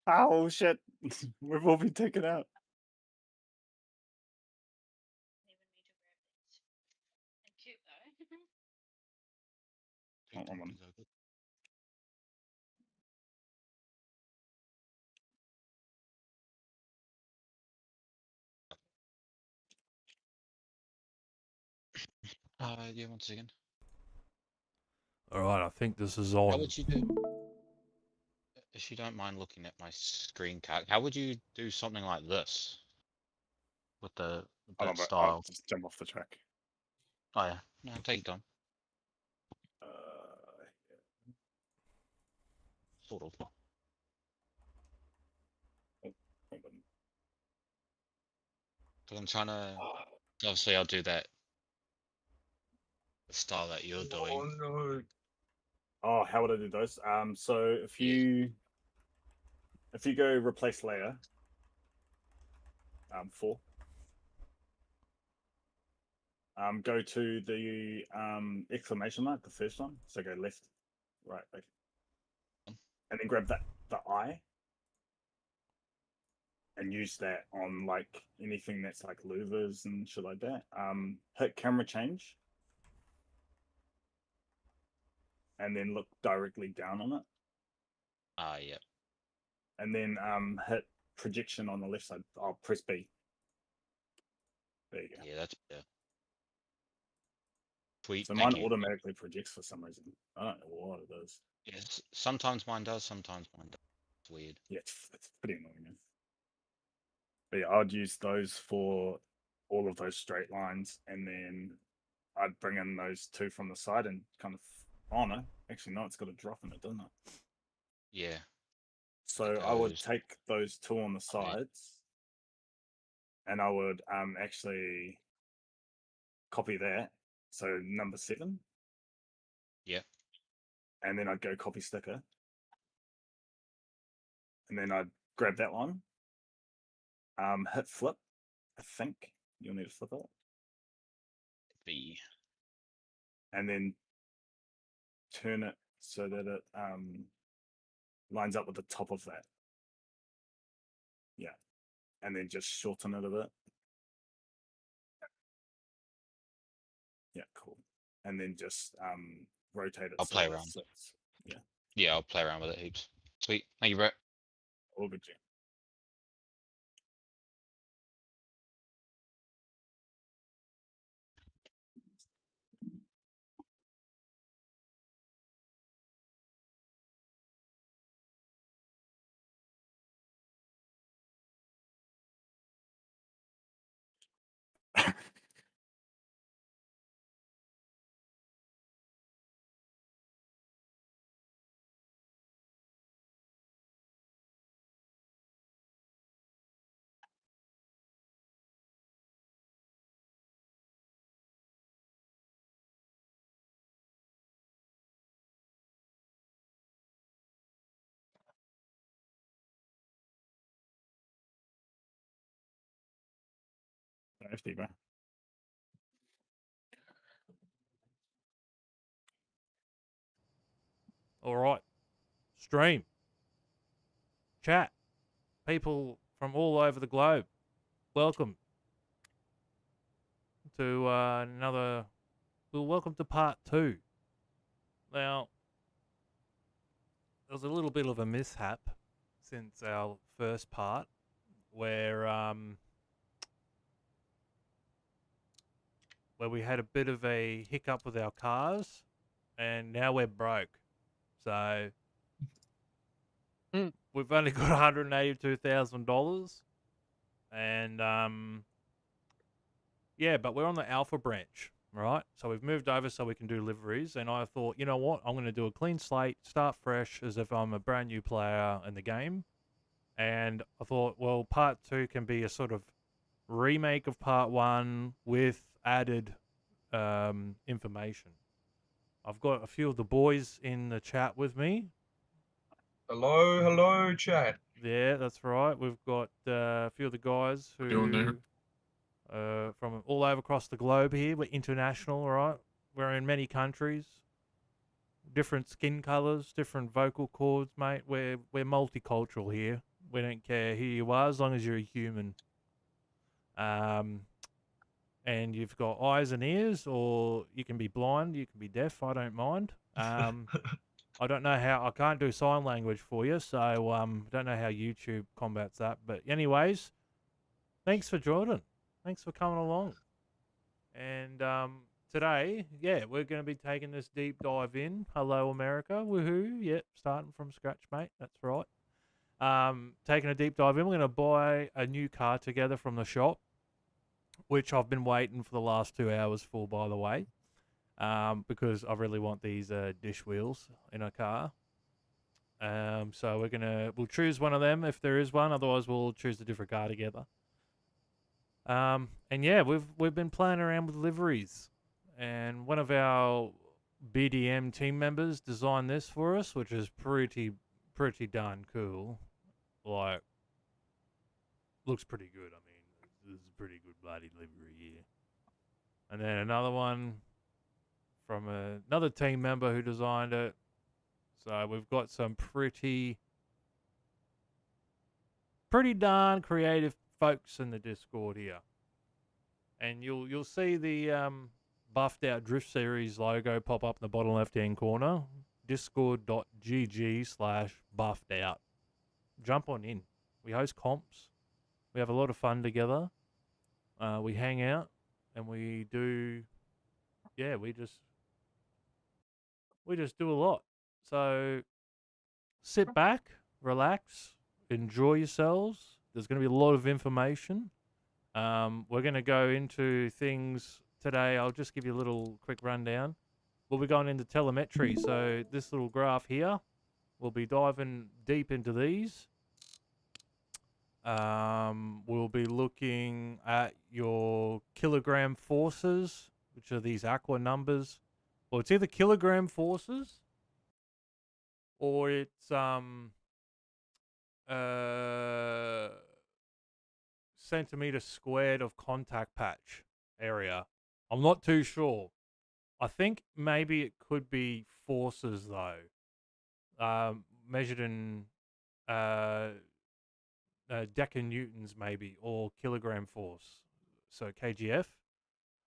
Oh shit! We've all been taken out. Cute though. Oh, I'm on. Yeah, one second. All right, I think this is How on. would you do? If you don't mind looking at my screen cap, how would you do something like this with Hold that on, but I'll style? just jump off the track. Oh yeah, no, take your time. Sort of. Hold on. Because I'm trying to. Obviously, I'll do that style that you're doing. Oh no! Oh, how would I do those? So if you go replace layer, 4. Go to the exclamation mark, the first one. So go left, right, back, and then grab the eye, and use that on like anything that's like louvers and shit like that. Hit camera change, and then look directly down on it. Yep. And then hit projection on the left side. I'll press B. There you go. Yeah, that's better. Sweet. So Thank mine you. automatically projects for some reason. I don't know what it is. Yes, sometimes mine does. Sometimes mine does. It's weird. Yeah, it's pretty annoying. But yeah, I'd use those for all of those straight lines, and then I'd bring in those 2 from the side and kind of. Oh no, actually no, it's got a drop in it, doesn't it? Yeah. So I would take those 2 on the sides, and I would actually copy that. So number 7. Yeah. And then I'd go copy sticker, and then I'd grab that one. Hit flip. I think you'll need to flip it. B. And then turn it so that it lines up with the top of that. Yeah. And then just shorten it a bit. Yeah, cool. And then just rotate it. I'll play around. Yeah. Yeah, I'll play around with it heaps. Sweet. Thank you, Brett. All good, Jim. Safety, bro. All right. Stream. Chat. People from all over the globe. Welcome to another. Well, welcome to part 2. Now, there was a little bit of a mishap since our first part, where we had a bit of a hiccup with our cars, and now we're broke. So we've only got $182,000, and yeah, but we're on the Alpha branch, right? So we've moved over so we can do liveries, and I thought, you know what, I'm going to do a clean slate, start fresh as if I'm a brand new player in the game. And I thought, well, part 2 can be a sort of remake of part 1 with added information. I've got a few of the boys in the chat with me. Hello, chat. Yeah, that's right. We've got a few of the guys who from all over across the globe here. We're international, all right? We're in many countries, different skin colors, different vocal cords, mate. We're multicultural here. We don't care who you are as long as you're a human. And you've got eyes and ears, or you can be blind, you can be deaf. I don't mind. I don't know how. I can't do sign language for you, so don't know how YouTube combats that. But anyways, thanks for Jordan. Thanks for coming along. And today, yeah, we're going to be taking this deep dive in. Hello, America. Woohoo. Yep, starting from scratch, mate. That's right. Taking a deep dive in. We're going to buy a new car together from the shop, which I've been waiting for the last 2 hours for, by the way, because I really want these dish wheels in a car. So we'll choose one of them if there is one. Otherwise, we'll choose a different car together. And yeah, we've been playing around with liveries, and one of our BDM team members designed this for us, which is pretty darn cool. Like, looks pretty good. I mean, this is a pretty good bloody livery here. And then another one from another team member who designed it. So we've got some pretty darn creative folks in the Discord here. And you'll see the buffed out Drift Series logo pop up in the bottom left hand corner. Discord.gg/buffed out. Jump on in. We host comps. We have a lot of fun together. We hang out and we do, yeah, we just do a lot. So sit back, relax, enjoy yourselves. There's going to be a lot of information. We're going to go into things today. I'll just give you a little quick rundown. We'll be going into telemetry. So this little graph here, we'll be diving deep into these. We'll be looking at your kilogram forces, which are these aqua numbers. Well, it's either kilogram forces or it's centimeter squared of contact patch area. I'm not too sure. I think maybe it could be forces though, measured in decanewtons maybe, or kilogram force, so kgf,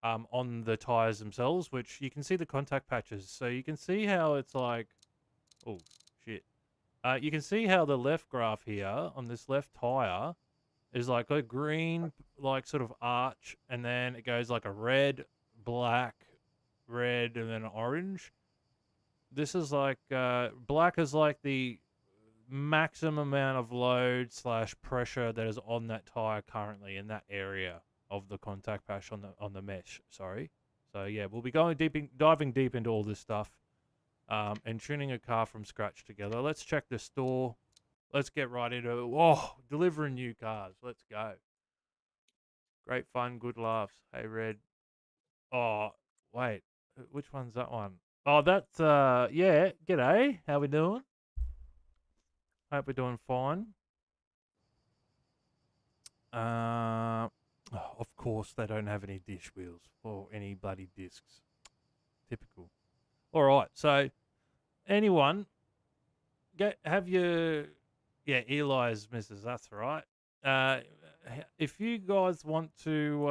on the tires themselves, which you can see the contact patches. So you can see how it's like, oh shit. You can see how the left graph here on this left tire is like a green, like sort of arch, and then it goes like a red, black, red, and then orange. This is like, black is like the maximum amount of load / pressure that is on that tire currently in that area of the contact patch on the mesh. Sorry. So yeah, we'll be diving deep into all this stuff, and tuning a car from scratch together. Let's check the store. Let's get right into it. Oh, delivering new cars. Let's go. Great fun, good laughs. Hey, Red. Oh, wait. Which one's that one? Oh, that's, yeah. G'day. How we doing? Hope we're doing fine. Of course, they don't have any dish wheels or any bloody discs. Typical. All right. So, anyone, have your, yeah, Eli's missus. That's right. If you guys want to,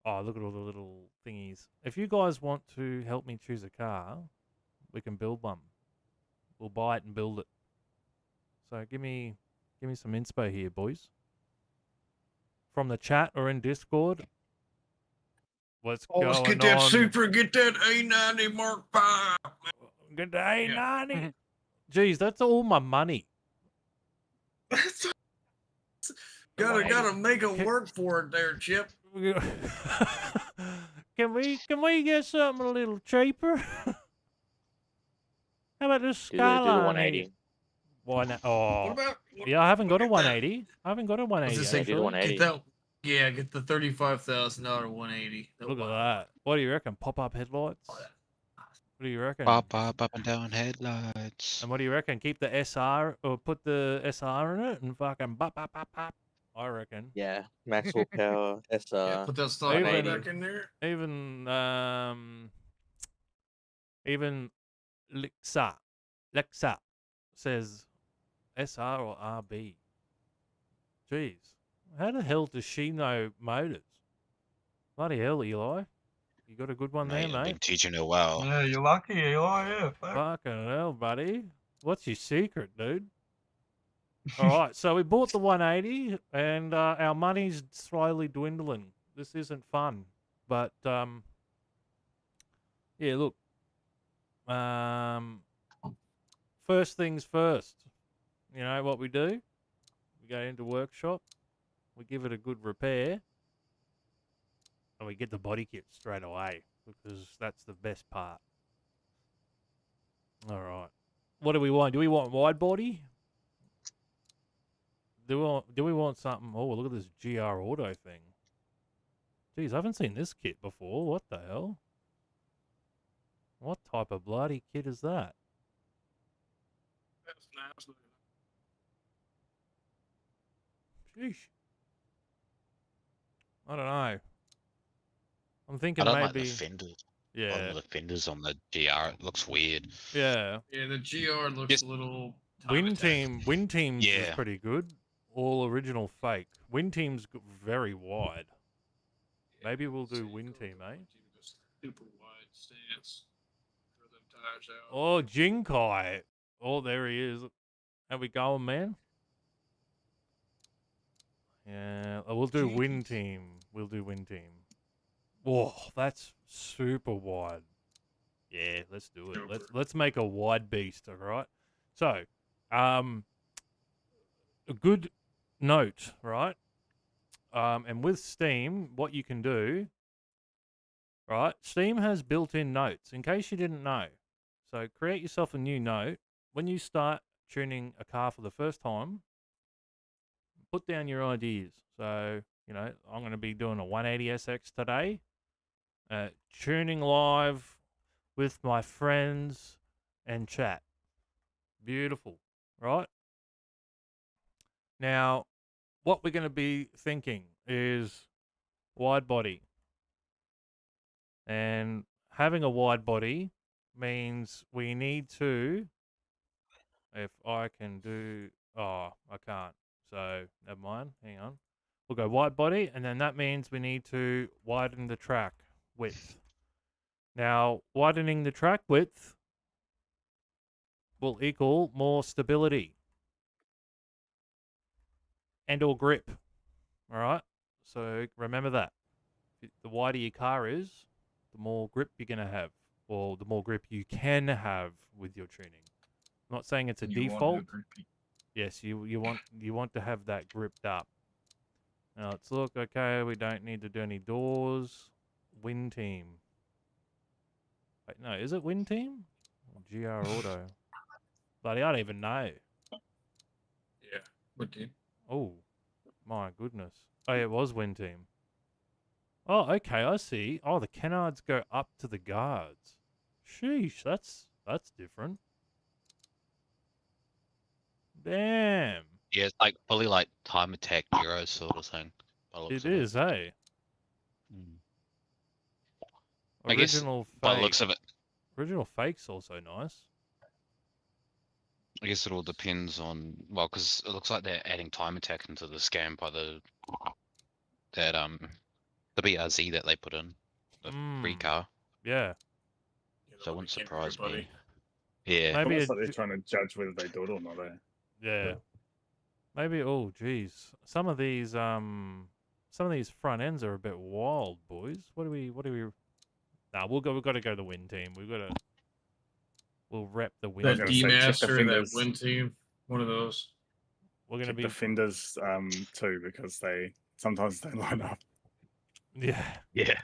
oh, look at all the little thingies. If you guys want to help me choose a car, we can build one. We'll buy it and build it. So give me some inspo here, boys. From the chat or in Discord. What's going on? Let's get that Supra, get that A90 Mark V. Get the A90. Jeez, that's all my money. Gotta make it work for it there, Chip. Can we get something a little cheaper? How about this Skyline? Do the 180. Oh, What about? yeah, I haven't got a 180. I haven't got a 180. Do the 180. Get the $35,000 180. Look at that. What do you reckon? Pop-up headlights? What do you reckon? Pop up and down headlights. And what do you reckon? Keep the SR or put the SR in it and fucking bop, bop, bop, bop. I reckon. Yeah, Maxwell Power SR. Yeah, put that stock back in there. Even Lexa says SR or RB? Jeez. How the hell does she know motors? Bloody hell, Eli. You got a good one there, Mate, I've been mate? teaching her well. Yeah, you're lucky, Eli. Yeah, fuck. Fucking hell, buddy. What's your secret, dude? All right, so we bought the 180, and our money's slowly dwindling. This isn't fun, but yeah. Look, first things first. You know what we do? We go into workshop, we give it a good repair, and we get the body kit straight away because that's the best part. All right, what do we want? Do we want wide body? Do we want something? Oh, look at this GR Auto thing. Jeez, I haven't seen this kit before. What the hell? What type of bloody kit is that? That's nice. Sheesh. I don't know. I'm I thinking don't like maybe. the fenders. Yeah. The fenders on the GR. It looks weird. Yeah. Yeah, the GR looks Yes. a little. Wind Teams is Yeah. pretty good. All original fake. Wind Team's very wide. Maybe we'll do Wind Team, eh? Super wide stance. Throw them tires out. Oh, Jinkai. Oh, there he is. How we going, man? Yeah, we'll do Wind Jeez. Team. We'll do Wind Team. Whoa, that's super wide. Yeah, let's do it. Let's make a wide beast, all right? So, a good note, right? And with Steam, what you can do, right? Steam has built-in notes, in case you didn't know. So create yourself a new note. When you start tuning a car for the first time, put down your ideas. So, you know, I'm going to be doing a 180 SX today. Tuning live with my friends and chat. Beautiful, right? Now, what we're going to be thinking is wide body. And having a wide body means we need to, if I can do, oh, I can't. So, never mind. Hang on. We'll go wide body, and then that means we need to widen the track width. Now, widening the track width will equal more stability and or grip. All right? So, remember that. The wider your car is, the more grip you're going to have, or the more grip you can have with your tuning. I'm not saying it's a default. Yes, you want to have that gripped up. Now let's look. Okay, we don't need to do any doors. Wind Team. Wait, no, is it Wind Team? GR Auto. Bloody, I don't even know. Yeah, what team? Oh, my goodness. Oh, yeah, it was Wind Team. Oh, okay, I see. Oh, the canards go up to the guards. Sheesh, that's different. Damn. Yeah, it's like fully like time attack Euro sort of thing. by the looks It of is, hey? Mm. I guess Original by the fake. looks of it, Original fake's also nice. I guess it all depends on because it looks like they're adding time attack into the scam by the BRZ that they put in the free car. Yeah. So it wouldn't surprise me. Yeah. Maybe Almost like they're trying to judge whether they do it or not. yeah. Maybe oh geez. Some of these front ends are a bit wild, boys. What do we Nah, we've got to go the Wind Team. We'll rep the Wind That Team. gonna say, check the D-Master, that fenders. Wind Team. One of those. We're gonna Check be the fenders too, because they sometimes they line up. yeah. Yeah.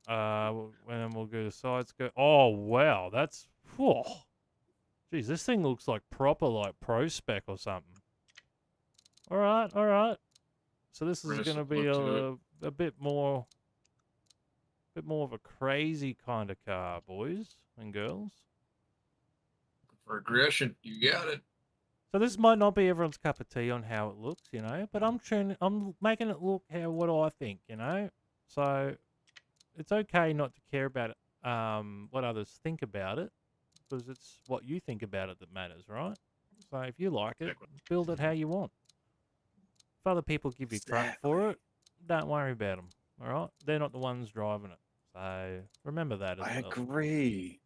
And then we'll go to side skirt. Oh wow, that's whew. Geez, this thing looks like proper like pro spec or something. All right. So this is going to be a bit more of a crazy kind of car, boys and girls. For aggression, you got it. So this might not be everyone's cup of tea on how it looks, you know, but I'm making it look what I think, you know. So it's okay not to care about what others think about it, because it's what you think about it that matters, right? So if you like it, Exactly. build it how you want. If other people give you crap for it, don't worry about them. All right, they're not the ones driving it. So remember that as I well. agree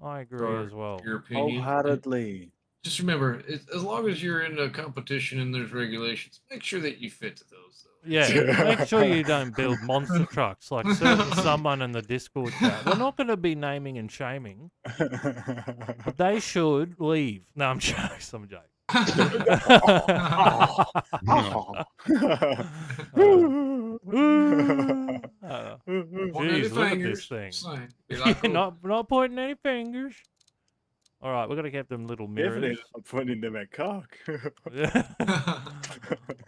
I agree Or as well. Your opinion. wholeheartedly. Just remember, as long as you're in a competition and there's regulations, make sure that you fit to those. Though. Yeah, make sure you don't build monster trucks like someone in the Discord chat. We're not going to be naming and shaming, but they should leave. No, I'm joking. I'm joking. Point any Jeez, look at this fingers, thing. sign. Be like, oh, Not pointing any fingers. All right, we're gonna get them little Definitely mirrors. not pointing them at cock.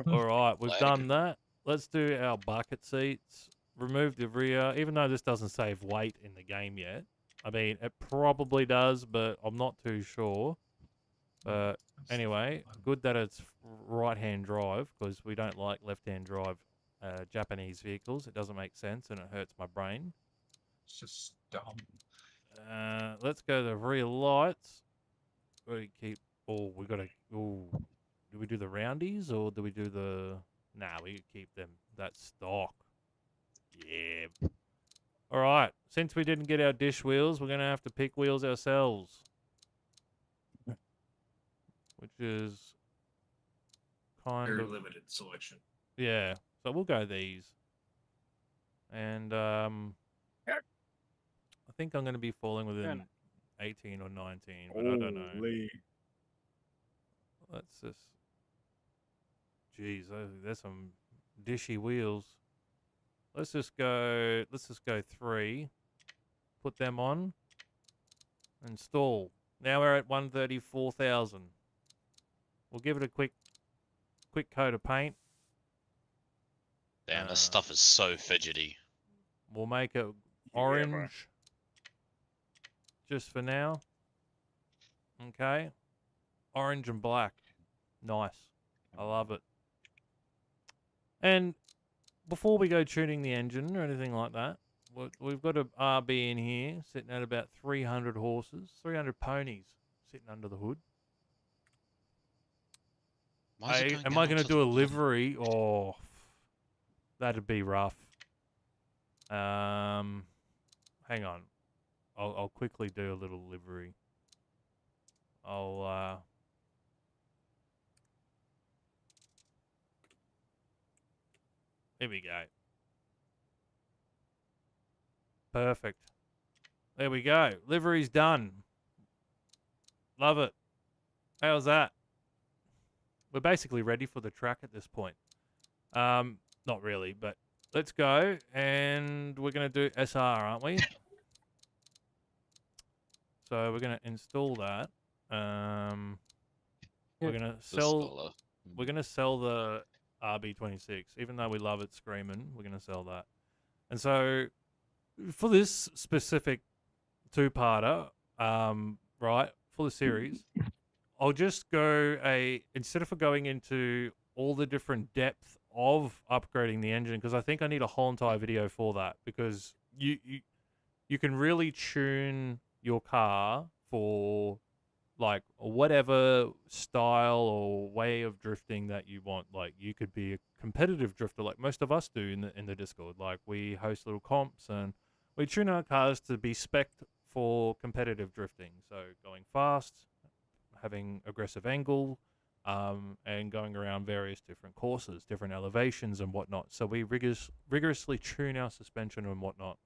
All right, we've Flag. done that. Let's do our bucket seats. Remove the rear, even though this doesn't save weight in the game yet. I mean, it probably does, but I'm not too sure. But anyway, good that it's right-hand drive because we don't like left-hand drive Japanese vehicles. It doesn't make sense and it hurts my brain. it's just dumb. Let's go to the rear lights. We keep. Oh, we gotta. Oh, do we do the roundies or do we do the? Nah, we keep them. That's stock. Yeah. All right. Since we didn't get our dish wheels, we're gonna have to pick wheels ourselves, which is kind Very of limited selection. yeah. So we'll go these, and I think I'm gonna be falling within 18 or 19, but I don't know. Holy. Let's just. Jeez, there's some dishy wheels. Let's just go 3. Put them on. Install. Now we're at 134,000. We'll give it a quick coat of paint. Damn, this stuff is so fidgety. We'll make it bro. orange. Just for now. Okay. Orange and black. Nice. I love it. And before we go tuning the engine or anything like that, we've got a RB in here sitting at about 300 horses, 300 ponies sitting under the hood. Why is it Am I down going to the do a bottom? livery? Oh, that'd be rough. Hang on. I'll quickly do a little livery. Here we go. Perfect. There we go. Livery's done. Love it. How's that? We're basically ready for the track at this point. Not really, but let's go. And we're going to do SR, aren't we? So we're going to install that. We're going to sell... We're going to sell the RB26. Even though we love it screaming, we're going to sell that. And so for this specific two-parter, right, for the series, I'll just go instead of going into all the different depth of upgrading the engine, because I think I need a whole entire video for that, because you can really tune your car for like whatever style or way of drifting that you want. Like you could be a competitive drifter like most of us do in the Discord. Like we host little comps and we tune our cars to be spec'd for competitive drifting. So going fast, having aggressive angle, and going around various different courses, different elevations and whatnot. So we rigorously tune our suspension and whatnot.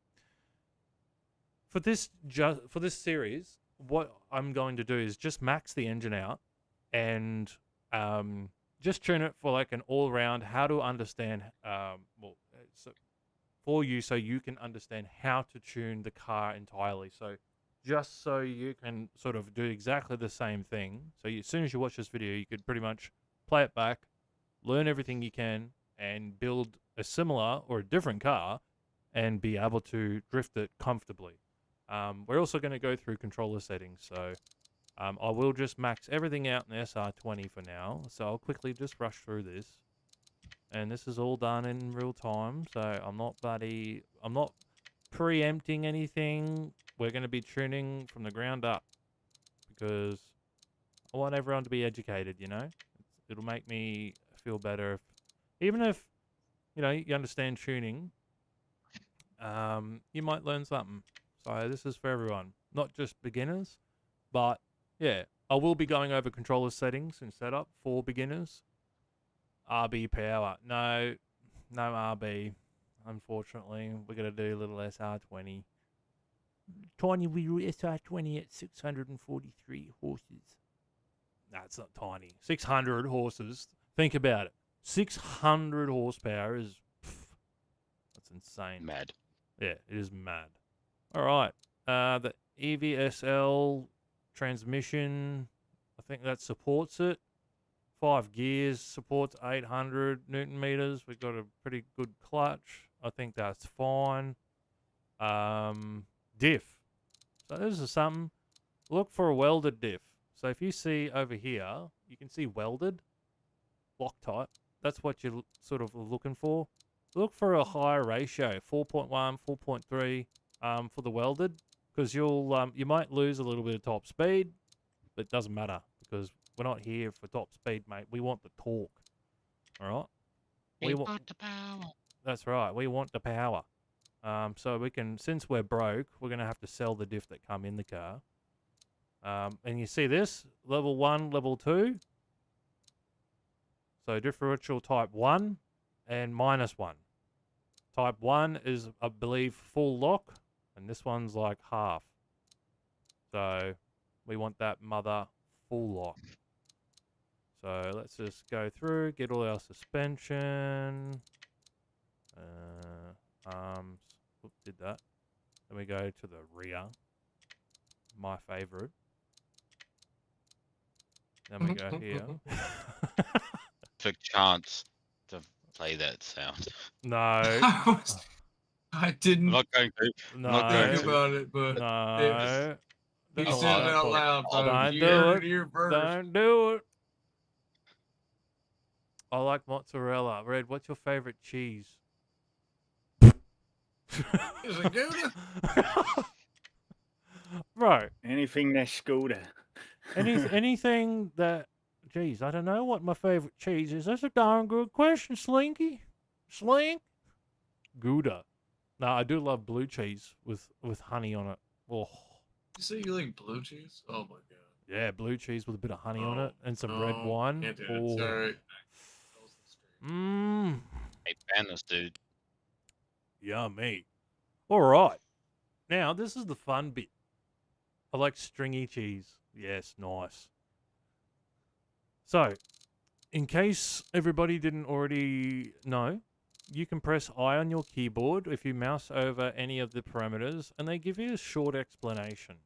For this series, what I'm going to do is just max the engine out and just tune it for like an all-round how to understand for you, so you can understand how to tune the car entirely. So just so you can sort of do exactly the same thing. So as soon as you watch this video, you could pretty much play it back, learn everything you can, and build a similar or a different car and be able to drift it comfortably. We're also going to go through controller settings, so I will just max everything out in SR20 for now. So I'll quickly just rush through this. And this is all done in real time, so I'm not preempting anything. We're going to be tuning from the ground up because I want everyone to be educated, you know? It'll make me feel better even if, you know, you understand tuning, you might learn something. So this is for everyone, not just beginners, but yeah, I will be going over controller settings and setup for beginners. RB power, no RB, unfortunately. We're gonna do a little SR20. Tiny wheel SR20 at 643 horses. No, it's not tiny. 600 horses. Think about it. 600 horsepower is... that's insane. Mad. Yeah, it is mad. All right. The EVSL transmission, I think that supports it. 5 gears, supports 800 Newton meters. We've got a pretty good clutch. I think that's fine. Diff. So this is something. Look for a welded diff. So if you see over here, you can see welded, Loctite. That's what you're sort of looking for. Look for a higher ratio, 4.1, 4.3 for the welded, because you might lose a little bit of top speed, but it doesn't matter because we're not here for top speed, mate. We want the torque. All right. We want the power. That's right. We want the power. So we can, since we're broke, we're gonna have to sell the diff that come in the car. And you see this level 1, level 2. So differential type 1 and -1. Type 1 is, I believe, full lock, and this one's like half. So we want that mother full lock. So let's just go through, get all our suspension, arms. Oops, did that. Then we go to the rear, my favorite. Then we go here. Took chance to play that sound. No. I didn't I'm not going to. No. I'm not going think to. about it, but No. you Don't said it like out it. loud. Don't You do heard it. it here first. Don't do it. I like mozzarella. Red, what's your favorite cheese? Is it Gouda? Bro, Anything that's Gouda. anything that... Geez, I don't know what my favorite cheese is. That's a darn good question, Slinky. Slink? Gouda. No, I do love blue cheese with honey on it. Oh, You say you like blue cheese? Oh my god. yeah, blue cheese with a bit of honey on Oh, it and some red no, wine. Can't do it. Oh. Sorry. Mmm. Hey, ban this dude. Yummy. All right. Now, this is the fun bit. I like stringy cheese. Yes, nice. So, in case everybody didn't already know, you can press I on your keyboard if you mouse over any of the parameters, and they give you a short explanation.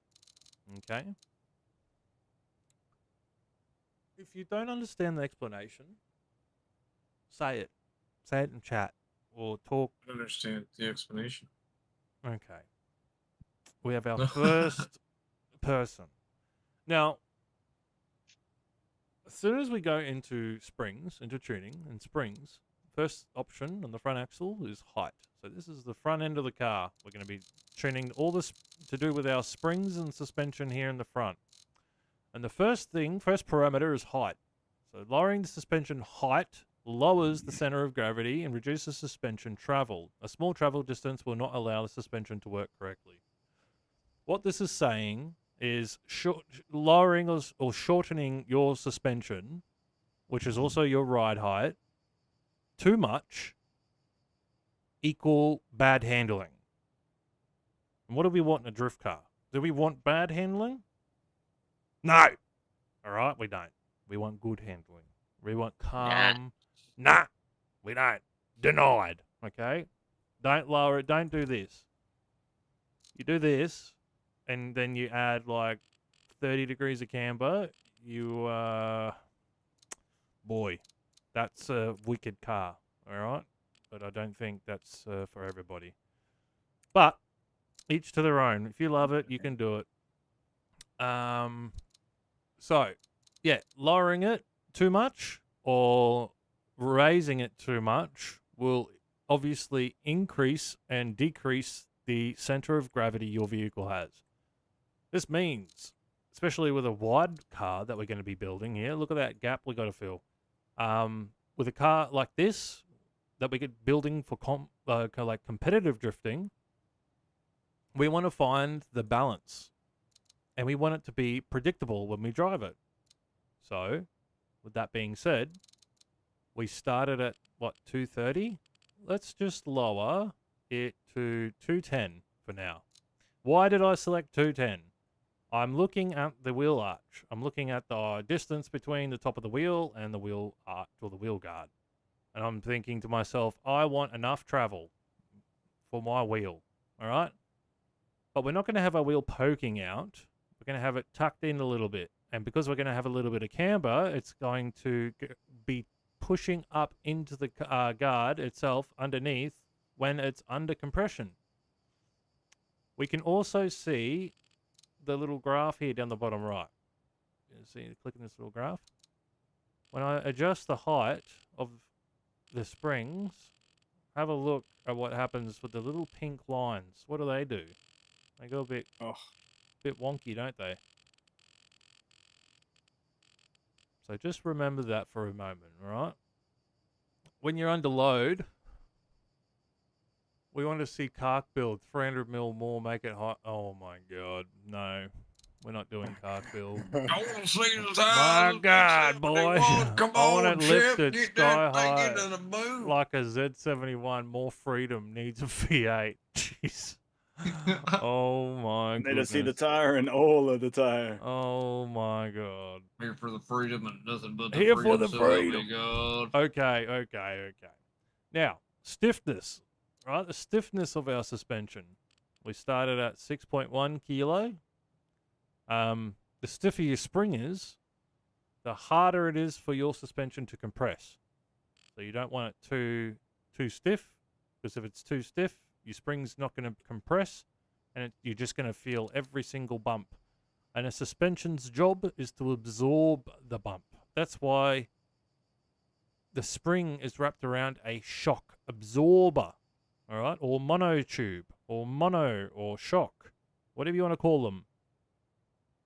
Okay? If you don't understand the explanation, say it. Say it in chat or talk. I don't understand the explanation. Okay. We have our first person. Now, as soon as we go into springs, into tuning and springs, first option on the front axle is height. So this is the front end of the car. We're going to be tuning all this to do with our springs and suspension here in the front. And the first parameter is height. So lowering the suspension height lowers the center of gravity and reduces suspension travel. A small travel distance will not allow the suspension to work correctly. What this is saying is lowering or shortening your suspension, which is also your ride height, too much equal bad handling. And what do we want in a drift car? Do we want bad handling? No. All right, we don't. We want good handling. We want calm. Nah, we don't. Denied. Okay? Don't lower it. Don't do this. You do this, and then you add like 30 degrees of camber. You, boy, that's a wicked car. All right? But I don't think that's for everybody. But each to their own. If you love it, you can do it. So, yeah, lowering it too much or raising it too much will obviously increase and decrease the center of gravity your vehicle has. This means especially with a wide car that we're going to be building here. Look at that gap we got to fill. With a car like this that we get building for like competitive drifting, we want to find the balance, and we want it to be predictable when we drive it. So, with that being said, we started at what, 230? Let's just lower it to 210 for now. Why did I select 210? I'm looking at the wheel arch. I'm looking at the distance between the top of the wheel and the wheel arch or the wheel guard. And I'm thinking to myself, I want enough travel for my wheel. All right? But we're not going to have our wheel poking out. We're going to have it tucked in a little bit. And because we're going to have a little bit of camber, it's going to be pushing up into the guard itself underneath when it's under compression. We can also see the little graph here down the bottom right. You see, clicking this little graph. When I adjust the height of the springs, have a look at what happens with the little pink lines. What do? They go a bit wonky, don't they? So just remember that for a moment, all right? When you're under load, we want to see CarX build 300 mil more, make it hot. Oh my god, no, we're not doing CarX build. I want to see the My tires. god, boy! Come I want on, it Chip, lifted get sky that thing high into the moon. like a Z71. More freedom needs a V8. Jeez. Oh my Need to goodness. see the tire and all of the tire. Oh my god. Here for the freedom and nothing but the Here freedom. for the so help me freedom. God. Okay. Now, stiffness, right? The stiffness of our suspension. We started at 6.1 kilo. The stiffer your spring is, the harder it is for your suspension to compress. So you don't want it too stiff, because if it's too stiff, your spring's not going to compress, and you're just going to feel every single bump. And a suspension's job is to absorb the bump. That's why the spring is wrapped around a shock absorber, all right, or monotube, or shock, whatever you want to call them.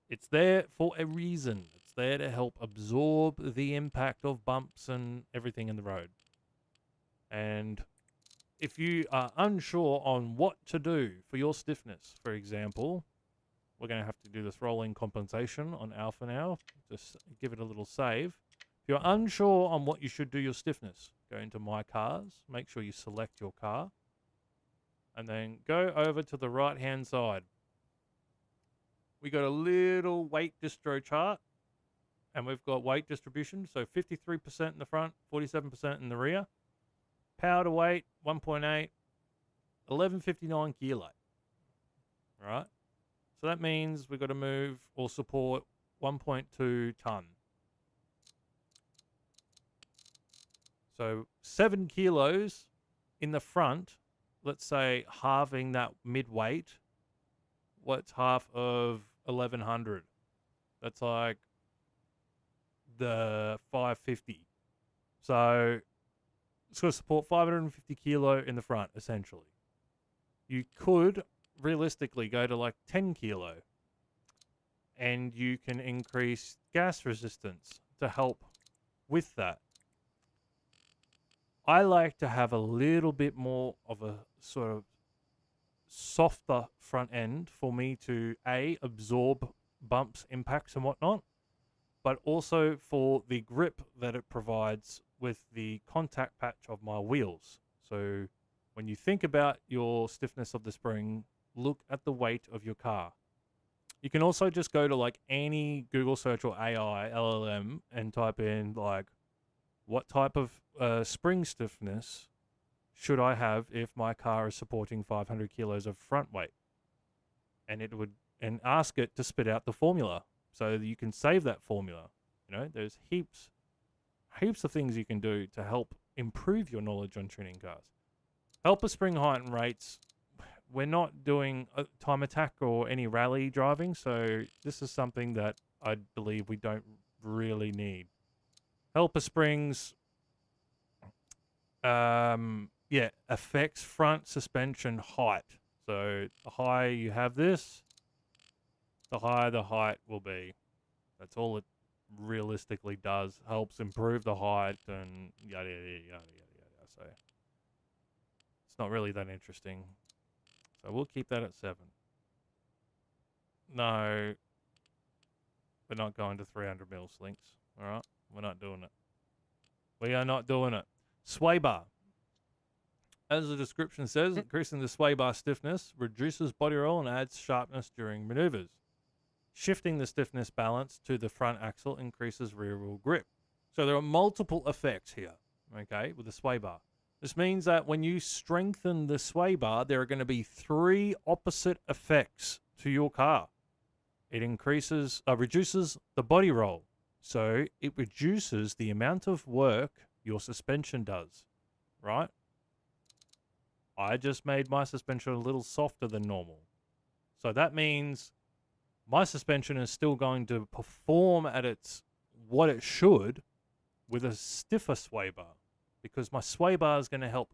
It's there for a reason. It's there to help absorb the impact of bumps and everything in the road. And if you are unsure on what to do for your stiffness, for example, we're going to have to do this rolling compensation on alpha now. Just give it a little save. If you're unsure on what you should do your stiffness, go into My Cars, make sure you select your car, and then go over to the right-hand side. We got a little weight distro chart, and we've got weight distribution. So 53% in the front, 47% in the rear. Power to weight, 1.8, 1159 kilo. Right? So that means we've got to move or support 1.2 ton. So 7 kilos in the front, let's say halving that mid-weight. What's half of 1100? That's like the 550. So it's going to support 550 kilo in the front, essentially. You could realistically go to like 10 kilo, and you can increase gas resistance to help with that. I like to have a little bit more of a sort of softer front end for me to absorb bumps, impacts and whatnot, but also for the grip that it provides with the contact patch of my wheels. So when you think about your stiffness of the spring, look at the weight of your car. You can also just go to like any Google search or AI, LLM, and type in like, what type of spring stiffness should I have if my car is supporting 500 kilos of front weight? And it would, and ask it to spit out the formula so that you can save that formula. You know, there's heaps of things you can do to help improve your knowledge on tuning cars. Helper spring height and rates. We're not doing a time attack or any rally driving, so this is something that I believe we don't really need. Helper springs, affects front suspension height. So the higher you have this, the higher the height will be. That's all it realistically does. Helps improve the height and yada yada yada yada yada. So it's not really that interesting. So we'll keep that at 7. No, we're not going to 300 mil slinks. All right, we're not doing it. We are not doing it. Sway bar. As the description says, increasing the sway bar stiffness reduces body roll and adds sharpness during maneuvers. Shifting the stiffness balance to the front axle increases rear wheel grip. So there are multiple effects here, okay, with the sway bar. This means that when you strengthen the sway bar, there are going to be 3 opposite effects to your car. It reduces the body roll. So it reduces the amount of work your suspension does, right? I just made my suspension a little softer than normal. So that means my suspension is still going to perform at what it should with a stiffer sway bar, because my sway bar is going to help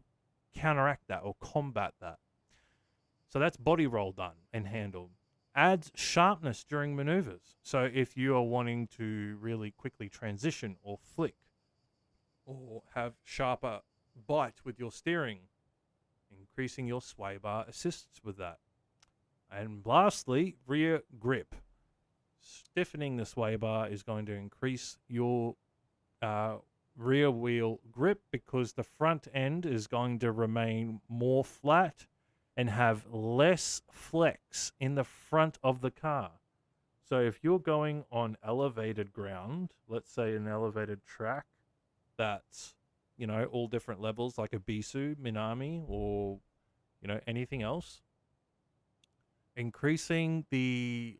counteract that or combat that. So that's body roll done and handled. Adds sharpness during maneuvers. So if you are wanting to really quickly transition or flick or have sharper bite with your steering, increasing your sway bar assists with that. And lastly, rear grip. Stiffening the sway bar is going to increase your rear wheel grip, because the front end is going to remain more flat and have less flex in the front of the car. So if you're going on elevated ground, let's say an elevated track that's, you know, all different levels, like a Bisu, Minami, or, you know, anything else, increasing the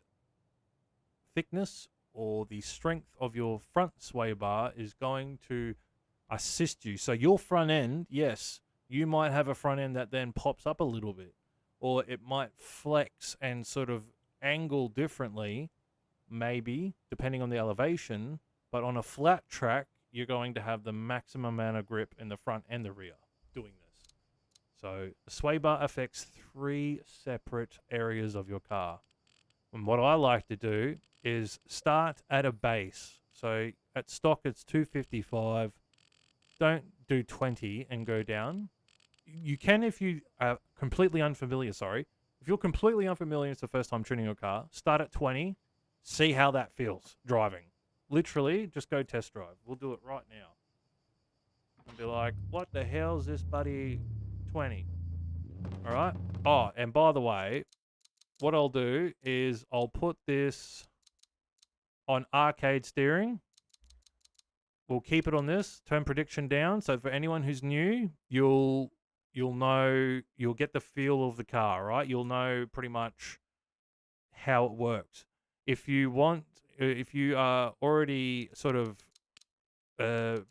thickness or the strength of your front sway bar is going to assist you. So your front end, yes, you might have a front end that then pops up a little bit, or it might flex and sort of angle differently, maybe, depending on the elevation. But on a flat track, you're going to have the maximum amount of grip in the front and the rear doing this. So the sway bar affects 3 separate areas of your car. And what I like to do is start at a base. So at stock, it's 255. Don't do 20 and go down. You can if you are completely unfamiliar, If you're completely unfamiliar, it's the first time tuning your car, start at 20, see how that feels driving. Literally, just go test drive. We'll do it right now. And be like, what the hell is this bloody 20? All right? Oh, and by the way, what I'll do is I'll put this on arcade steering. We'll keep it on this, turn prediction down. So for anyone who's new, you'll know, you'll get the feel of the car, right? You'll know pretty much how it works. If you are already sort of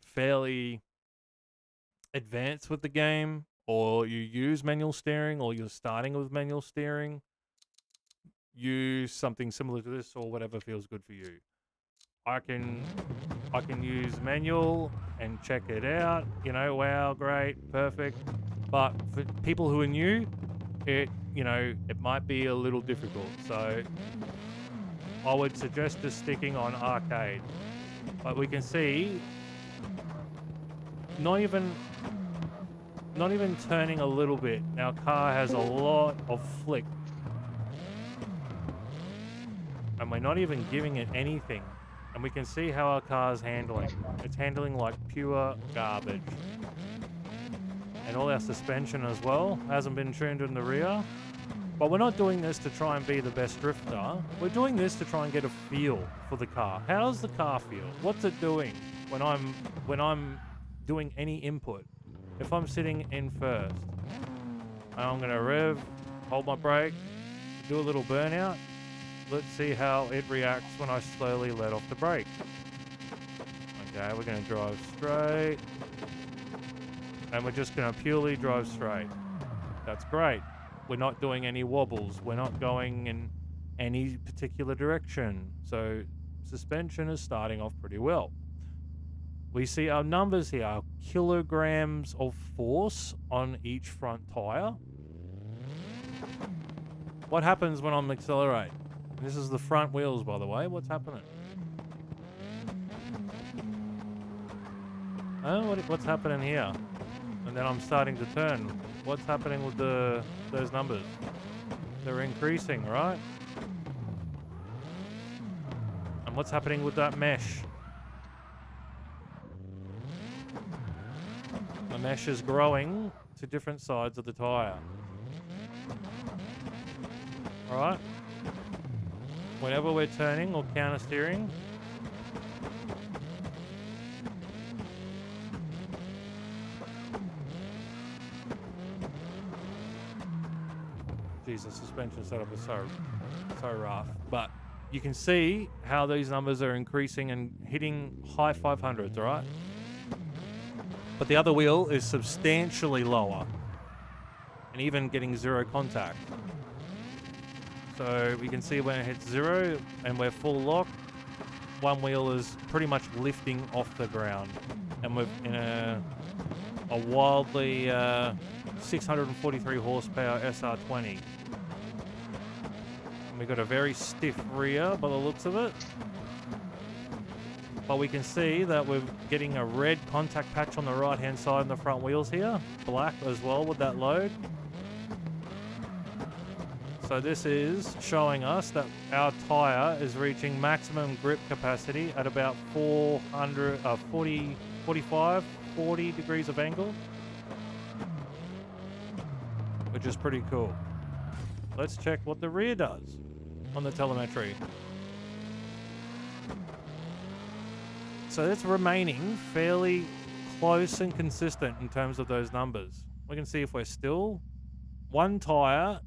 fairly advanced with the game, or you use manual steering, or you're starting with manual steering, use something similar to this or whatever feels good for you. I can use manual and check it out, you know, wow, great, perfect. But for people who are new, it might be a little difficult. So I would suggest just sticking on arcade. But we can see not even turning a little bit. Our car has a lot of flick. And we're not even giving it anything. And we can see how our car's handling. It's handling like pure garbage. And all our suspension as well hasn't been tuned in the rear. But we're not doing this to try and be the best drifter. We're doing this to try and get a feel for the car. How does the car feel? What's it doing when I'm doing any input? If I'm sitting in first, I'm gonna rev, hold my brake, do a little burnout. Let's see how it reacts when I slowly let off the brake. Okay, we're going to drive straight. And we're just going to purely drive straight. That's great. We're not doing any wobbles. We're not going in any particular direction. So suspension is starting off pretty well. We see our numbers here, our kilograms of force on each front tire. What happens when I'm accelerating? This is the front wheels, by the way. What's happening? Oh, what's happening here? And then I'm starting to turn. What's happening with those numbers? They're increasing, right? And what's happening with that mesh? The mesh is growing to different sides of the tire. Alright? Whenever we're turning or counter steering, geez, the suspension setup is so rough. But you can see how these numbers are increasing and hitting high 500s, alright? But the other wheel is substantially lower and even getting zero contact. So we can see when it hits zero and we're full lock, one wheel is pretty much lifting off the ground. And we're in a wildly 643 horsepower SR20. And we've got a very stiff rear by the looks of it. But we can see that we're getting a red contact patch on the right-hand side and the front wheels here. Black as well with that load. So this is showing us that our tire is reaching maximum grip capacity at about 40 degrees of angle, which is pretty cool. Let's check what the rear does on the telemetry. So it's remaining fairly close and consistent in terms of those numbers. We can see if we're still. One tire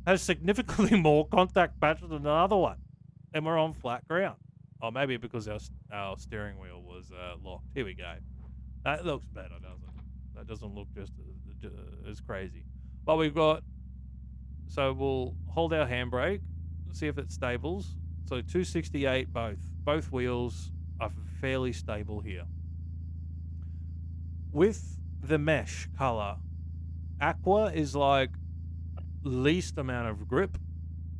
has significantly more contact patch than the other one, and we're on flat ground. Or maybe because our steering wheel was locked. Here we go. That looks better, doesn't it? That doesn't look just as crazy. But we've got, so we'll hold our handbrake, see if it stables. So 268 both wheels are fairly stable here. With the mesh color, aqua is like least amount of grip,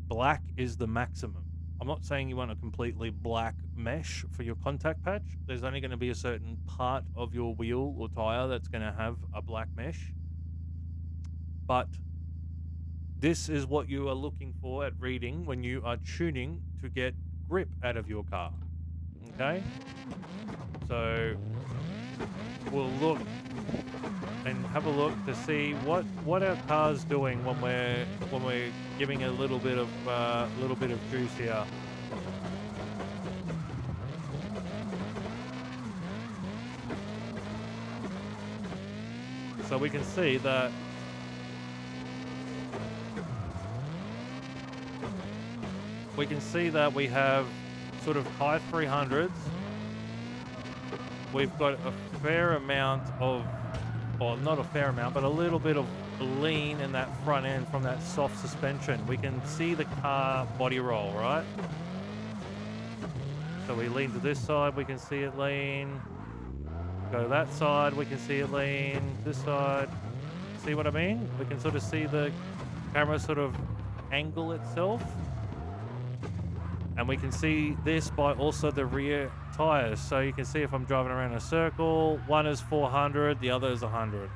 black is the maximum. I'm not saying you want a completely black mesh for your contact patch. There's only going to be a certain part of your wheel or tire that's going to have a black mesh. But this is what you are looking for at reading when you are tuning to get grip out of your car. Okay? So we'll look and have a look to see what our car's doing when we're giving a little bit of juice here. So we can see that we have sort of high 300s. We've got a fair amount of, or not a fair amount, but a little bit of lean in that front end from that soft suspension. We can see the car body roll, right? So we lean to this side, we can see it lean. Go to that side, we can see it lean. This side, see what I mean? We can sort of see the camera sort of angle itself. And we can see this by also the rear tires. So you can see if I'm driving around a circle, one is 400, the other is 100.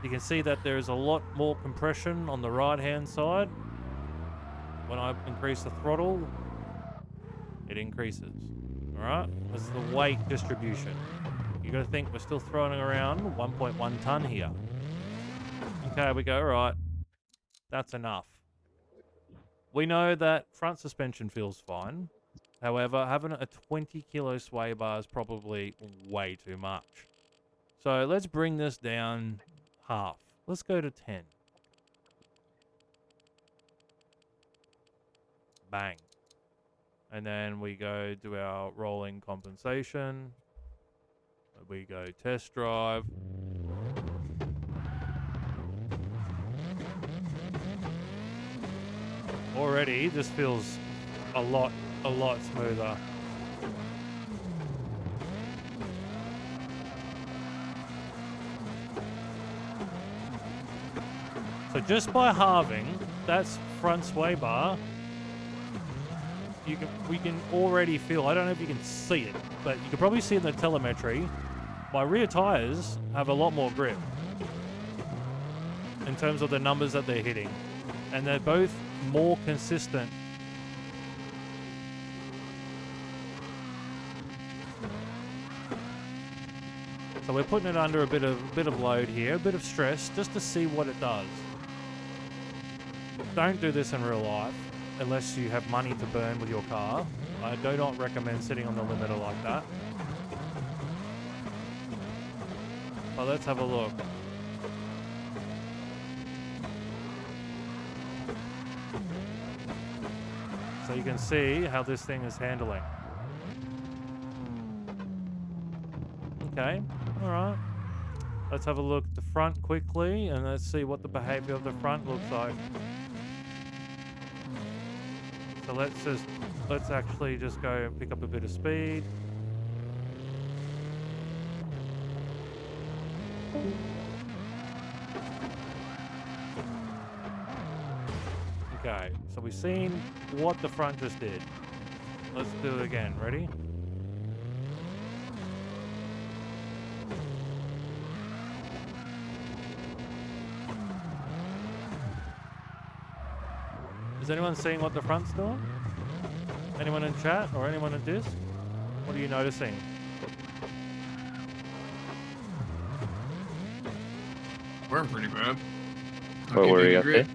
You can see that there is a lot more compression on the right-hand side. When I increase the throttle, it increases. All right, that's the weight distribution. You got to think we're still throwing around 1.1 ton here. Okay, we go, all right, that's enough. We know that front suspension feels fine. However, having a 20 kilo sway bar is probably way too much. So let's bring this down half. Let's go to 10. Bang. And then we go do our rolling compensation. We go test drive. Already, this feels a lot smoother. So just by halving, that's front sway bar we can already feel. I don't know if you can see it, but you can probably see in the telemetry. My rear tires have a lot more grip in terms of the numbers that they're hitting, and they're both more consistent. So we're putting it under a bit of load here, a bit of stress, just to see what it does. Don't do this in real life unless you have money to burn with your car. I do not recommend sitting on the limiter like that. But let's have a look. So you can see how this thing is handling. Okay, all right. Let's have a look at the front quickly, and let's see what the behavior of the front looks like. So let's actually just go and pick up a bit of speed. Okay, so we've seen what the front just did. Let's do it again. Ready? Is anyone seeing what the front's doing? Anyone in chat or anyone in this? What are you noticing? We're pretty bad. What were you up there?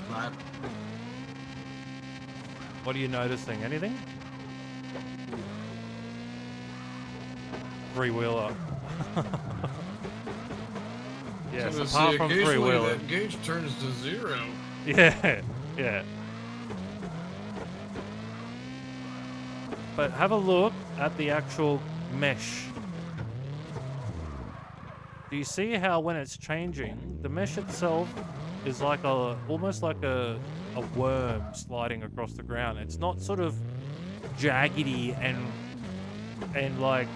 Flat. What are you noticing? Anything? Three-wheeler. Yes, So apart from occasionally three-wheeler. that gauge turns to 0. Yeah, yeah. But have a look at the actual mesh. Do you see how when it's changing, the mesh itself is like almost like a worm sliding across the ground. It's not sort of jaggedy and like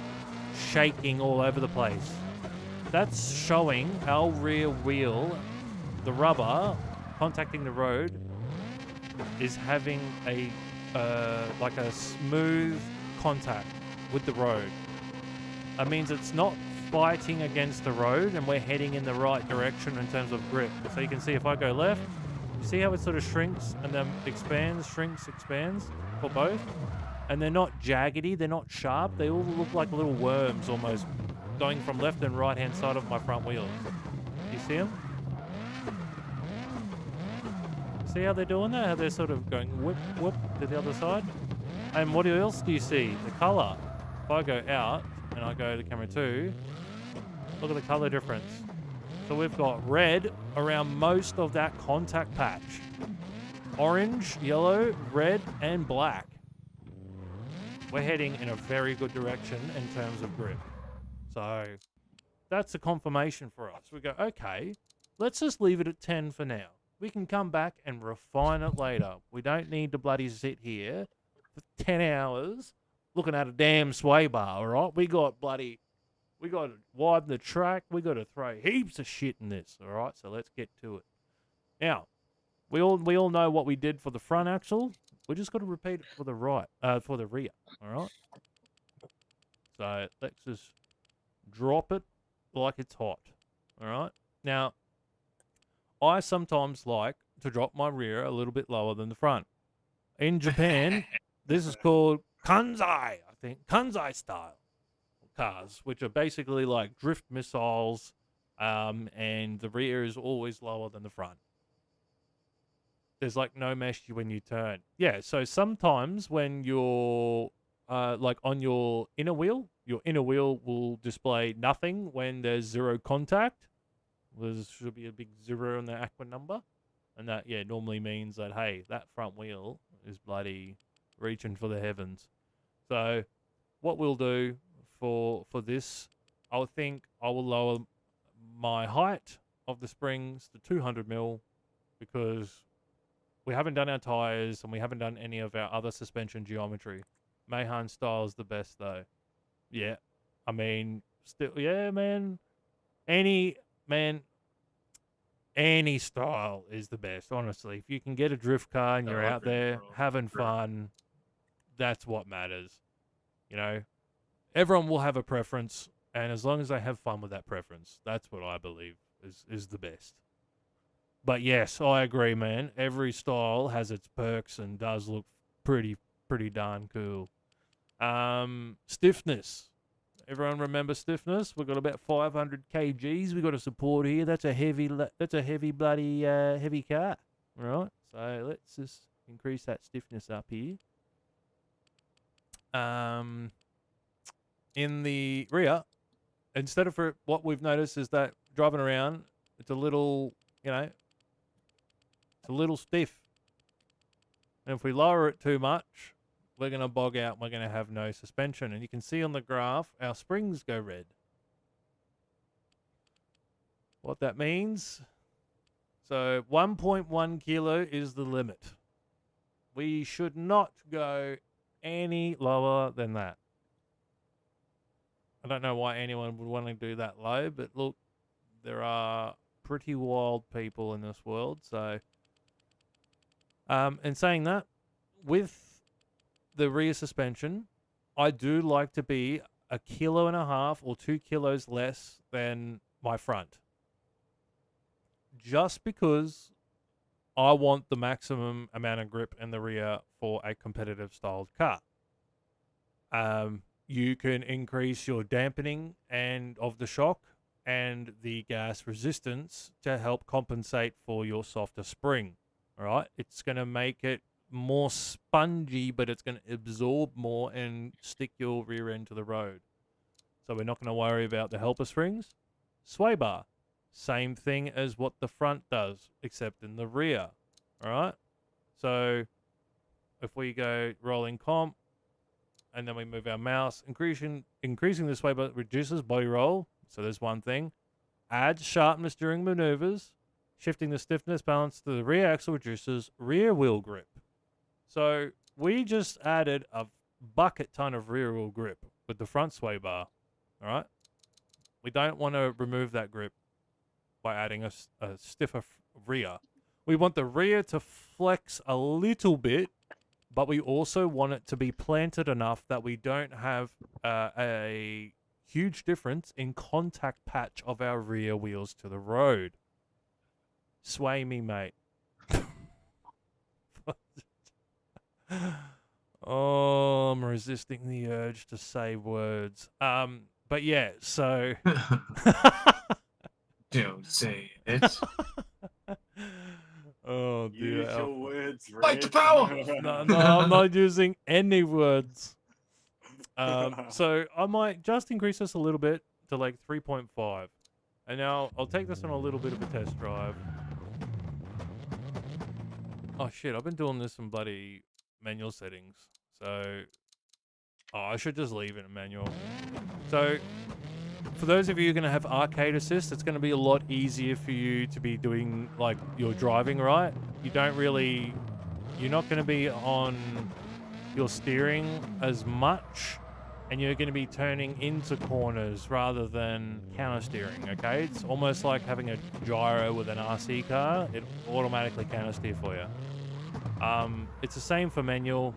shaking all over the place. That's showing our rear wheel, the rubber contacting the road, is having a like a smooth contact with the road. That means it's not fighting against the road, and we're heading in the right direction in terms of grip. So you can see if I go left, you see how it sort of shrinks and then expands, shrinks, expands for both? And they're not jaggedy, they're not sharp, they all look like little worms almost going from left and right hand side of my front wheels. You see them? See how they're doing that? How they're sort of going whoop, whoop to the other side? And what else do you see? The color. If I go out and I go to camera 2, look at the color difference. So we've got red around most of that contact patch. Orange, yellow, red, and black. We're heading in a very good direction in terms of grip. So that's a confirmation for us. We go, okay, let's just leave it at 10 for now. We can come back and refine it later. We don't need to bloody sit here for 10 hours looking at a damn sway bar, all right? We got to widen the track. We got to throw heaps of shit in this, all right? So let's get to it. Now, we all know what we did for the front axle. We just got to repeat it for the for the rear, all right? So let's just drop it like it's hot, all right? Now, I sometimes like to drop my rear a little bit lower than the front. In Japan, this is called Kanzai, I think. Kanzai style cars, which are basically like drift missiles, and the rear is always lower than the front. There's like no mesh when you turn. Yeah, so sometimes when you're like on your inner wheel will display nothing when there's zero contact. There should be a big 0 in the aqua number. And that, yeah, normally means that, hey, that front wheel is bloody reaching for the heavens. So what we'll do for this, I think I will lower my height of the springs to 200 mil because we haven't done our tires and we haven't done any of our other suspension geometry. Mayhan style is the best though. Yeah, I mean, still, yeah, man. Any any style is the best, honestly. If you can get a drift car and No, you're I out agree, there bro. having Sure. fun, that's what matters. You know, everyone will have a preference, and as long as they have fun with that preference, that's what I believe is the best. But yes, I agree, man. Every style has its perks and does look pretty darn cool. Stiffness. Everyone remember stiffness? We've got about 500 kgs. We got to support here. That's a heavy bloody heavy car. All right. So let's just increase that stiffness up here. In the rear, instead of what we've noticed is that driving around, it's a little, it's a little stiff. And if we lower it too much, we're going to bog out and we're going to have no suspension. And you can see on the graph, our springs go red. What that means, so 1.1 kilo is the limit. We should not go any lower than that. I don't know why anyone would want to do that low, but look, there are pretty wild people in this world. So, and saying that, with the rear suspension, I do like to be 1.5 kilos or 2 kilos less than my front. Just because I want the maximum amount of grip in the rear for a competitive styled car. You can increase your dampening and of the shock and the gas resistance to help compensate for your softer spring. All right, it's going to make it more spongy, but it's going to absorb more and stick your rear end to the road. So we're not going to worry about the helper springs. Sway bar, same thing as what the front does, except in the rear. All right. So if we go rolling comp, and then we move our mouse, increasing the sway bar reduces body roll. So there's one thing. Adds sharpness during maneuvers. Shifting the stiffness balance to the rear axle reduces rear wheel grip. So we just added a bucket ton of rear wheel grip with the front sway bar. All right. We don't want to remove that grip by adding a stiffer rear. We want the rear to flex a little bit, but we also want it to be planted enough that we don't have a huge difference in contact patch of our rear wheels to the road. Sway me, mate. Oh, I'm resisting the urge to say words. But yeah, so Don't say it. oh dear. Use your words, Fight the Red. power! No, I'm not using any words. So I might just increase this a little bit to like 3.5. And now I'll take this on a little bit of a test drive. Oh shit, I've been doing this in bloody manual settings. So, I should just leave it in manual. So, for those of you who are going to have arcade assist, it's going to be a lot easier for you to be doing like your driving, right? You're not going to be on your steering as much, and you're going to be turning into corners rather than counter steering, okay? It's almost like having a gyro with an RC car. It automatically counter steer for you. It's the same for manual,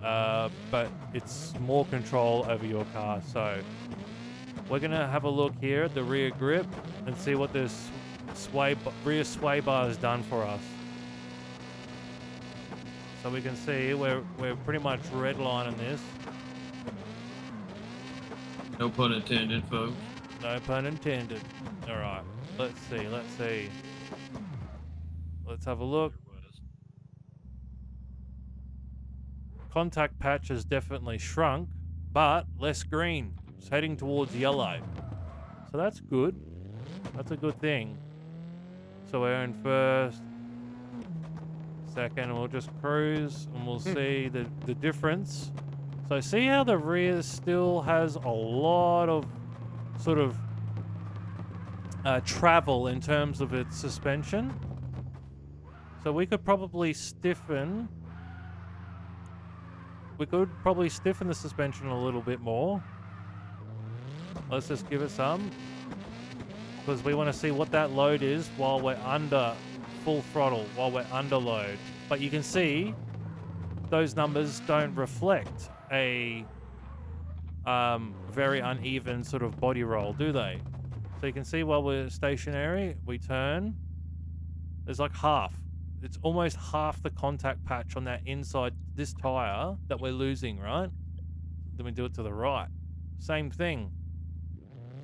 but it's more control over your car. So we're going to have a look here at the rear grip and see what this rear sway bar has done for us. So we can see we're pretty much redlining this. No pun intended, folks. No pun intended. All right. Let's see. Let's have a look. Contact patch has definitely shrunk, but less green. It's heading towards yellow. So that's good. That's a good thing. So we're in first. Second, we'll just cruise and we'll see the difference. So see how the rear still has a lot of sort of travel in terms of its suspension. So we could probably stiffen. We could probably stiffen the suspension a little bit more. Let's just give it some. because we want to see what that load is while we're under full throttle, while we're under load. But you can see those numbers don't reflect a very uneven sort of body roll, do they? So you can see while we're stationary, we turn, there's like half. It's almost half the contact patch on that inside this tire that we're losing, right? Then we do it to the right. Same thing.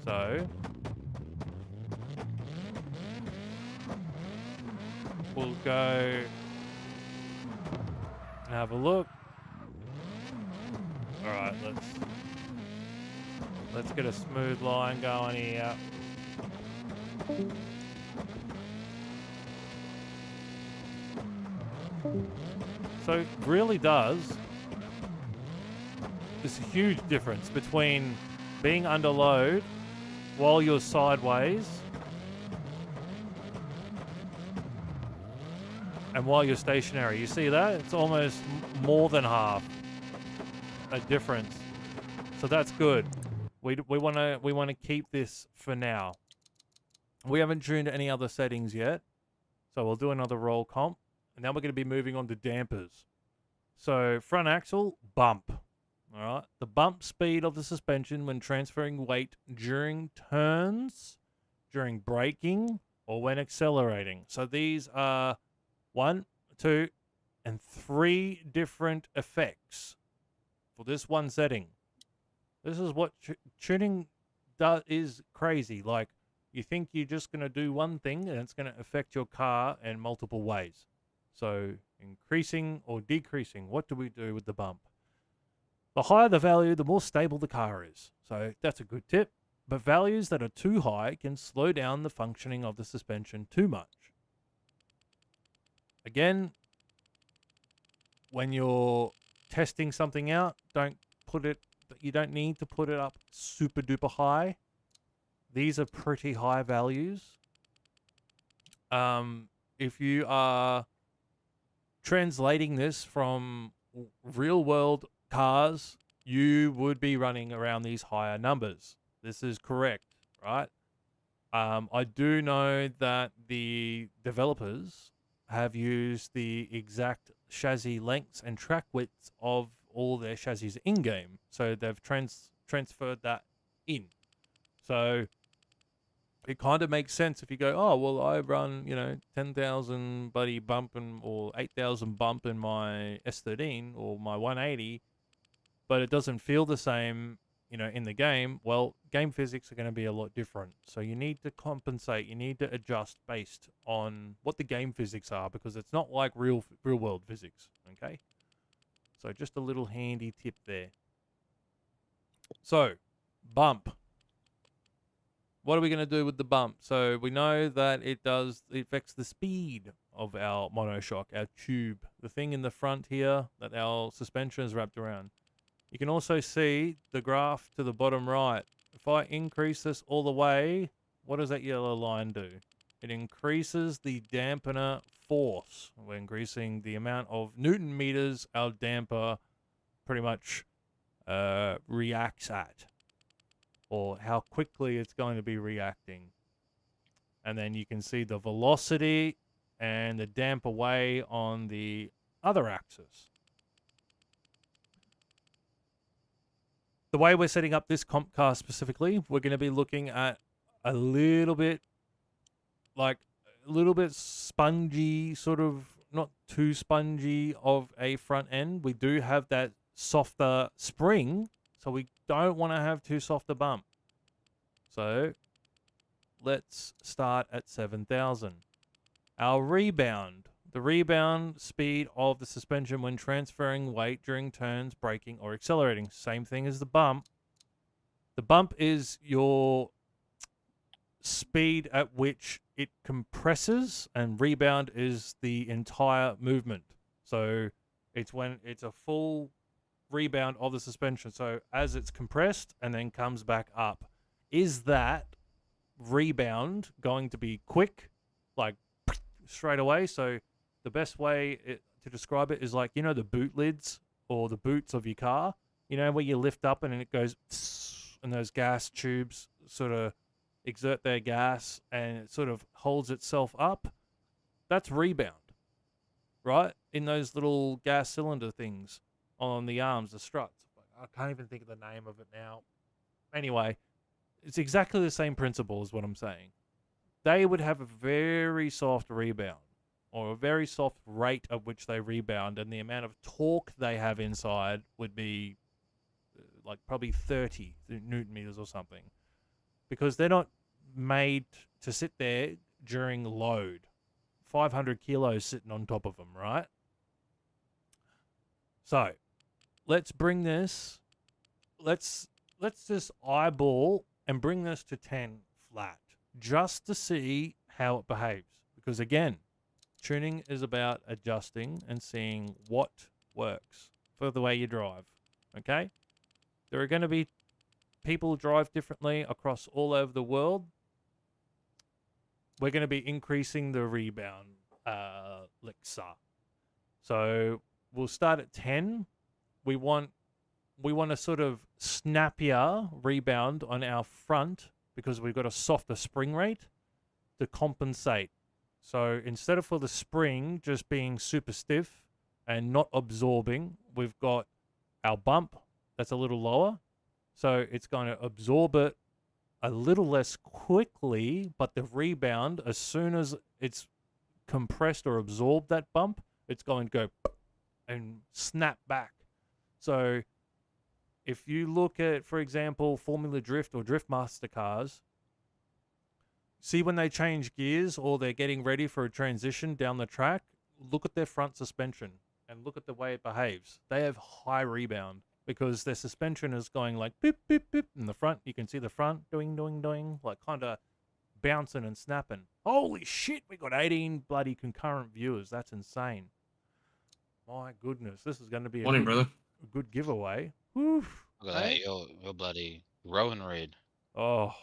So we'll go and have a look. All right, let's get a smooth line going here. So it really does. There's a huge difference between being under load while you're sideways and while you're stationary. You see that? It's almost more than half a difference. So that's good. We want to keep this for now. We haven't tuned any other settings yet. So we'll do another roll comp. And now we're going to be moving on to dampers. So front axle, bump. All right. The bump speed of the suspension when transferring weight during turns, during braking, or when accelerating. So these are 1, 2, and 3 different effects for this one setting. This is what tuning is crazy. Like, you think you're just going to do one thing and it's going to affect your car in multiple ways. So increasing or decreasing, what do we do with the bump? The higher the value, the more stable the car is. So that's a good tip. But values that are too high can slow down the functioning of the suspension too much. Again, when you're testing something out, you don't need to put it up super duper high. These are pretty high values. If you are translating this from real world cars, you would be running around these higher numbers. This is correct, right? I do know that the developers have used the exact chassis lengths and track widths of all their chassis in-game. So they've transferred that in. So it kind of makes sense if you go, oh, well, I run, 10,000 buddy bump or 8,000 bump in my S13 or my 180, but it doesn't feel the same, in the game. Well, game physics are going to be a lot different. So you need to compensate. You need to adjust based on what the game physics are, because it's not like real world physics, okay? So just a little handy tip there. So, bump. What are we going to do with the bump? So we know that it affects the speed of our monoshock, our tube, the thing in the front here that our suspension is wrapped around. You can also see the graph to the bottom right. If I increase this all the way, what does that yellow line do? It increases the dampener force. We're increasing the amount of Newton meters our damper pretty much reacts at, or how quickly it's going to be reacting. And then you can see the velocity and the damper way on the other axis. The way we're setting up this comp car specifically, we're going to be looking at a little bit spongy, sort of not too spongy of a front end. We do have that softer spring, so we don't want to have too soft a bump. So let's start at 7,000. Our rebound. The rebound speed of the suspension when transferring weight during turns, braking, or accelerating. Same thing as the bump. The bump is your speed at which it compresses, and rebound is the entire movement. So it's when it's a full rebound of the suspension. So as it's compressed and then comes back up. Is that rebound going to be quick, like straight away? So the best way to describe it is like, the boot lids or the boots of your car, where you lift up and it goes and those gas tubes sort of exert their gas and it sort of holds itself up, that's rebound, right? In those little gas cylinder things on the arms, the struts. I can't even think of the name of it now. Anyway, it's exactly the same principle as what I'm saying. They would have a very soft rebound or a very soft rate at which they rebound, and the amount of torque they have inside would be like probably 30 Newton meters or something, because they're not made to sit there during load. 500 kilos sitting on top of them, right? So let's bring this, let's just eyeball and bring this to 10 flat just to see how it behaves. Because again, tuning is about adjusting and seeing what works for the way you drive, okay? There are going to be people drive differently across all over the world. We're going to be increasing the rebound elixir. So we'll start at 10. We want a sort of snappier rebound on our front because we've got a softer spring rate to compensate. So instead of for the spring just being super stiff and not absorbing, we've got our bump that's a little lower. So it's going to absorb it a little less quickly, but the rebound, as soon as it's compressed or absorbed that bump, it's going to go and snap back. So if you look at, for example, Formula Drift or Drift Master cars, see when they change gears or they're getting ready for a transition down the track, look at their front suspension and look at the way it behaves. They have high rebound because their suspension is going like beep, beep, beep in the front. You can see the front doing, like kind of bouncing and snapping. Holy shit, we got 18 bloody concurrent viewers. That's insane. My goodness, this is going to be Morning, brother. a good giveaway. Woof. Look at that, you're bloody growing red. Oh,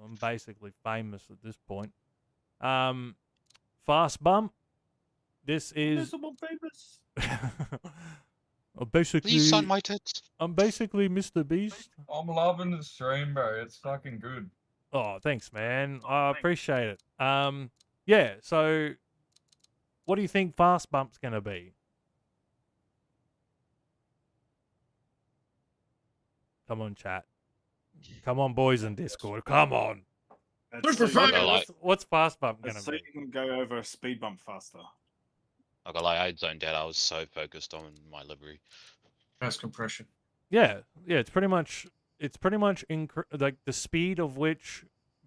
I'm basically famous at this point. Fast bump. This is famous. Please sign my tits. I'm basically Mr. Beast. I'm loving the stream, bro. It's fucking good. Oh, thanks, man. I appreciate it. Yeah, so what do you think fast bump's gonna be? Come on, chat. Come on, boys in Discord. Come on. Super fast. What's fast bump gonna So be? you can go over a speed bump faster. I got like I zoned out. I was so focused on my livery. Fast compression. Yeah, it's pretty much like the speed of which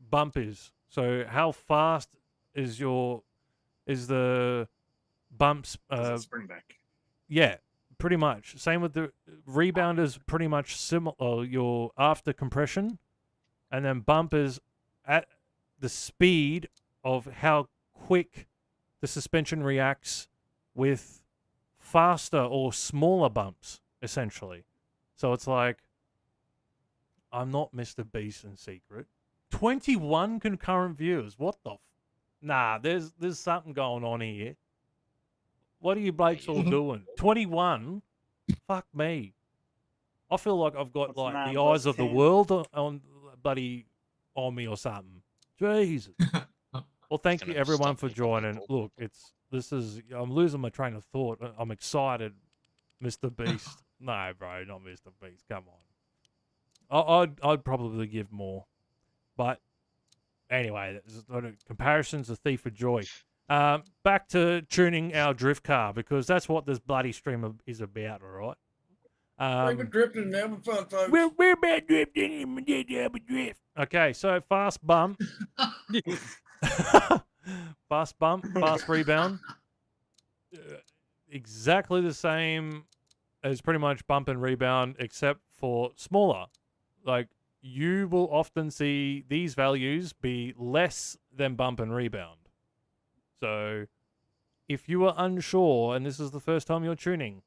bump is. So how fast is the bumps? Spring back. Yeah, pretty much. Same with the rebound is pretty much similar. Your after compression, and then bump is at the speed of how quick the suspension reacts with faster or smaller bumps, essentially. So it's like, I'm not Mr. Beast in secret. 21 concurrent viewers. What the? Nah, there's something going on here. What are you blokes all doing? 21? Fuck me. I feel like I've got What's like nine the eyes plus of the 10? world on me or something. Jesus. Well, thank you Gonna everyone stop for me from joining. people. Look, I'm losing my train of thought. I'm excited, Mr. Beast. No, bro, not Mr. Beast. Come on. I'd probably give more, but anyway, comparison's a thief of joy. Back to tuning our drift car because that's what this bloody stream is about. All right. We've been drifting and having fun, folks. We're about drifting and we drift. Okay, so fast bump. Fast bump, fast rebound. Exactly the same as pretty much bump and rebound, except for smaller. Like, you will often see these values be less than bump and rebound. So, if you are unsure, and this is the first time you're tuning,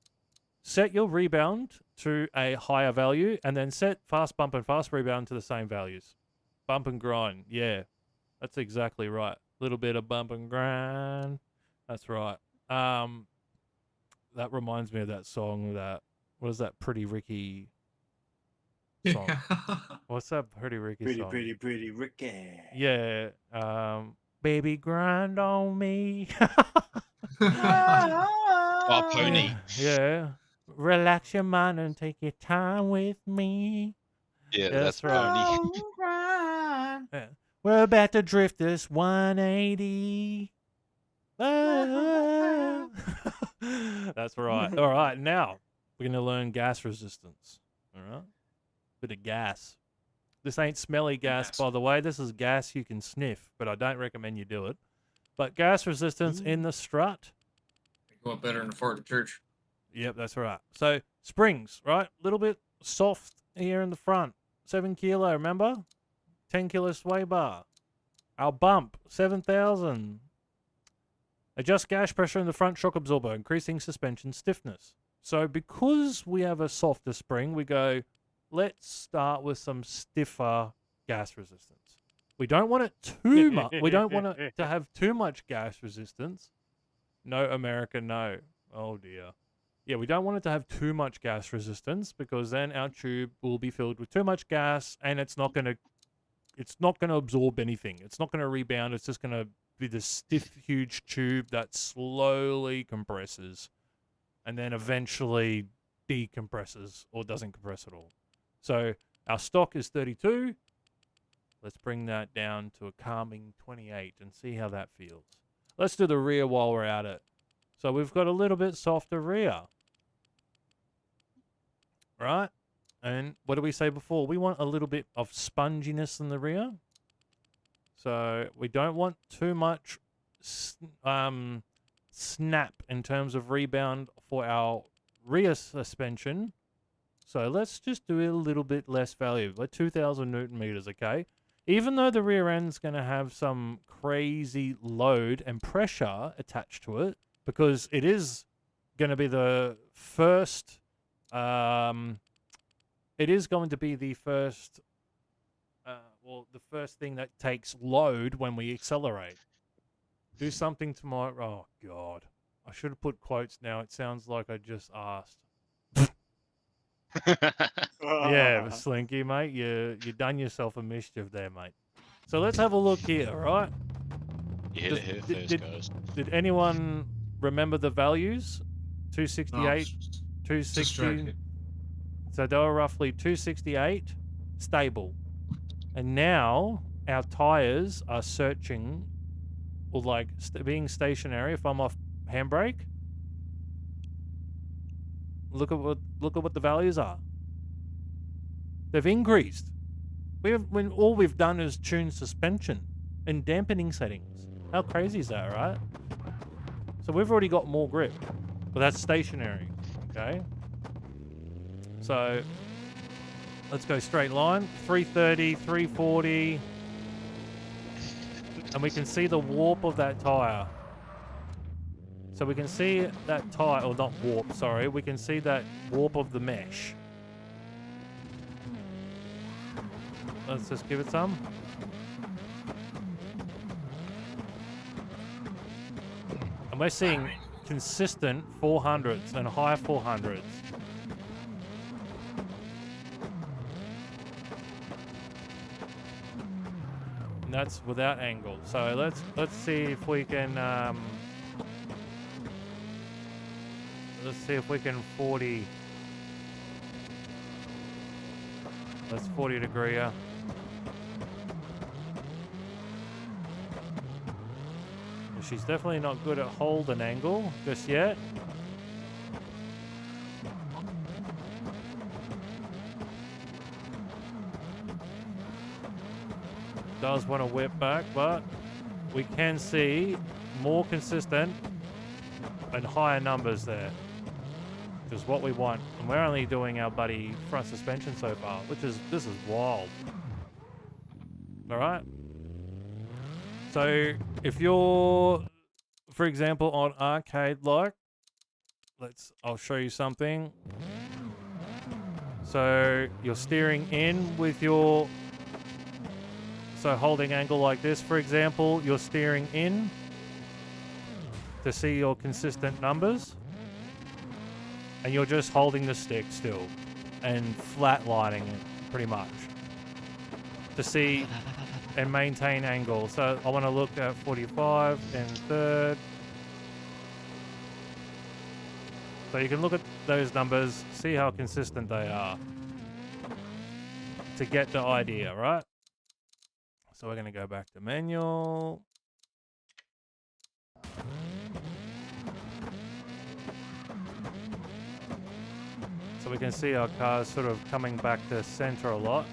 set your rebound to a higher value, and then set fast bump and fast rebound to the same values. Bump and grind, yeah. That's exactly right. Little bit of bump and grind. That's right. That reminds me of that song that, what is that, Pretty Ricky? song. What's that Pretty Ricky Pretty, song? pretty Ricky. Yeah. Baby, grind on me. Oh, Pony. Yeah. Relax your mind and take your time with me. Yeah, That's that's right. Pony. Yeah. We're about to drift this 180. That's right. All right, now we're going to learn gas resistance. All right? Bit of gas. This ain't smelly gas, by the way. This is gas you can sniff, but I don't recommend you do it. But gas resistance in the strut. Go up better in the fart of church. Yep, that's right. So springs, right? A little bit soft here in the front. 7 kilo, remember? 10 kilo sway bar. Our bump, 7,000. Adjust gas pressure in the front shock absorber, increasing suspension stiffness. So because we have a softer spring, we go, let's start with some stiffer gas resistance. We don't want it too much. We don't want it to have too much gas resistance. No, America, no. Oh, dear. Yeah, we don't want it to have too much gas resistance because then our tube will be filled with too much gas and it's not going to absorb anything. It's not going to rebound. It's just going to be this stiff, huge tube that slowly compresses and then eventually decompresses or doesn't compress at all. So our stock is 32. Let's bring that down to a calming 28 and see how that feels. Let's do the rear while we're at it. So we've got a little bit softer rear. Right? And what did we say before? We want a little bit of sponginess in the rear. So we don't want too much snap in terms of rebound for our rear suspension. So let's just do a little bit less value, like 2,000 Newton meters, okay? Even though the rear end's going to have some crazy load and pressure attached to it, because it is going to be the first, the first thing that takes load when we accelerate. Do something to my, oh God. I should have put quotes now. It sounds like I just asked. Yeah, Slinky, mate, you done yourself a mischief there, mate. So let's have a look here, right? You hit it here first, guys. Did anyone remember the values? 268, 260. Distracted. So they were roughly 268, stable. And now our tires are searching, or like being stationary. If I'm off handbrake, look at what the values are. They've increased. When all we've done is tune suspension and dampening settings. How crazy is that, right? So we've already got more grip, but that's stationary. Okay. So let's go straight line. 330, 340, and we can see the warp of that tire. So we can see that tire, or not warp, sorry. We can see that warp of the mesh. Let's just give it some. And we're seeing consistent 400s and high 400s. And that's without angle. So let's see if we can let's see if we can 40. Let's 40 degree. She's definitely not good at holding angle just yet. Does want to whip back, but we can see more consistent and higher numbers there, which is what we want. And we're only doing our buddy front suspension so far, this is wild. All right. So if you're, for example, on arcade like, I'll show you something. So you're steering in with your, so holding angle like this, for example, you're steering in to see your consistent numbers, and you're just holding the stick still and flatlining it. pretty much, to see and maintain angle. So I want to look at 45 and third. So you can look at those numbers, see how consistent they are to get the idea, right? So we're going to go back to manual. So we can see our cars sort of coming back to center a lot.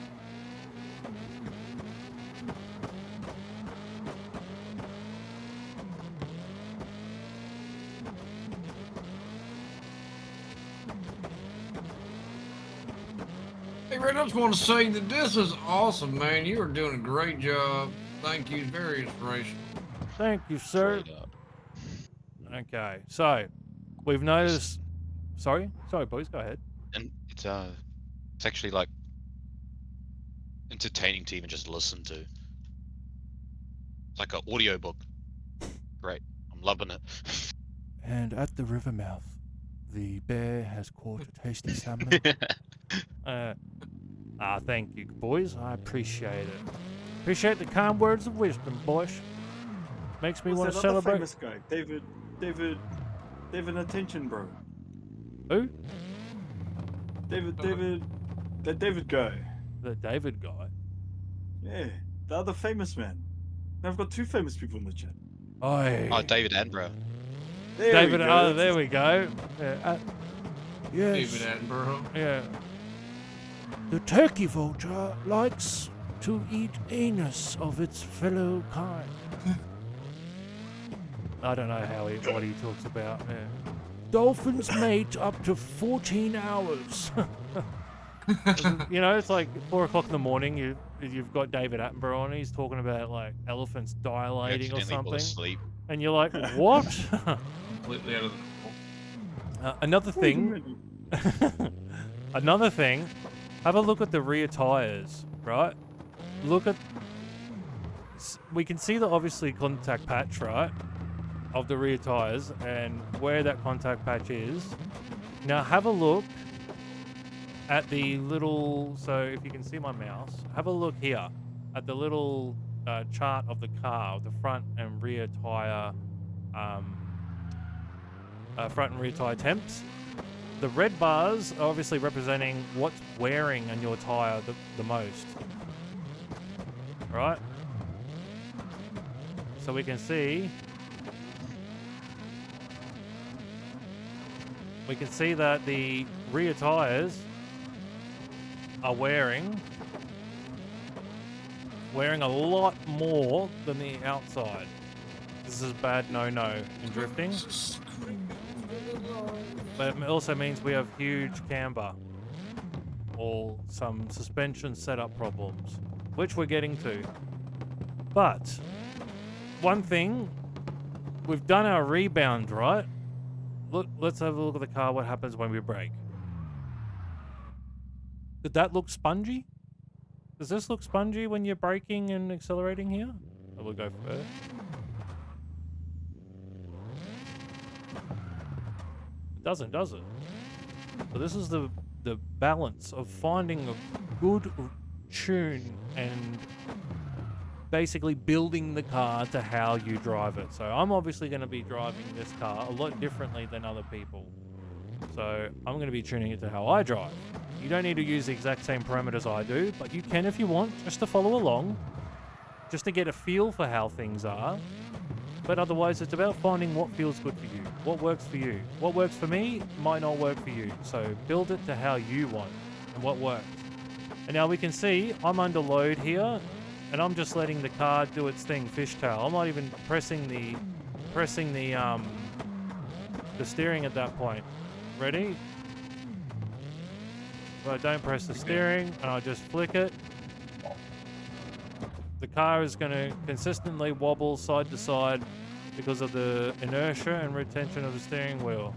Hey, Red, I just want to say that this is awesome, man. You are doing a great job. Thank you. Very inspirational. Thank you, sir. Straight up. Okay, so we've noticed. Sorry, boys, go ahead. And it's actually like entertaining to even just listen to. It's like an audiobook. Great. I'm loving it. And at the river mouth, the bear has caught a tasty salmon. Thank you, boys. I appreciate it. Appreciate the kind words of wisdom, boys. Makes me want to celebrate. Famous guy, David, attention, bro. Who? That David guy. The David guy. Yeah, the other famous man. Now I've got two famous people in the chat. Oh, David Attenborough. David. Oh, there we go. Yeah, yes. David Attenborough. Yeah. The turkey vulture likes to eat anus of its fellow kind. I don't know what he talks about. Yeah. Dolphins mate up to 14 hours. You know, it's like 4 o'clock in the morning. You've got David Attenborough on. He's talking about like elephants dilating or something, asleep. and you're like, what? Completely out of the Another thing. Another thing. Have a look at the rear tires, right? Look at. We can see the obviously contact patch, right, of the rear tires and where that contact patch is. Now have a look at the little. So if you can see my mouse, have a look here at the little chart of the car, the front and rear tire, front and rear tire temps. The red bars are obviously representing what's wearing on your tire the most. Right? So we can see that the rear tires are wearing a lot more than the outside. This is bad no-no in drifting. But it also means we have huge camber or some suspension setup problems, which we're getting to. But one thing, we've done our rebound, right? Look, let's have a look at the car. What happens when we brake? Did that look spongy? Does this look spongy when you're braking and accelerating here? So we'll go first. Doesn't, does it? So this is the balance of finding a good tune and basically building the car to how you drive it. So I'm obviously going to be driving this car a lot differently than other people. So I'm going to be tuning it to how I drive. You don't need to use the exact same parameters I do, but you can if you want, just to follow along, just to get a feel for how things are. But otherwise, it's about finding what feels good for you, what works for you. What works for me might not work for you. So build it to how you want and what works. And now we can see I'm under load here, and I'm just letting the car do its thing, fishtail. I'm not even pressing the steering at that point. Ready? So I don't press the steering, and I just flick it. The car is going to consistently wobble side to side because of the inertia and retention of the steering wheel.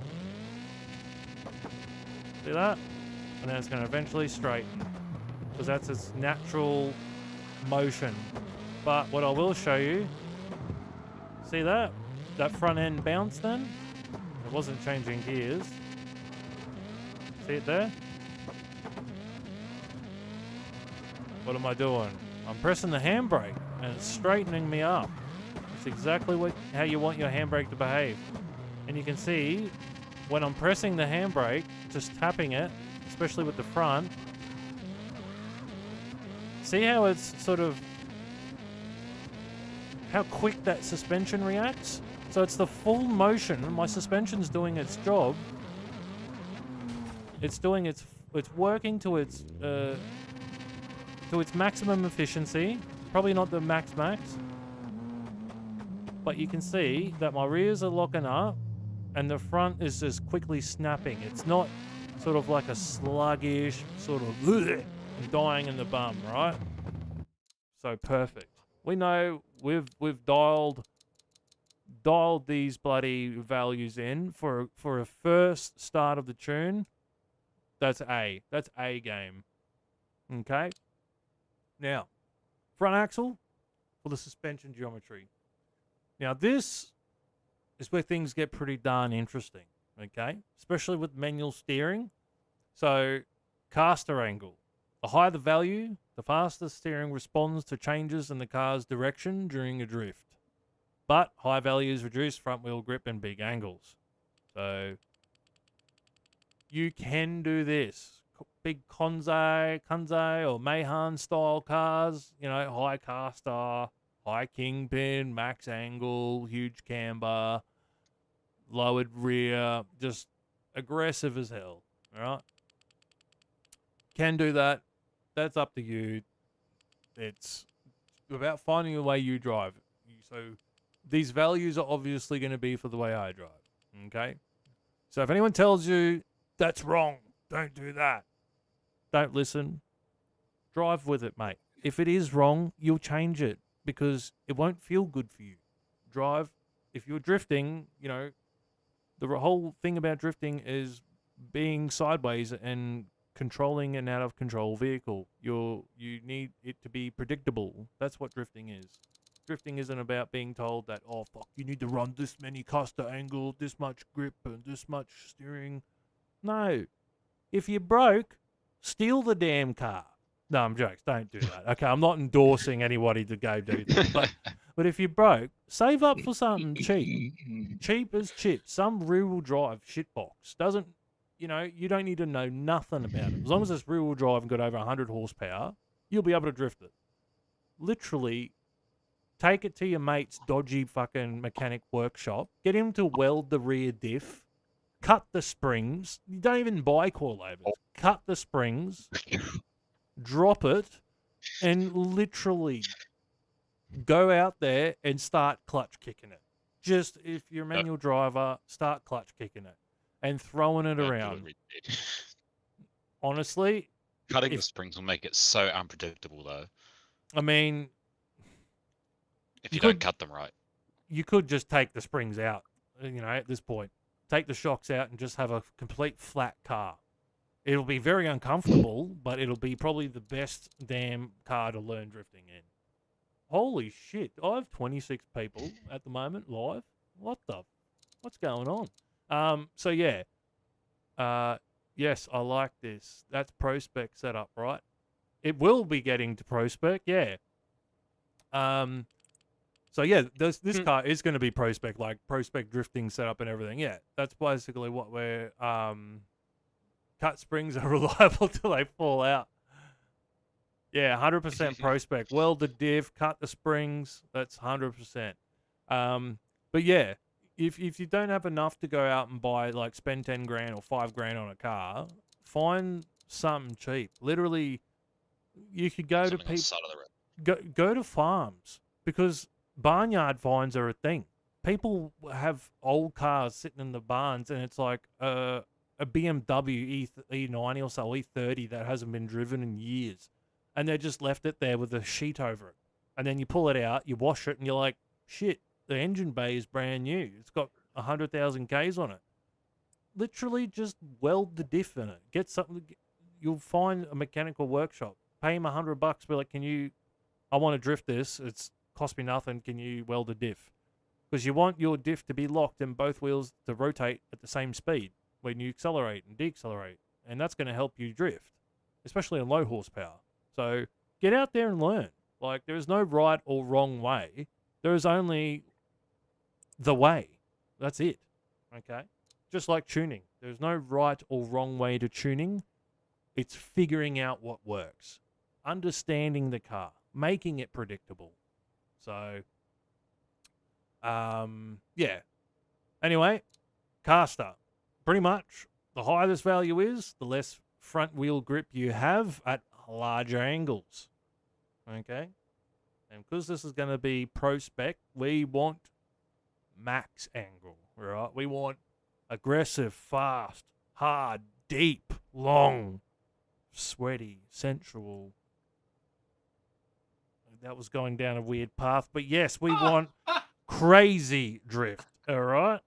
See that? And then it's going to eventually straighten because that's its natural motion. But what I will show you, see that? That front end bounce then? It wasn't changing gears. See it there? what am I doing? I'm pressing the handbrake and it's straightening me up. It's exactly how you want your handbrake to behave. And you can see when I'm pressing the handbrake, just tapping it, especially with the front, see how it's sort of, how quick that suspension reacts? So it's the full motion. My suspension's doing its job. It's working to its maximum efficiency. Probably not the max, but you can see that my rears are locking up and the front is just quickly snapping. It's not sort of like a sluggish sort of dying in the bum, right? So perfect. We know we've dialed these bloody values in for a first start of the tune. That's A game. Okay. Now, front axle for the suspension geometry. Now this is where things get pretty darn interesting. Okay, especially with manual steering. So, caster angle. The higher the value, the faster steering responds to changes in the car's direction during a drift. But high values reduce front wheel grip and big angles. So you can do this. Big Kanzai or Mahan style cars, you know, high caster, high kingpin, max angle, huge camber, lowered rear, just aggressive as hell. All right. Can do that. That's up to you. It's about finding the way you drive. So these values are obviously going to be for the way I drive. Okay? So if anyone tells you that's wrong, don't do that. Don't listen. Drive with it, mate. If it is wrong, you'll change it because it won't feel good for you. Drive. If you're drifting, you know, the whole thing about drifting is being sideways and controlling an out of control vehicle. You need it to be predictable. That's what drifting is. Drifting isn't about being told that, oh fuck, you need to run this many caster angle, this much grip and this much steering. No. If you're broke, steal the damn car. No, I'm joking. Don't do that. Okay, I'm not endorsing anybody to go do that. But if you're broke, save up for something cheap. Cheap as chips. Some rear-wheel drive shitbox. Doesn't, you know, you don't need to know nothing about it. As long as it's rear-wheel drive and got over 100 horsepower, you'll be able to drift it. Literally, take it to your mate's dodgy fucking mechanic workshop. Get him to weld the rear diff. Cut the springs. You don't even buy coilovers. Cut the springs. Drop it. And literally go out there and start clutch kicking it. Just, if you're a manual driver, start clutch kicking it. And throwing it around. Honestly. Cutting the springs will make it so unpredictable, though. I mean, if you don't cut them right. You could just take the springs out, you know, at this point. Take the shocks out and just have a complete flat car. It'll be very uncomfortable, but it'll be probably the best damn car to learn drifting in. Holy shit. I have 26 people at the moment live. What's going on? So yeah. Yes, I like this. That's Pro Spec setup, right? It will be getting to Pro Spec, yeah. So yeah, this car is going to be Pro Spec, like Pro Spec drifting setup and everything. Yeah, that's basically what we're cut springs are reliable till they fall out. Yeah, 100% Pro Spec. Weld the diff, cut the springs. That's 100%. But yeah, if you don't have enough to go out and buy, like spend 10 grand or 5 grand on a car, find something cheap. Literally, you could go to people, go to farms, because barnyard finds are a thing. People have old cars sitting in the barns, and it's like a BMW E90 or so, E30 that hasn't been driven in years, and they just left it there with a sheet over it. And then you pull it out, you wash it, and you're like, shit, the engine bay is brand new. It's got 100,000 Ks on it. Literally just weld the diff in it. Get something. You'll find a mechanical workshop. Pay him $100. Be like, I want to drift this. It's cost me nothing. Can you weld a diff? Because you want your diff to be locked and both wheels to rotate at the same speed when you accelerate and decelerate. And that's going to help you drift, especially on low horsepower. So get out there and learn. Like, there is no right or wrong way. There is only the way. That's it. Okay? Just like tuning. There's no right or wrong way to tuning. It's figuring out what works. Understanding the car. Making it predictable. So, yeah. Anyway, caster. Pretty much, the higher this value is, the less front wheel grip you have at larger angles. Okay? And because this is going to be pro spec, we want max angle, right? We want aggressive, fast, hard, deep, long, sweaty, sensual. That was going down a weird path, but yes, we want crazy drift, all right?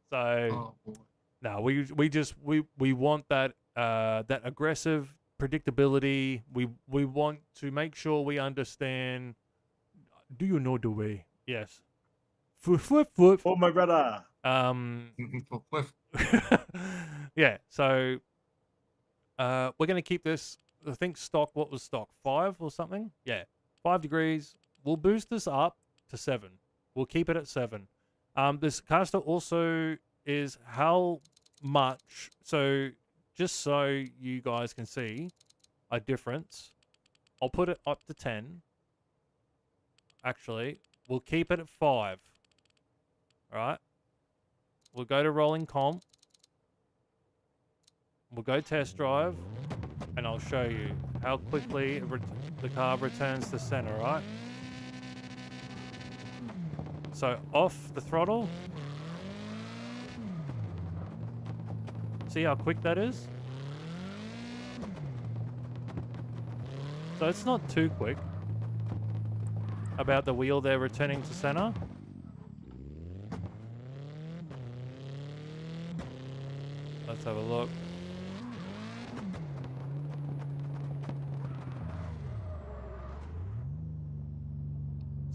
So, Oh, boy. no, we want that that aggressive predictability. We want to make sure we understand. Do you know the way? Yes. Flip. Oh, my brother. Yeah. So, we're gonna keep this. I think stock. What was stock? 5 or something? Yeah, 5 degrees. We'll boost this up to 7. We'll keep it at 7. This caster also is how much. So, just so you guys can see a difference, I'll put it up to 10. Actually, we'll keep it at 5. All right. We'll go to rolling comp. We'll go test drive, and I'll show you how quickly the car returns to center, right? So off the throttle. See how quick that is? So it's not too quick. About the wheel there returning to center. Let's have a look.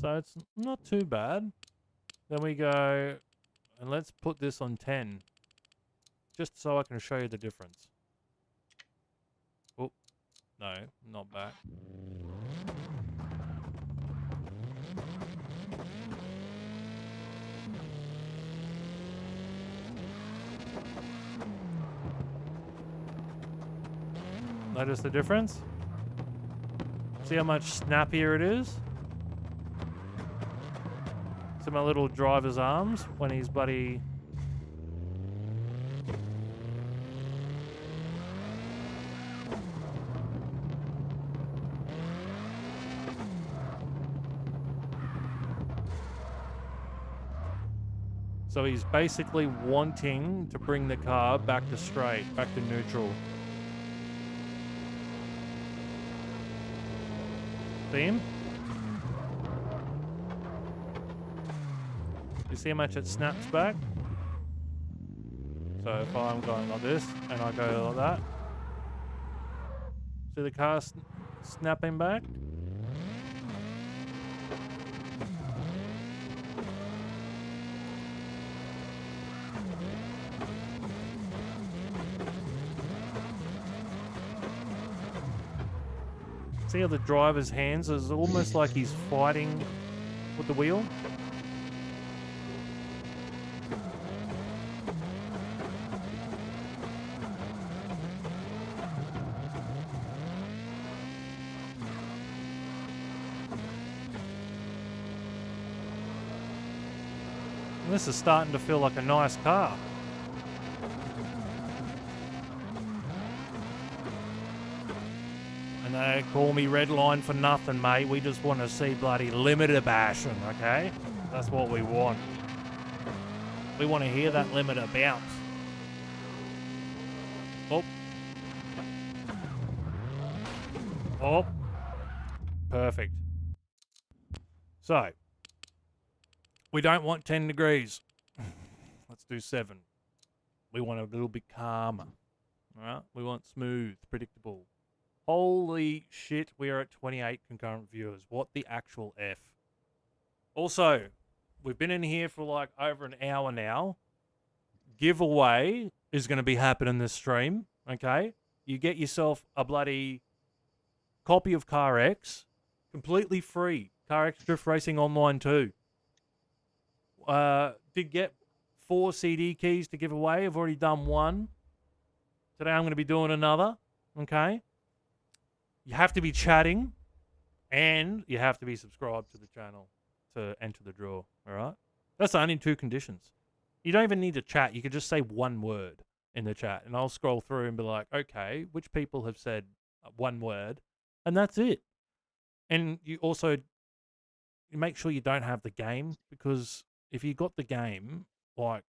So it's not too bad. Then we go, and let's put this on 10. Just so I can show you the difference. Oh, no, not back. Notice the difference? See how much snappier it is? See my little driver's arms when he's bloody... So he's basically wanting to bring the car back to straight, back to neutral. See him? You see how much it snaps back? So if I'm going like this and I go like that, see the car snapping back? See how the driver's hands is almost like he's fighting with the wheel? And this is starting to feel like a nice car. And they call me Redline for nothing, mate. We just want to see bloody limiter bashing, okay? That's what we want. We want to hear that limiter bounce. Oh. Oh. Perfect. So, we don't want 10 degrees. Let's do 7. We want a little bit calmer. All right? We want smooth, predictable. Holy shit, we are at 28 concurrent viewers. What the actual F? Also, we've been in here for like over an hour now. Giveaway is going to be happening this stream, okay? You get yourself a bloody copy of CarX, completely free. CarX Drift Racing Online 2. Did get 4 CD keys to give away. I've already done one. Today I'm going to be doing another. Okay. You have to be chatting, and you have to be subscribed to the channel to enter the draw. All right. That's the only 2 conditions. You don't even need to chat. You could just say one word in the chat, and I'll scroll through and be like, okay, which people have said one word, and that's it. And you also make sure you don't have the game, because if you got the game, like,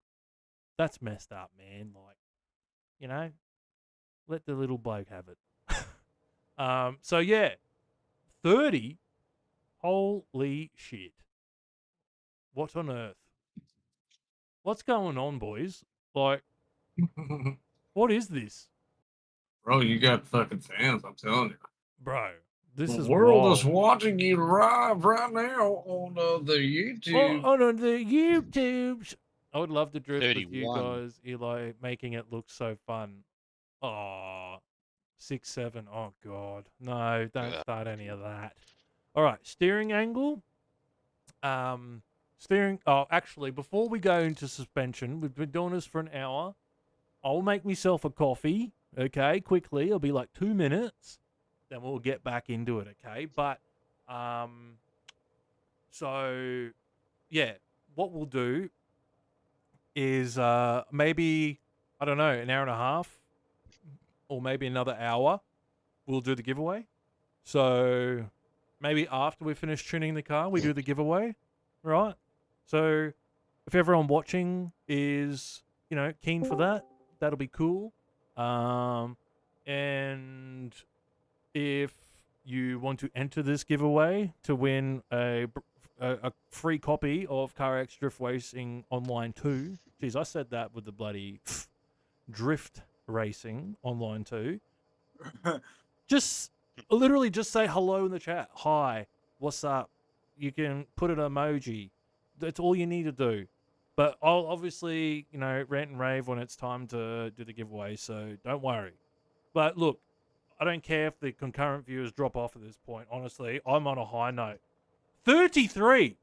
that's messed up, man. Like, you know, let the little bloke have it. So yeah, 30. Holy shit! What on earth? What's going on, boys? Like, what is this, Bro, you got fucking fans, I'm telling you. bro? This The is world wild. is watching you live right now on the YouTube. Oh, no, the YouTubes. I would love to drift with you 31. guys, Eli, making it look so fun. Oh, 6, 7. Oh, God. No, don't Ugh. start any of that. All right, steering angle. Steering. Oh, actually, before we go into suspension, we've been doing this for an hour. I'll make myself a coffee, okay, quickly. It'll be like 2 minutes. Then we'll get back into it, okay? But, so, yeah, what we'll do is maybe, I don't know, an hour and a half or maybe another hour, we'll do the giveaway. So maybe after we finish tuning the car, we do the giveaway, right? So if everyone watching is, you know, keen for that, that'll be cool. And if you want to enter this giveaway to win a free copy of CarX Drift Racing Online 2. Jeez, I said that with the bloody Drift Racing Online 2. Just literally just say hello in the chat. Hi, what's up? You can put an emoji. That's all you need to do. But I'll obviously, you know, rant and rave when it's time to do the giveaway, so don't worry. But look, I don't care if the concurrent viewers drop off at this point. Honestly, I'm on a high note. 33.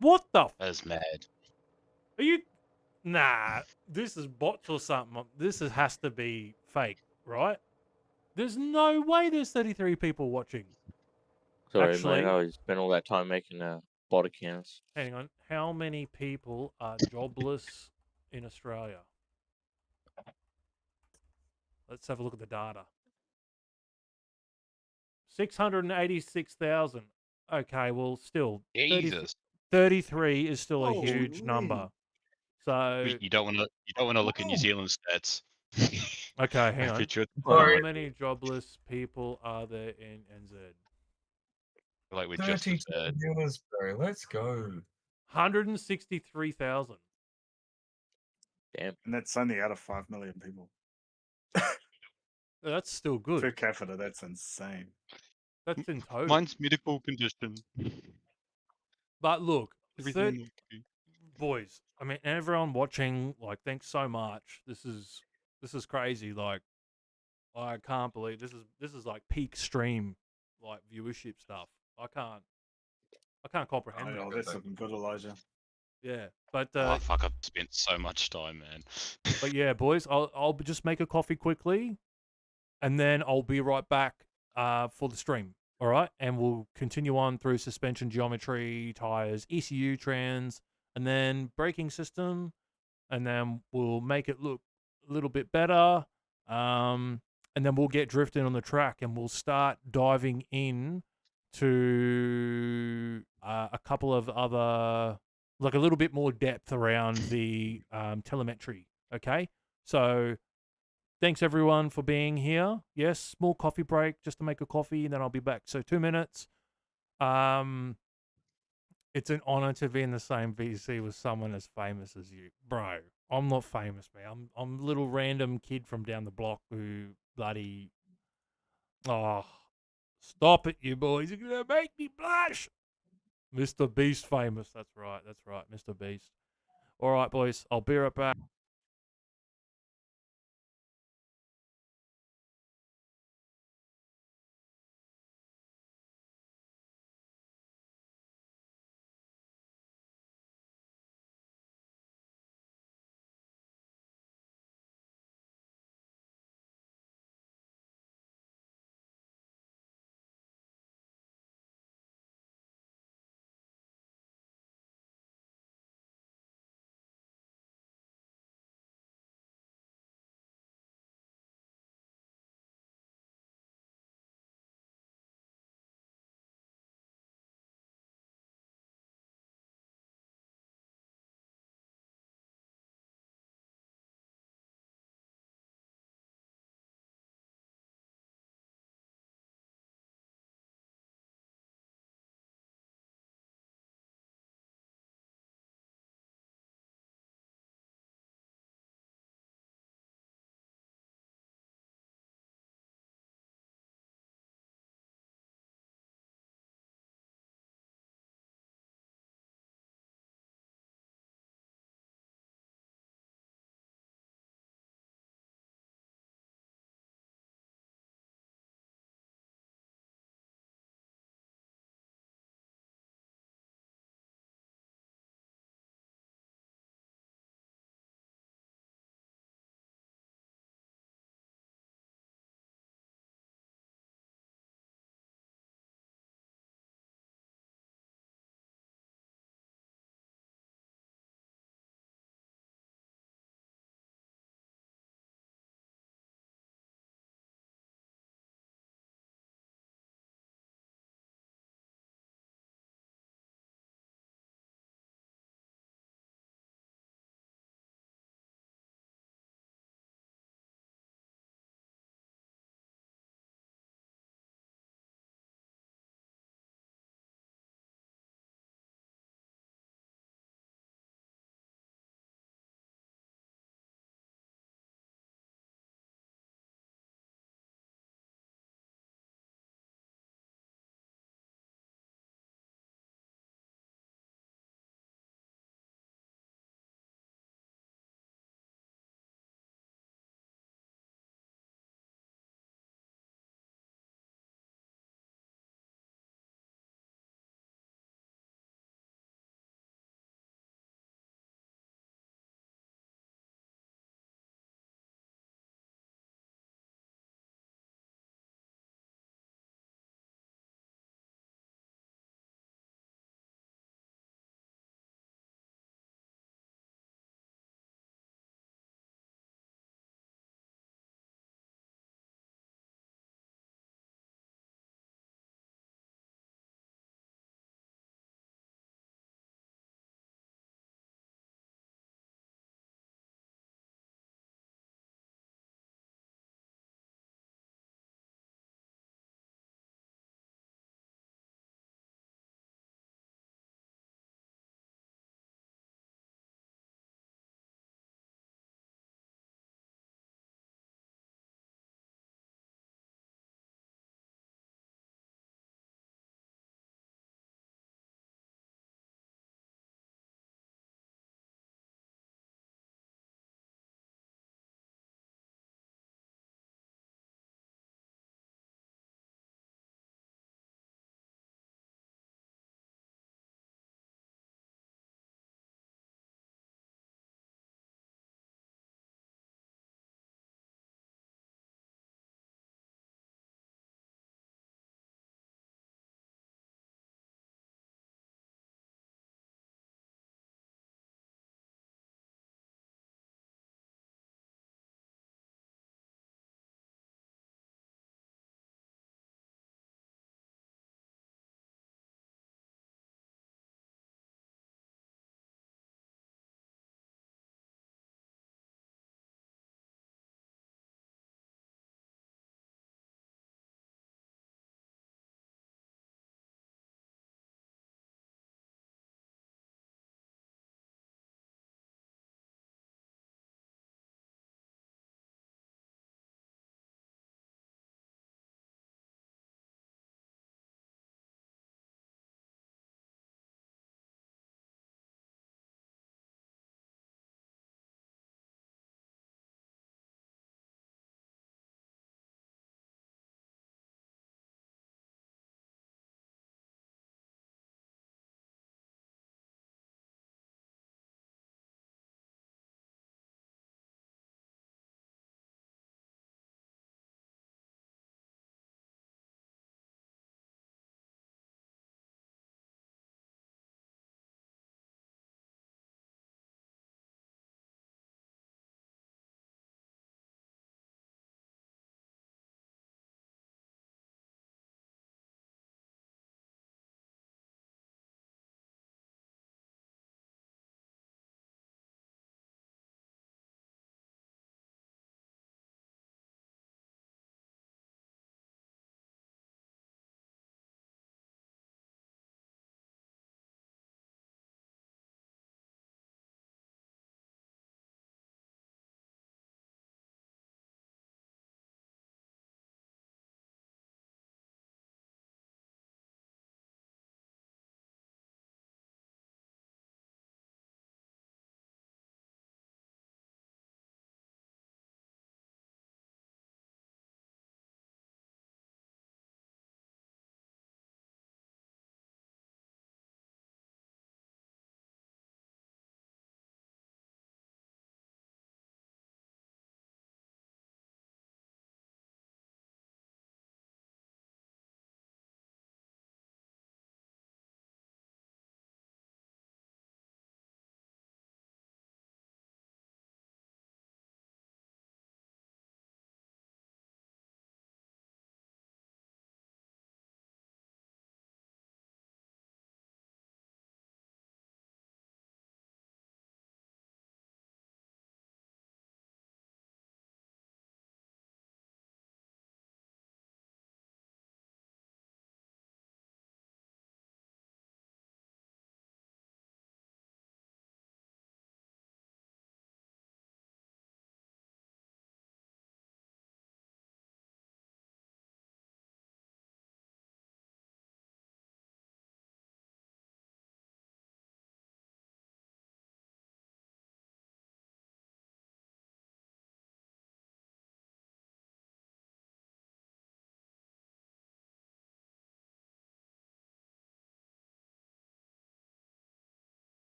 What the? That's mad. Are you? Nah, this is bots or something. This has to be fake, right? There's no way there's 33 people watching. Sorry, Actually, mate. I spent all that time making bot accounts. hang on. How many people are jobless in Australia? Let's have a look at the data. 686,000. Okay, well, still, Jesus. 33 is still a Holy huge number. So, You don't want to look at New Whoa. Zealand stats. okay, hang I on. picture it How Sorry. many jobless people are there in NZ? like we're just 32 a third. viewers, bro. Let's go. 163,000. Damn. And that's only out of 5 million people. That's still Per good. capita, that's insane. That's in total. Mine's medical condition. But look, Everything. boys, I mean, everyone watching, like, thanks so much. This is crazy. Like, I can't believe this is like peak stream, like, viewership stuff. I can't comprehend Oh, it. that's looking good, Elijah. Yeah, but Oh fuck! I've spent so much time, man. but yeah, boys, I'll just make a coffee quickly, and then I'll be right back for the stream. All right, and we'll continue on through suspension geometry, tires, ECU trans, and then braking system, and then we'll make it look a little bit better. And then we'll get drifting on the track, and we'll start diving in to a couple of other, like, a little bit more depth around the telemetry. Okay, so thanks everyone for being here. Yes, small coffee break just to make a coffee, and then I'll be back. So 2 minutes. It's an honor to be in the same VC with someone as famous as you, bro. I'm not famous, man. I'm a little random kid from down the block who bloody. Oh, stop it, you boys! You're gonna make me blush. Mr. Beast famous. That's right. That's right, Mr. Beast. All right, boys. I'll be right back.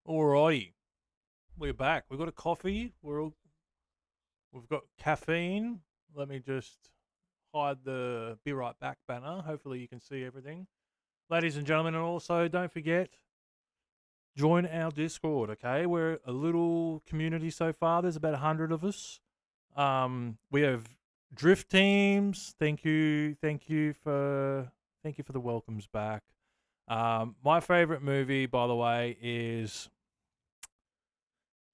Alrighty, we're back. We've got a coffee. We've got caffeine. Let me just hide the "Be Right Back" banner. Hopefully, you can see everything, ladies and gentlemen. And also, don't forget, join our Discord. Okay, we're a little community so far. There's about 100 of us. We have drift teams. Thank you for the welcomes back. My favorite movie, by the way, is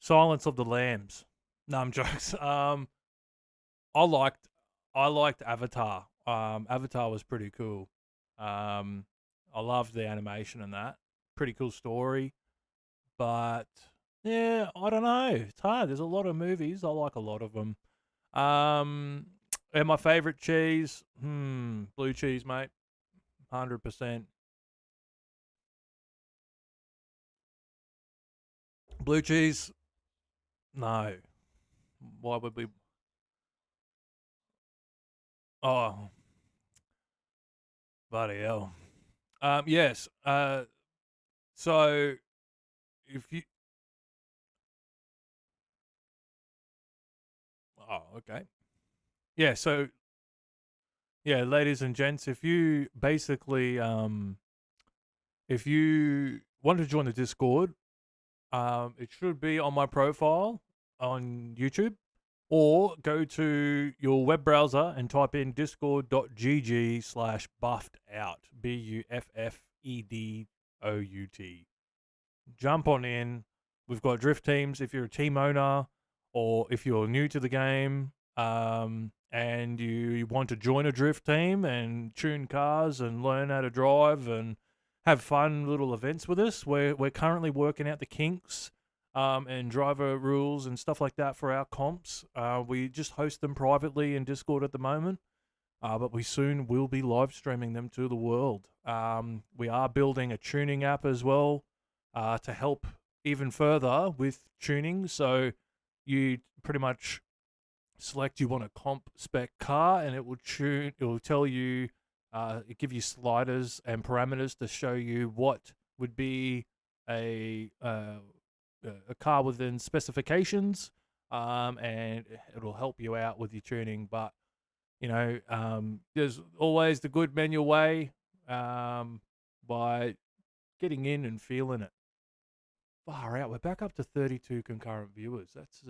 Silence of the Lambs. No, I'm jokes. I liked Avatar. Avatar was pretty cool. I loved the animation and that. Pretty cool story. But yeah, I don't know. It's hard. There's a lot of movies. I like a lot of them. And my favorite cheese, blue cheese, mate. 100%. Blue cheese? No. Why would we? Oh, bloody hell. Yes. So if you. Oh, okay. Yeah. So yeah, ladies and gents, if you basically if you want to join the Discord, it should be on my profile on YouTube, or go to your web browser and type in discord.gg/buffedout, BUFFEDOUT. Jump on in. We've got drift teams if you're a team owner, or if you're new to the game, and you want to join a drift team and tune cars and learn how to drive and have fun little events with us. We're currently working out the kinks and driver rules and stuff like that for our comps. We just host them privately in Discord at the moment, but we soon will be live streaming them to the world. We are building a tuning app as well to help even further with tuning. So you pretty much select you want a comp spec car, and it will tune. It will tell you, it give you sliders and parameters to show you what would be a car within specifications, and it'll help you out with your tuning. But you know, there's always the good manual way, by getting in and feeling it. Far out. We're back up to 32 concurrent viewers. That's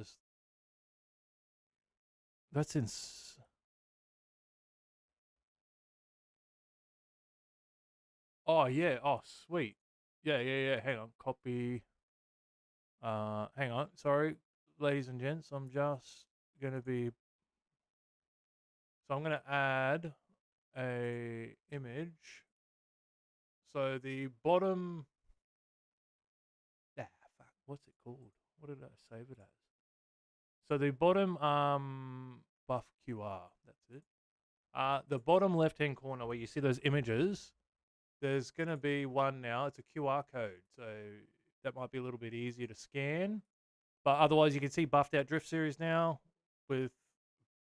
Oh yeah. Oh sweet. Yeah. Hang on. Copy. Hang on. Sorry, ladies and gents. I'm just gonna be. So I'm gonna add a image. So the bottom. Fuck. What's it called? What did I save it as? So the bottom buff QR. That's it. The bottom left hand corner where you see those images. There's going to be one now. It's a QR code. So that might be a little bit easier to scan. But otherwise, you can see Buffed Out Drift Series now with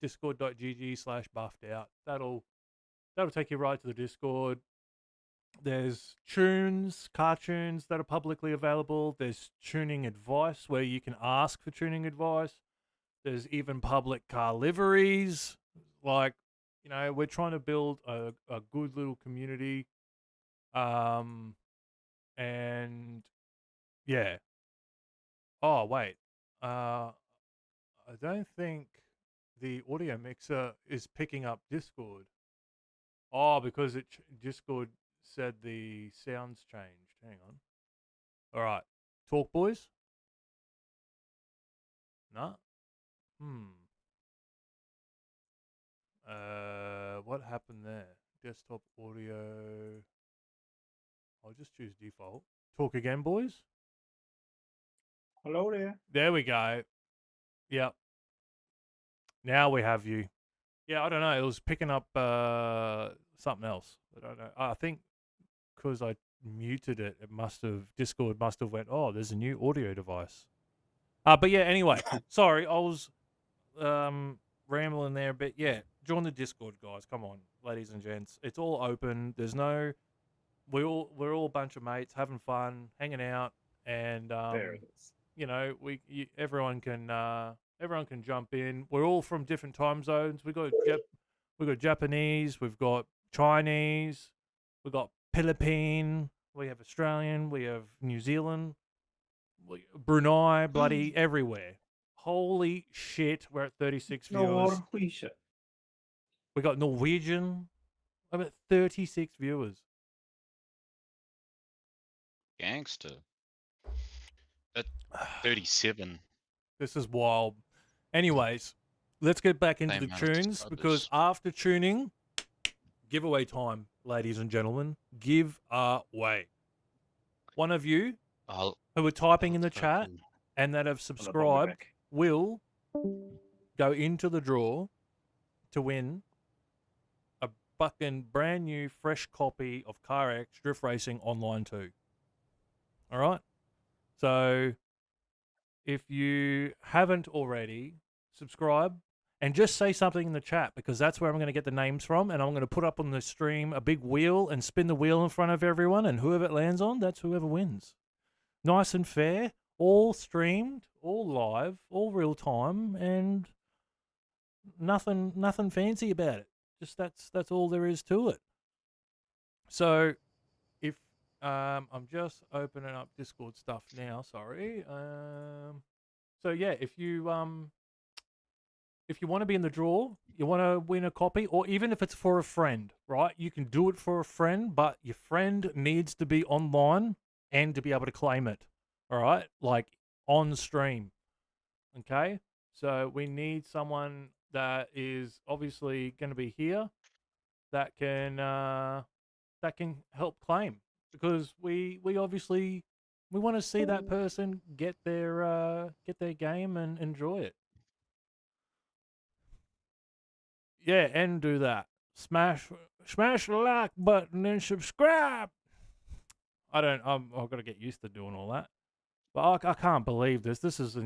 discord.gg/buffedout. That'll take you right to the Discord. There's tunes, car tunes that are publicly available. There's tuning advice where you can ask for tuning advice. There's even public car liveries. Like, you know, we're trying to build a good little community. And yeah. Oh, wait. I don't think the audio mixer is picking up Discord. Oh, because Discord said the sounds changed. Hang on. All right. Talk, boys? No? What happened there? Desktop audio. I'll just choose default. Talk again, boys? Hello there. There we go. Yep. Now we have you. Yeah, I don't know. It was picking up something else. I don't know. I think because I muted it, Discord must have went, oh, there's a new audio device. But yeah, anyway, sorry, I was rambling there a bit. Yeah, join the Discord, guys. Come on, ladies and gents. It's all open. There's no... We're all a bunch of mates having fun, hanging out. and There it is. you know, everyone can jump in. We're all from different time zones. We got Japanese, we've got Chinese, we've got Philippine, we have Australian, we have New Zealand, Brunei, bloody everywhere. Holy shit, we're at 36 viewers. Norwegian. We got Norwegian. I'm at 36 viewers. Gangster. At 37. This is wild. Anyways, let's get back into Same the amount of tunes because subscribers. after tuning, giveaway time, ladies and gentlemen. Give away. One of you I'll, who are typing I'll in the go chat cool. and that have On the subscribed back. will go into the draw to win a fucking brand new fresh copy of CarX Drift Racing Online 2. All right? So if you haven't already, subscribe and just say something in the chat because that's where I'm going to get the names from, and I'm going to put up on the stream a big wheel and spin the wheel in front of everyone, and whoever it lands on, that's whoever wins. Nice and fair, all streamed, all live, all real time, and nothing fancy about it. Just that's all there is to it. So if I'm just opening up Discord stuff now, sorry. So yeah, if you want to be in the draw, you want to win a copy, or even if it's for a friend, right? You can do it for a friend, but your friend needs to be online and to be able to claim it. All right? Like on stream. Okay? So we need someone that is obviously going to be here that can help claim, because we obviously we want to see that person get their game and enjoy it. Yeah, and do that. Smash the like button and subscribe. I've got to get used to doing all that. But I can't believe this. This is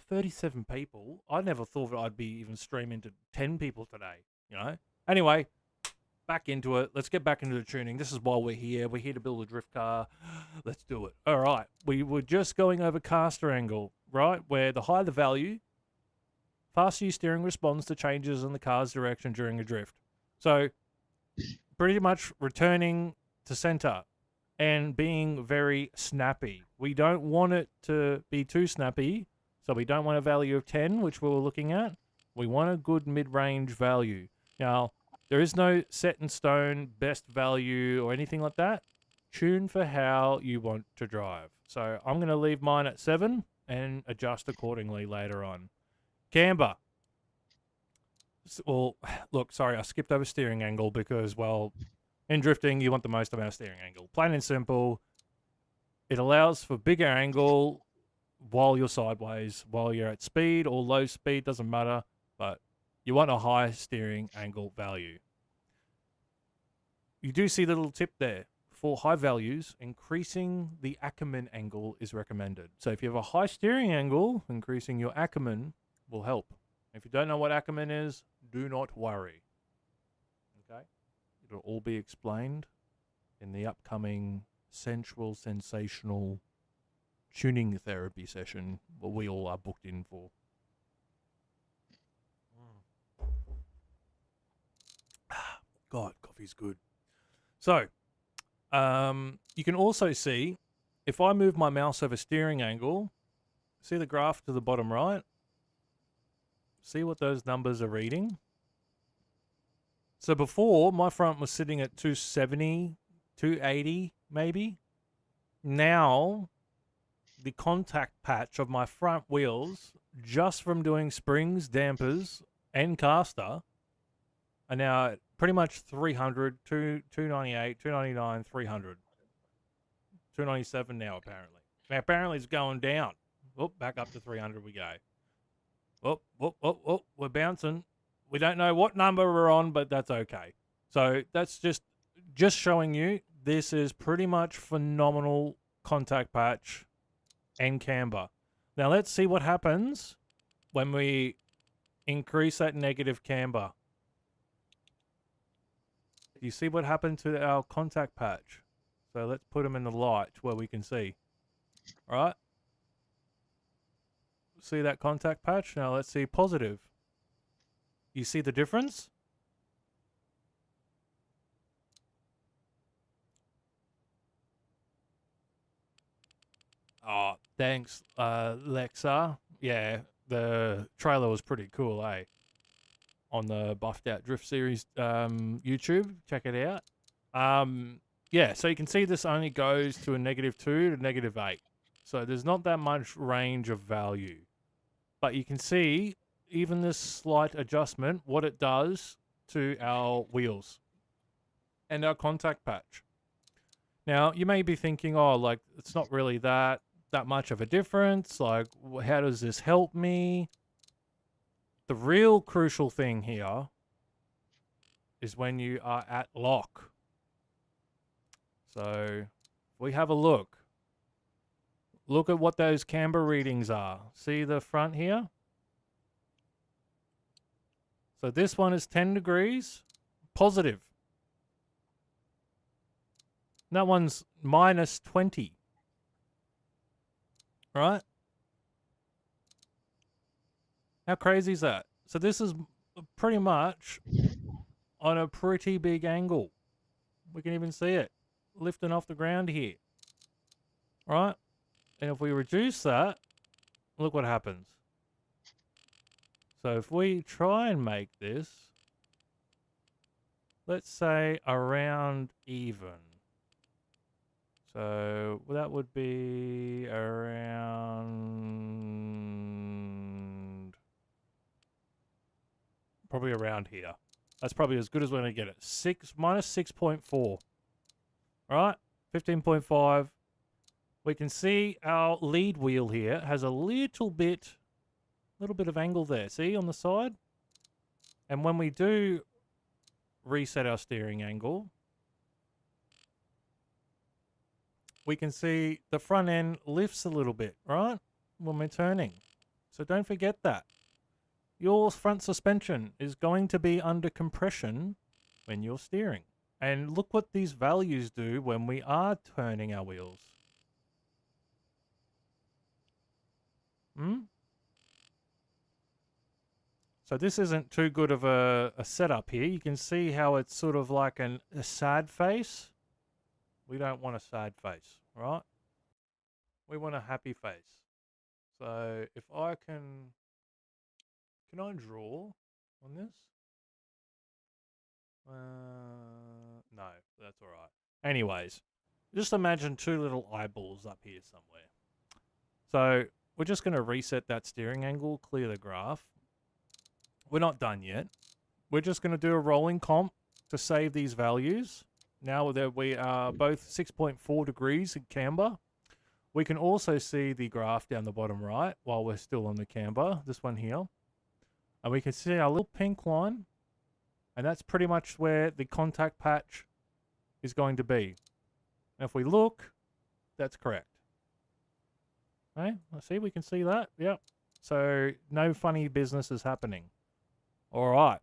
37 people. I never thought that I'd be even streaming to 10 people today, you know? Anyway, back into it. Let's get back into the tuning. This is why we're here. We're here to build a drift car. Let's do it. All right. We were just going over caster angle, right? Where the higher the value, faster your steering responds to changes in the car's direction during a drift. So pretty much returning to center and being very snappy. We don't want it to be too snappy, so we don't want a value of 10, which we were looking at. We want a good mid-range value. Now, there is no set in stone best value or anything like that. Tune for how you want to drive. So I'm going to leave mine at 7 and adjust accordingly later on. Camber. Well, look, sorry, I skipped over steering angle because, well, in drifting, you want the most amount of steering angle. Plain and simple. It allows for bigger angle while you're sideways, while you're at speed or low speed, doesn't matter, but you want a high steering angle value. You do see the little tip there. For high values, increasing the Ackerman angle is recommended. So if you have a high steering angle, increasing your Ackerman will help. If you don't know what Ackerman is, do not worry. Okay? It'll all be explained in the upcoming sensual, sensational tuning therapy session what we all are booked in for. God, coffee's good. So, you can also see, if I move my mouse over steering angle, see the graph to the bottom right? See what those numbers are reading? So before, my front was sitting at 270, 280 maybe. Now, the contact patch of my front wheels, just from doing springs, dampers, and caster, are now at pretty much 300, 298, 299, 300. 297 now, apparently. Now, apparently it's going down. Oh, back up to 300 we go. Oh, we're bouncing. We don't know what number we're on, but that's okay. So that's just showing you this is pretty much phenomenal contact patch and camber. Now let's see what happens when we increase that negative camber. You see what happened to our contact patch? So let's put them in the light where we can see. right? See that contact patch? Now let's see positive. You see the difference? Oh, thanks, Lexa. Yeah, the trailer was pretty cool, eh? On the Buffed Out Drift Series YouTube. Check it out. Yeah, so you can see this only goes to a -2 to -8. So there's not that much range of value. But you can see even this slight adjustment, what it does to our wheels and our contact patch. Now, you may be thinking, oh, like, it's not really that much of a difference. Like, how does this help me? The real crucial thing here is when you are at lock. So, if we have a look. Look at what those camber readings are. See the front here? So this one is 10 degrees positive. That one's -20. Right? How crazy is that? So this is pretty much on a pretty big angle. We can even see it lifting off the ground here. Right? And if we reduce that, look what happens. So if we try and make this, let's say around even. So that would be around, probably around here. That's probably as good as we're going to get it. -6.4. All right, 15.5. We can see our lead wheel here has a little bit of angle there. See on the side? And when we do reset our steering angle, we can see the front end lifts a little bit, right? When we're turning. So don't forget that. Your front suspension is going to be under compression when you're steering. And look what these values do when we are turning our wheels. So this isn't too good of a setup here. You can see how it's sort of like a sad face. We don't want a sad face, right? We want a happy face. So if I can I draw on this? No, that's all right. Anyways, just imagine two little eyeballs up here somewhere. So we're just going to reset that steering angle, clear the graph. We're not done yet. We're just going to do a rolling comp to save these values. Now that we are both 6.4 degrees in camber, we can also see the graph down the bottom right while we're still on the camber, this one here. And we can see our little pink line, and that's pretty much where the contact patch is going to be. And if we look, that's correct. Okay, let's see, we can see that. Yep. So no funny business is happening. All right.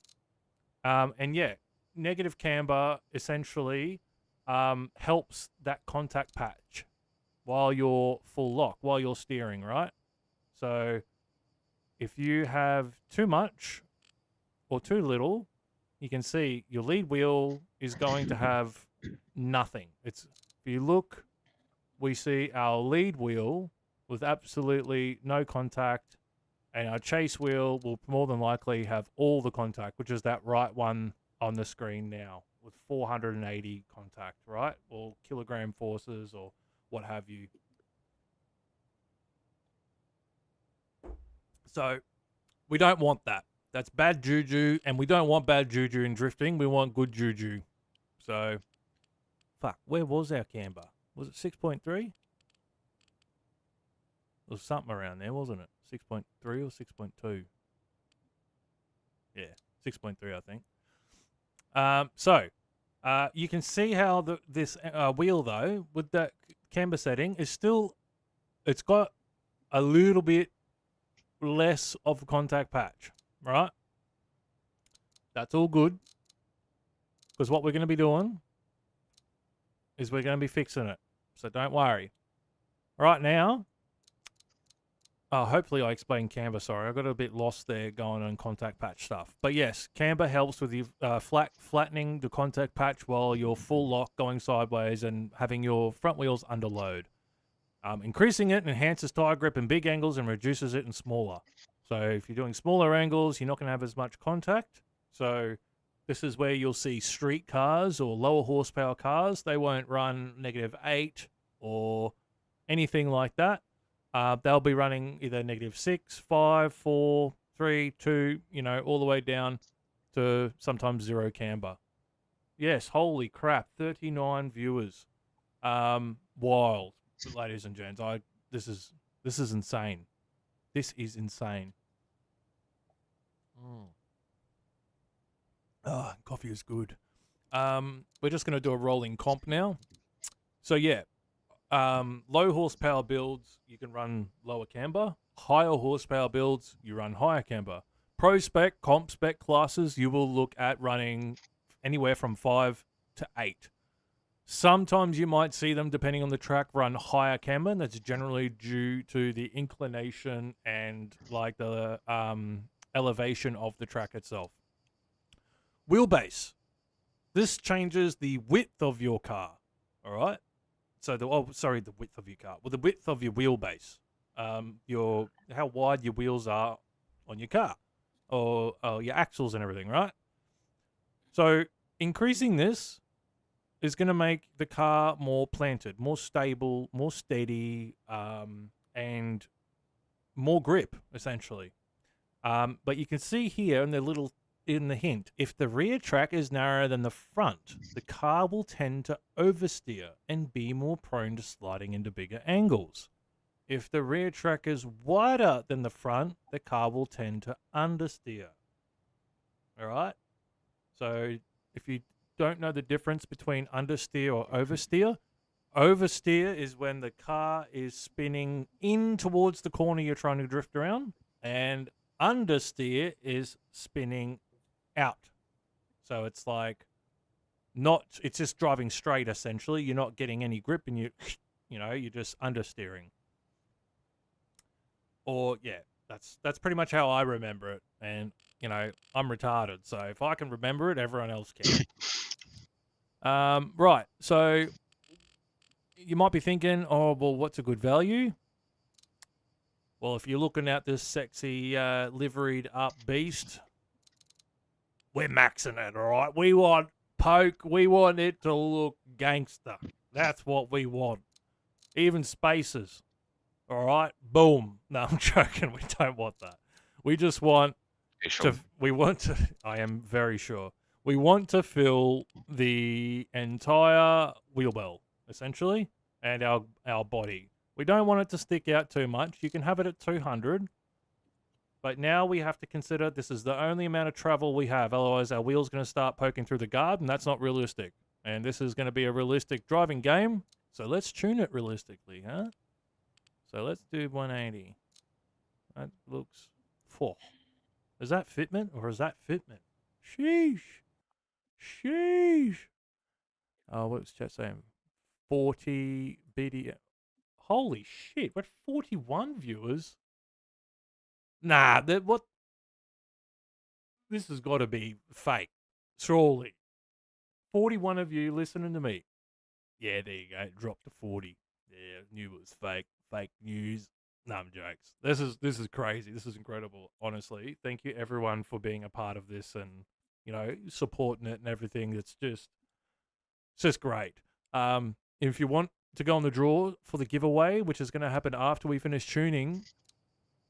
And yeah, negative camber essentially helps that contact patch while you're full lock, while you're steering, right? So if you have too much or too little, you can see your lead wheel is going to have nothing. If you look, we see our lead wheel with absolutely no contact, and our chase wheel will more than likely have all the contact, which is that right one on the screen now with 480 contact, right? Or kilogram forces or what have you. So we don't want that. That's bad juju, and we don't want bad juju in drifting. We want good juju. So, fuck, where was our camber? Was it 6.3? It was something around there, wasn't it? 6.3 or 6.2? Yeah, 6.3, I think. So, you can see how this wheel, though, with that camber setting, is still, it's got a little bit less of a contact patch, right? That's all good, because what we're going to be doing is we're going to be fixing it. So don't worry. Right now, hopefully I explained camber. Sorry, I got a bit lost there going on contact patch stuff. But yes, camber helps with the flattening the contact patch while you're full lock going sideways and having your front wheels under load. Increasing it enhances tire grip in big angles and reduces it in smaller. So if you're doing smaller angles, you're not going to have as much contact. So this is where you'll see street cars or lower horsepower cars. They won't run -8 or anything like that. They'll be running either -6, 5, 4, 3, 2, all the way down to sometimes 0 camber. Yes, holy crap, 39 viewers. Wild, ladies and gents. This is insane. This is insane. Oh, coffee is good. We're just going to do a rolling comp now. So yeah, low horsepower builds, you can run lower camber. Higher horsepower builds, you run higher camber. Pro spec, comp spec classes, you will look at running anywhere from 5 to 8. Sometimes you might see them, depending on the track, run higher camber, and that's generally due to the inclination and like the elevation of the track itself. Wheelbase. This changes the width of your car. All right. So the width of your car. Well, the width of your wheelbase. How wide your wheels are on your car, or your axles and everything, right? So increasing this is going to make the car more planted, more stable, more steady, and more grip, essentially. But you can see here in the hint, if the rear track is narrower than the front, the car will tend to oversteer and be more prone to sliding into bigger angles. If the rear track is wider than the front, the car will tend to understeer. All right? So if you don't know the difference between understeer or oversteer is when the car is spinning in towards the corner you're trying to drift around, and understeer is spinning out. So it's like it's just driving straight, essentially. You're not getting any grip, and you're just understeering. Or yeah, that's pretty much how I remember it. And I'm retarded, so if I can remember it, everyone else can. Right, so you might be thinking, oh, well, what's a good value? Well, if you're looking at this sexy liveried up beast, we're maxing it, all right? We want poke. We want it to look gangster. That's what we want. Even spaces, all right? Boom. No, I'm joking. We don't want that. We just want I am very sure. We want to fill the entire wheel well, essentially, and our body. We don't want it to stick out too much. You can have it at 200. But now we have to consider this is the only amount of travel we have. Otherwise, our wheel's going to start poking through the guard, and that's not realistic. And this is going to be a realistic driving game. So let's tune it realistically, huh? So let's do 180. That looks... Is that fitment or is that fitment? Sheesh. Sheesh. Oh, what was chat saying? 40 BD. Holy shit, we're 41 viewers. Nah, what? This has got to be fake. Surely. 41 of you listening to me. Yeah, there you go. Dropped to 40. Yeah, knew it was fake. Fake news. No, I'm jokes. This is crazy. This is incredible, honestly. Thank you everyone for being a part of this and, supporting it and everything. It's just great. If you want to go on the draw for the giveaway, which is going to happen after we finish tuning,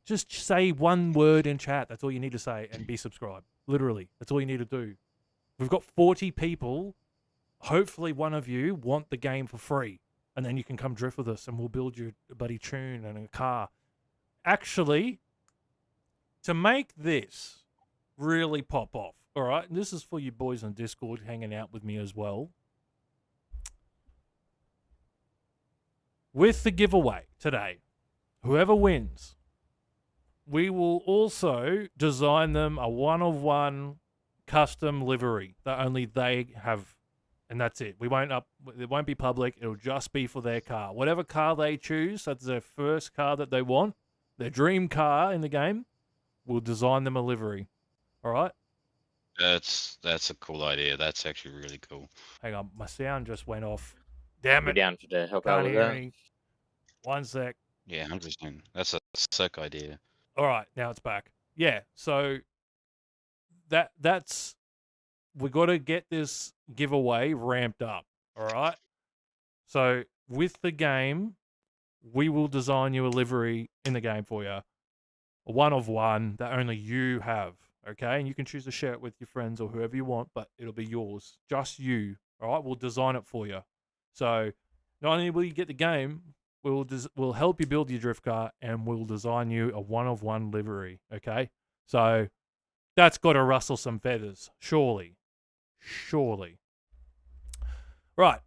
just say one word in chat. That's all you need to say, and be subscribed. Literally, that's all you need to do. We've got 40 people. Hopefully one of you want the game for free, and then you can come drift with us, and we'll build you a buddy tune and a car. Actually, to make this really pop off, all right, and this is for you boys on Discord hanging out with me as well. With the giveaway today, whoever wins, we will also design them a one-of-one custom livery that only they have and that's it. It won't be public. It'll just be for their car. Whatever car they choose, that's their first car that they want, their dream car in the game, we'll design them a livery. All right? That's a cool idea. That's actually really cool. Hang on, my sound just went off. Damn Be it. down to help out Can't with hear that. any. One sec. Yeah, 100%. That's a sick idea. All right, now it's back. Yeah, so that's we got to get this giveaway ramped up. All right. So with the game, we will design you a livery in the game for you, a one of one that only you have. Okay, and you can choose to share it with your friends or whoever you want, but it'll be yours, just you. All right, we'll design it for you. So not only will you get the game, we'll help you build your drift car, and we'll design you a one of one livery. Okay, so that's got to rustle some feathers, surely. Right,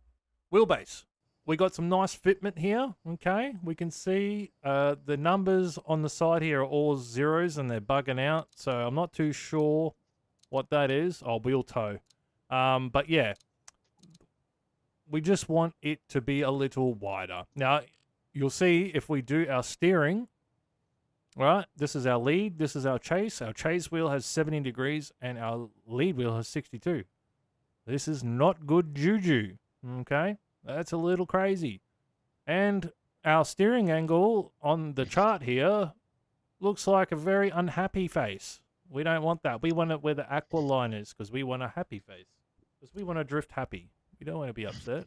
wheelbase. We got some nice fitment here. Okay, we can see the numbers on the side here are all zeros and they're bugging out, so I'm not too sure what that is. Oh, wheel toe. But yeah, we just want it to be a little wider. Now, you'll see if we do our steering, right? This is our lead, this is our chase. Our chase wheel has 70 degrees and our lead wheel has 62. This is not good juju, okay? That's a little crazy. And our steering angle on the chart here looks like a very unhappy face. We don't want that. We want it where the aqua line is because we want a happy face. Because we want to drift happy. We don't want to be upset.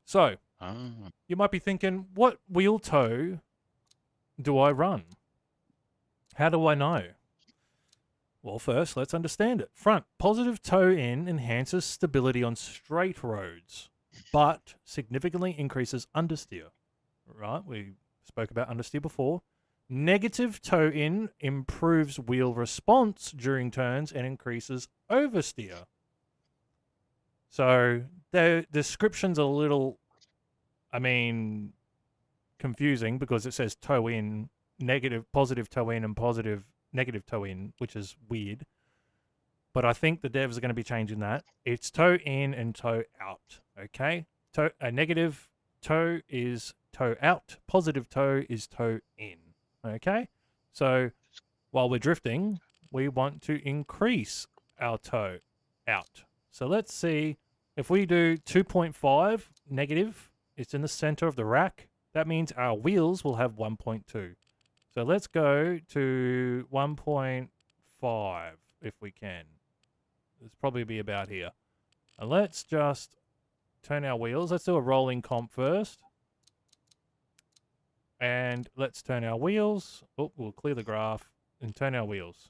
So, you might be thinking, what wheel toe do I run? How do I know? Well, first, let's understand it. Front, positive toe in enhances stability on straight roads, but significantly increases understeer. Right? We spoke about understeer before. Negative toe in improves wheel response during turns and increases oversteer. So the description's a little, confusing because it says toe in, positive toe in, and negative toe in, which is weird. But I think the devs are going to be changing that. It's toe in and toe out. Okay? A negative toe is toe out. Positive toe is toe in. Okay? So while we're drifting, we want to increase our toe out. So let's see if we do 2.5 negative, it's in the center of the rack. That means our wheels will have 1.2. So let's go to 1.5 if we can. It's probably be about here. And let's just turn our wheels. Let's do a rolling comp first. And let's turn our wheels. Oh, we'll clear the graph and turn our wheels.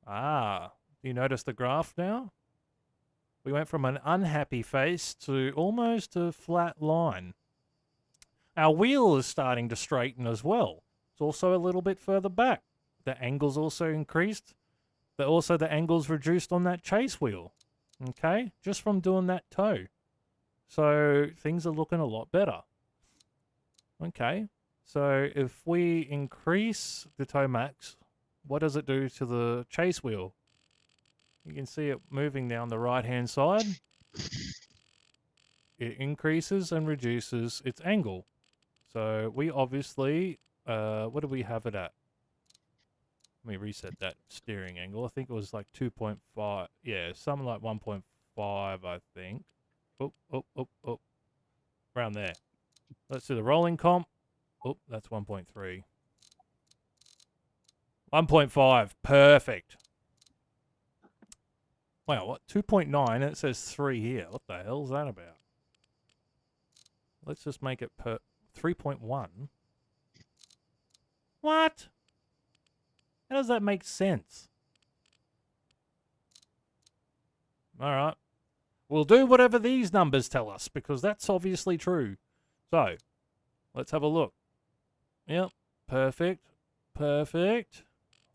Ah, do you notice the graph now? We went from an unhappy face to almost a flat line. Our wheel is starting to straighten as well. It's also a little bit further back. The angle's also increased. But also the angle's reduced on that chase wheel. Okay? Just from doing that toe. So things are looking a lot better. Okay. So if we increase the toe max, what does it do to the chase wheel? You can see it moving down the right-hand side. It increases and reduces its angle. So we obviously, what do we have it at? Let me reset that steering angle. I think it was like 2.5. Yeah, something like 1.5, I think. Oh. Around there. Let's do the rolling comp. Oh, that's 1.3. 1.5. Perfect. Wow, what? 2.9? It says 3 here. What the hell is that about? Let's just make it 3.1. What? How does that make sense? All right. We'll do whatever these numbers tell us because that's obviously true. So, let's have a look. Yep. Perfect. Perfect.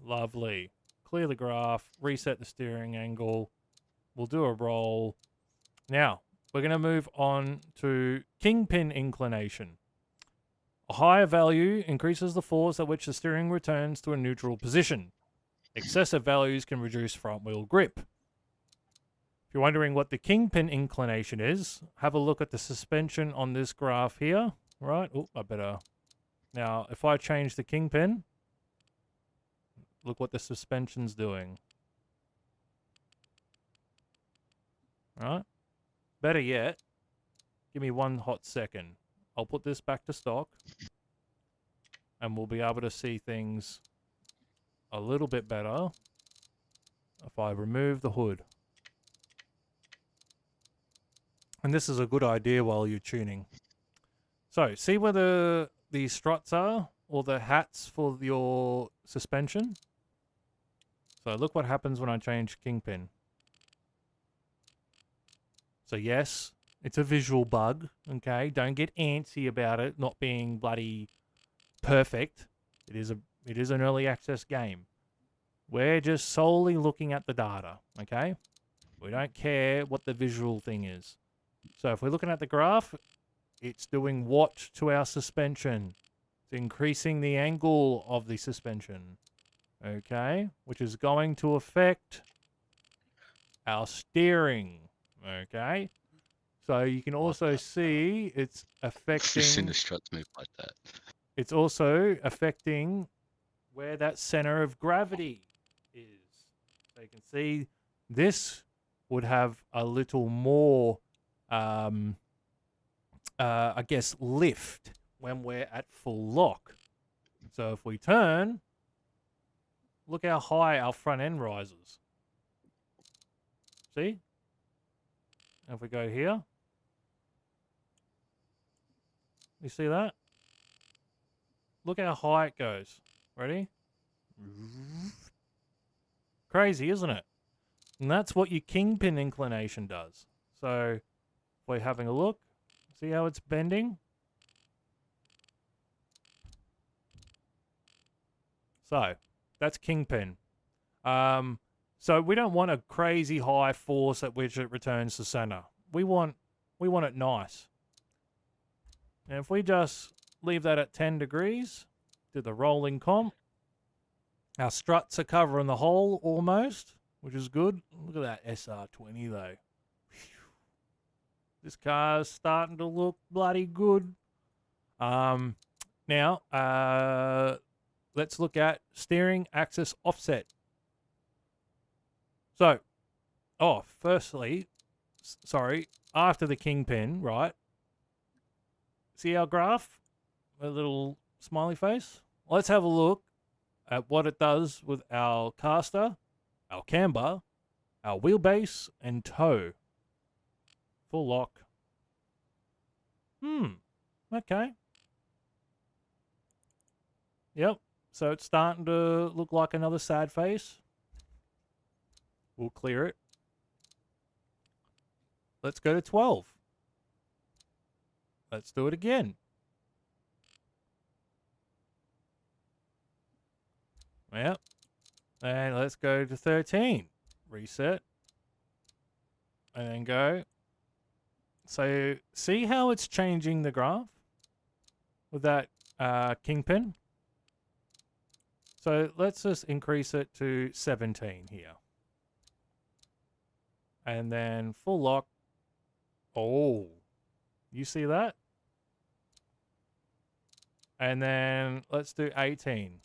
Lovely. Clear the graph. Reset the steering angle. We'll do a roll. Now, we're going to move on to kingpin inclination. A higher value increases the force at which the steering returns to a neutral position. Excessive values can reduce front wheel grip. If you're wondering what the kingpin inclination is, have a look at the suspension on this graph here, right? Oh, I better... Now, if I change the kingpin, look what the suspension's doing. Right? Better yet, give me one hot second. I'll put this back to stock, and we'll be able to see things a little bit better if I remove the hood. And this is a good idea while you're tuning. So, see where the struts are, or the hats for your suspension? So look what happens when I change kingpin. So yes, it's a visual bug, okay? Don't get antsy about it not being bloody perfect. It is an early access game. We're just solely looking at the data, okay? We don't care what the visual thing is. So if we're looking at the graph, it's doing what to our suspension? It's increasing the angle of the suspension, okay? Which is going to affect our steering, okay? So you can also see it's I've just seen affecting... the struts move like that. It's also affecting where that center of gravity is. So you can see this would have a little more, I guess, lift when we're at full lock. So if we turn, look how high our front end rises. See? And if we go here, you see that? Look how high it goes. Ready? Crazy, isn't it? And that's what your kingpin inclination does. So, if we're having a look, see how it's bending? So, that's kingpin. So we don't want a crazy high force at which it returns to center. We want it nice. And if we just leave that at 10 degrees, do the rolling comp, our struts are covering the hole almost, which is good. Look at that SR20 though. Phew. This car's starting to look bloody good. Now, let's look at steering axis offset. So, firstly, sorry, after the kingpin, right? See our graph? A little smiley face? Let's have a look at what it does with our caster, our camber, our wheelbase, and toe. Full lock. Okay. Yep, so it's starting to look like another sad face. We'll clear it. Let's go to 12. Let's do it again. Yep. And let's go to 13. Reset. And then go. So, see how it's changing the graph? With that kingpin? So, let's just increase it to 17 here. And then full lock. Oh, you see that? And then let's do 18.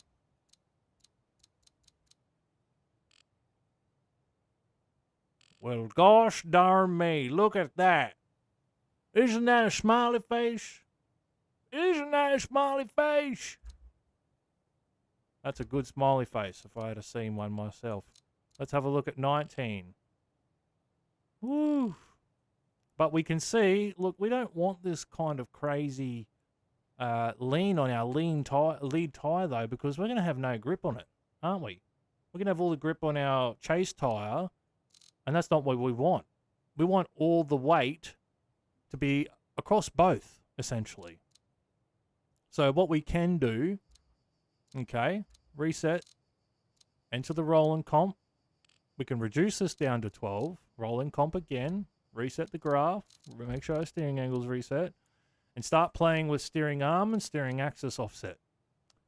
Well, gosh darn me, look at that. Isn't that a smiley face? Isn't that a smiley face? That's a good smiley face if I had seen one myself. Let's have a look at 19. Woo. But we can see, look, we don't want this kind of crazy lean on our lead tire though, because we're going to have no grip on it, aren't we? We're going to have all the grip on our chase tire, and that's not what we want. We want all the weight to be across both, essentially. So what we can do, okay, reset, enter the roll and comp. We can reduce this down to 12, roll and comp again, reset the graph, make sure our steering angle's reset, and start playing with steering arm and steering axis offset.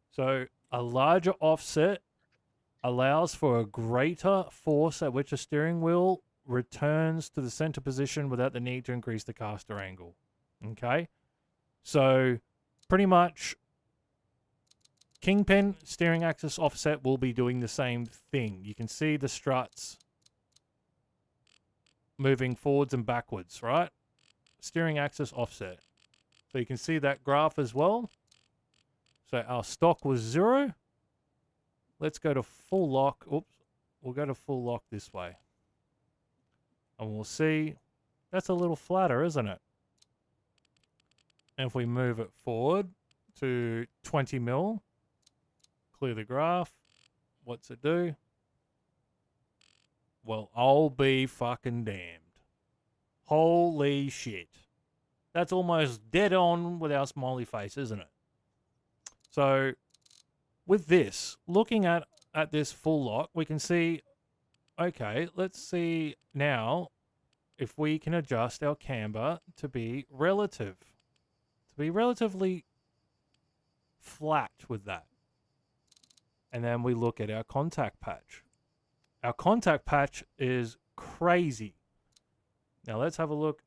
So a larger offset allows for a greater force at which a steering wheel returns to the center position without the need to increase the caster angle. Okay? So pretty much Kingpin steering axis offset will be doing the same thing. You can see the struts moving forwards and backwards, right? Steering axis offset. So you can see that graph as well. So our stock was 0. Let's go to full lock. Oops. We'll go to full lock this way. And we'll see. That's a little flatter, isn't it? And if we move it forward to 20 mil, clear the graph. What's it do? Well, I'll be fucking damned. Holy shit. That's almost dead on with our smiley face, isn't it? So, with this, looking at this full lock, we can see, okay, let's see now if we can adjust our camber to be relatively flat with that. And then we look at our contact patch. Our contact patch is crazy. Now let's have a look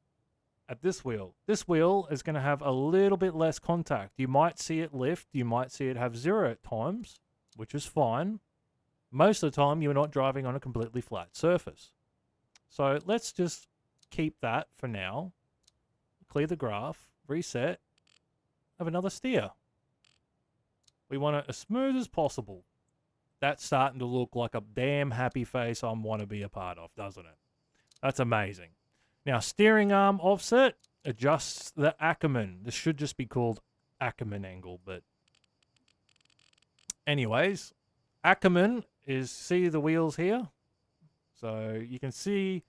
at this wheel. This wheel is going to have a little bit less contact. You might see it lift. You might see it have 0 at times, which is fine. Most of the time, you're not driving on a completely flat surface. So let's just keep that for now. Clear the graph, reset, have another steer. We want it as smooth as possible. That's starting to look like a damn happy face I want to be a part of, doesn't it? That's amazing. Now, steering arm offset adjusts the Ackerman. This should just be called Ackerman angle, but anyways, Ackerman is, see the wheels here? So you can see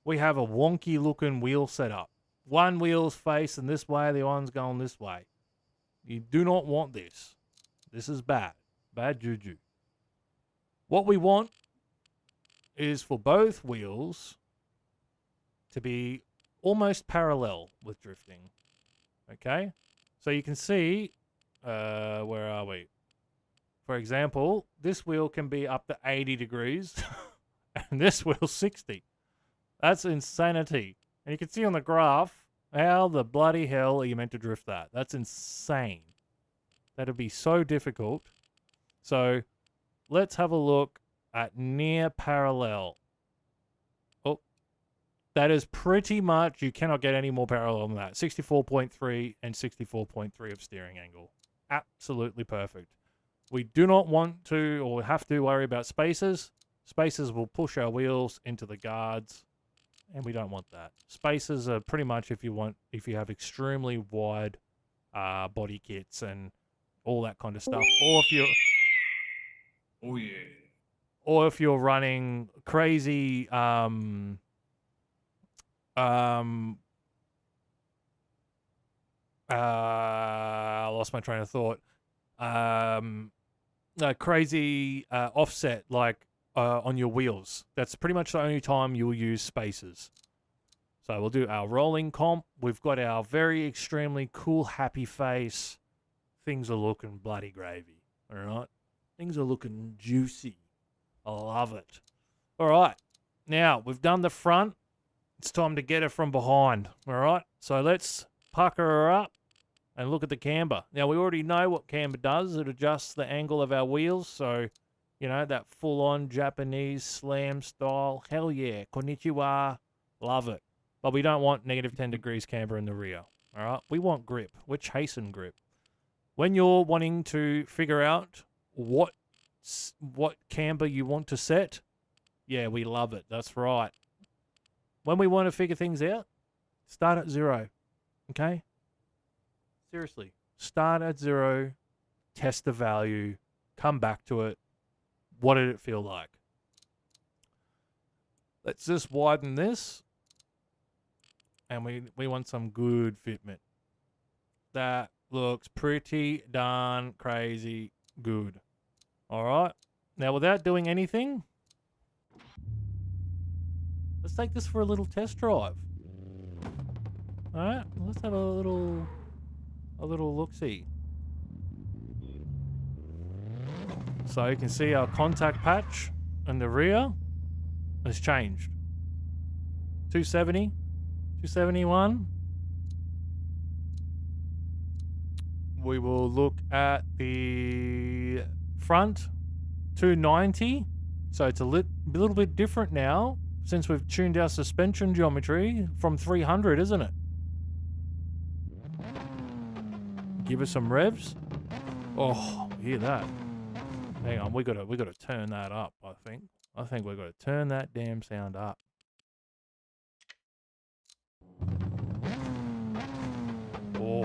we have a wonky looking wheel setup. One wheel's facing this way, the other one's going this way. You do not want this. This is bad. Bad juju. What we want is for both wheels to be almost parallel with drifting. Okay? So you can see, where are we? For example, this wheel can be up to 80 degrees and this wheel's 60. That's insanity. And you can see on the graph, how the bloody hell are you meant to drift that? That's insane. That'd be so difficult. So let's have a look at near parallel. Oh, that is pretty much, you cannot get any more parallel than that. 64.3 and 64.3 of steering angle. Absolutely perfect. We do not want to or have to worry about spacers. Spacers will push our wheels into the guards, and we don't want that. Spacers are pretty much if you have extremely wide body kits and all that kind of stuff, or if you're Oh yeah. or if you're running crazy I lost my train of thought. Crazy offset like on your wheels. That's pretty much the only time you'll use spacers. So we'll do our rolling comp. We've got our very extremely cool happy face. Things are looking bloody gravy. All right. Things are looking juicy. I love it. All right. Now, we've done the front. It's time to get her from behind. All right. So let's pucker her up and look at the camber. Now, we already know what camber does. It adjusts the angle of our wheels. So, you know, that full-on Japanese slam style. Hell yeah. Konnichiwa. Love it. But we don't want negative 10 degrees camber in the rear. All right. We want grip. We're chasing grip. When you're wanting to figure out what camber you want to set, yeah, we love it. That's right. When we want to figure things out, start at 0. Okay? Seriously. Start at 0. Test the value. Come back to it. What did it feel like? Let's just widen this. And we want some good fitment. That looks pretty darn crazy good. All right. Now, without doing anything, let's take this for a little test drive. All right. Let's have a little look-see. So you can see our contact patch in the rear has changed. 270, 271. We will look at the front, 290. So it's a little bit different now since we've tuned our suspension geometry from 300, isn't it? Give us some revs. Oh, hear that? Hang on, we gotta turn that up. I think we gotta turn that damn sound up. Oh,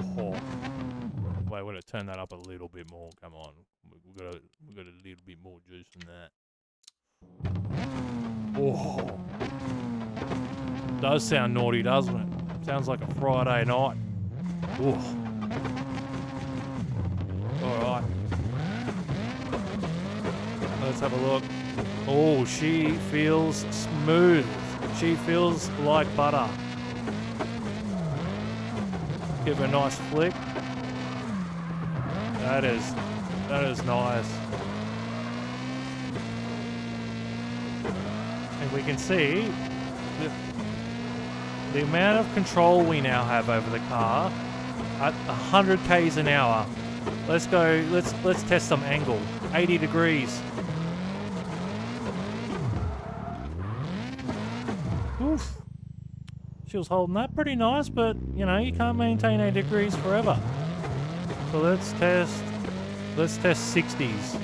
wait, we gotta turn that up a little bit more. Come on, we got a little bit more juice than that. Oh, does sound naughty, doesn't it? Sounds like a Friday night. Oh. All right. Let's have a look. Oh, she feels smooth. She feels like butter. Give her a nice flick. That is nice. And we can see the amount of control we now have over the car at 100 k's an hour. Let's go. Let's test some angle. 80 degrees. Oof. She was holding that pretty nice, but you know, you can't maintain 80 degrees forever. So let's test 60s.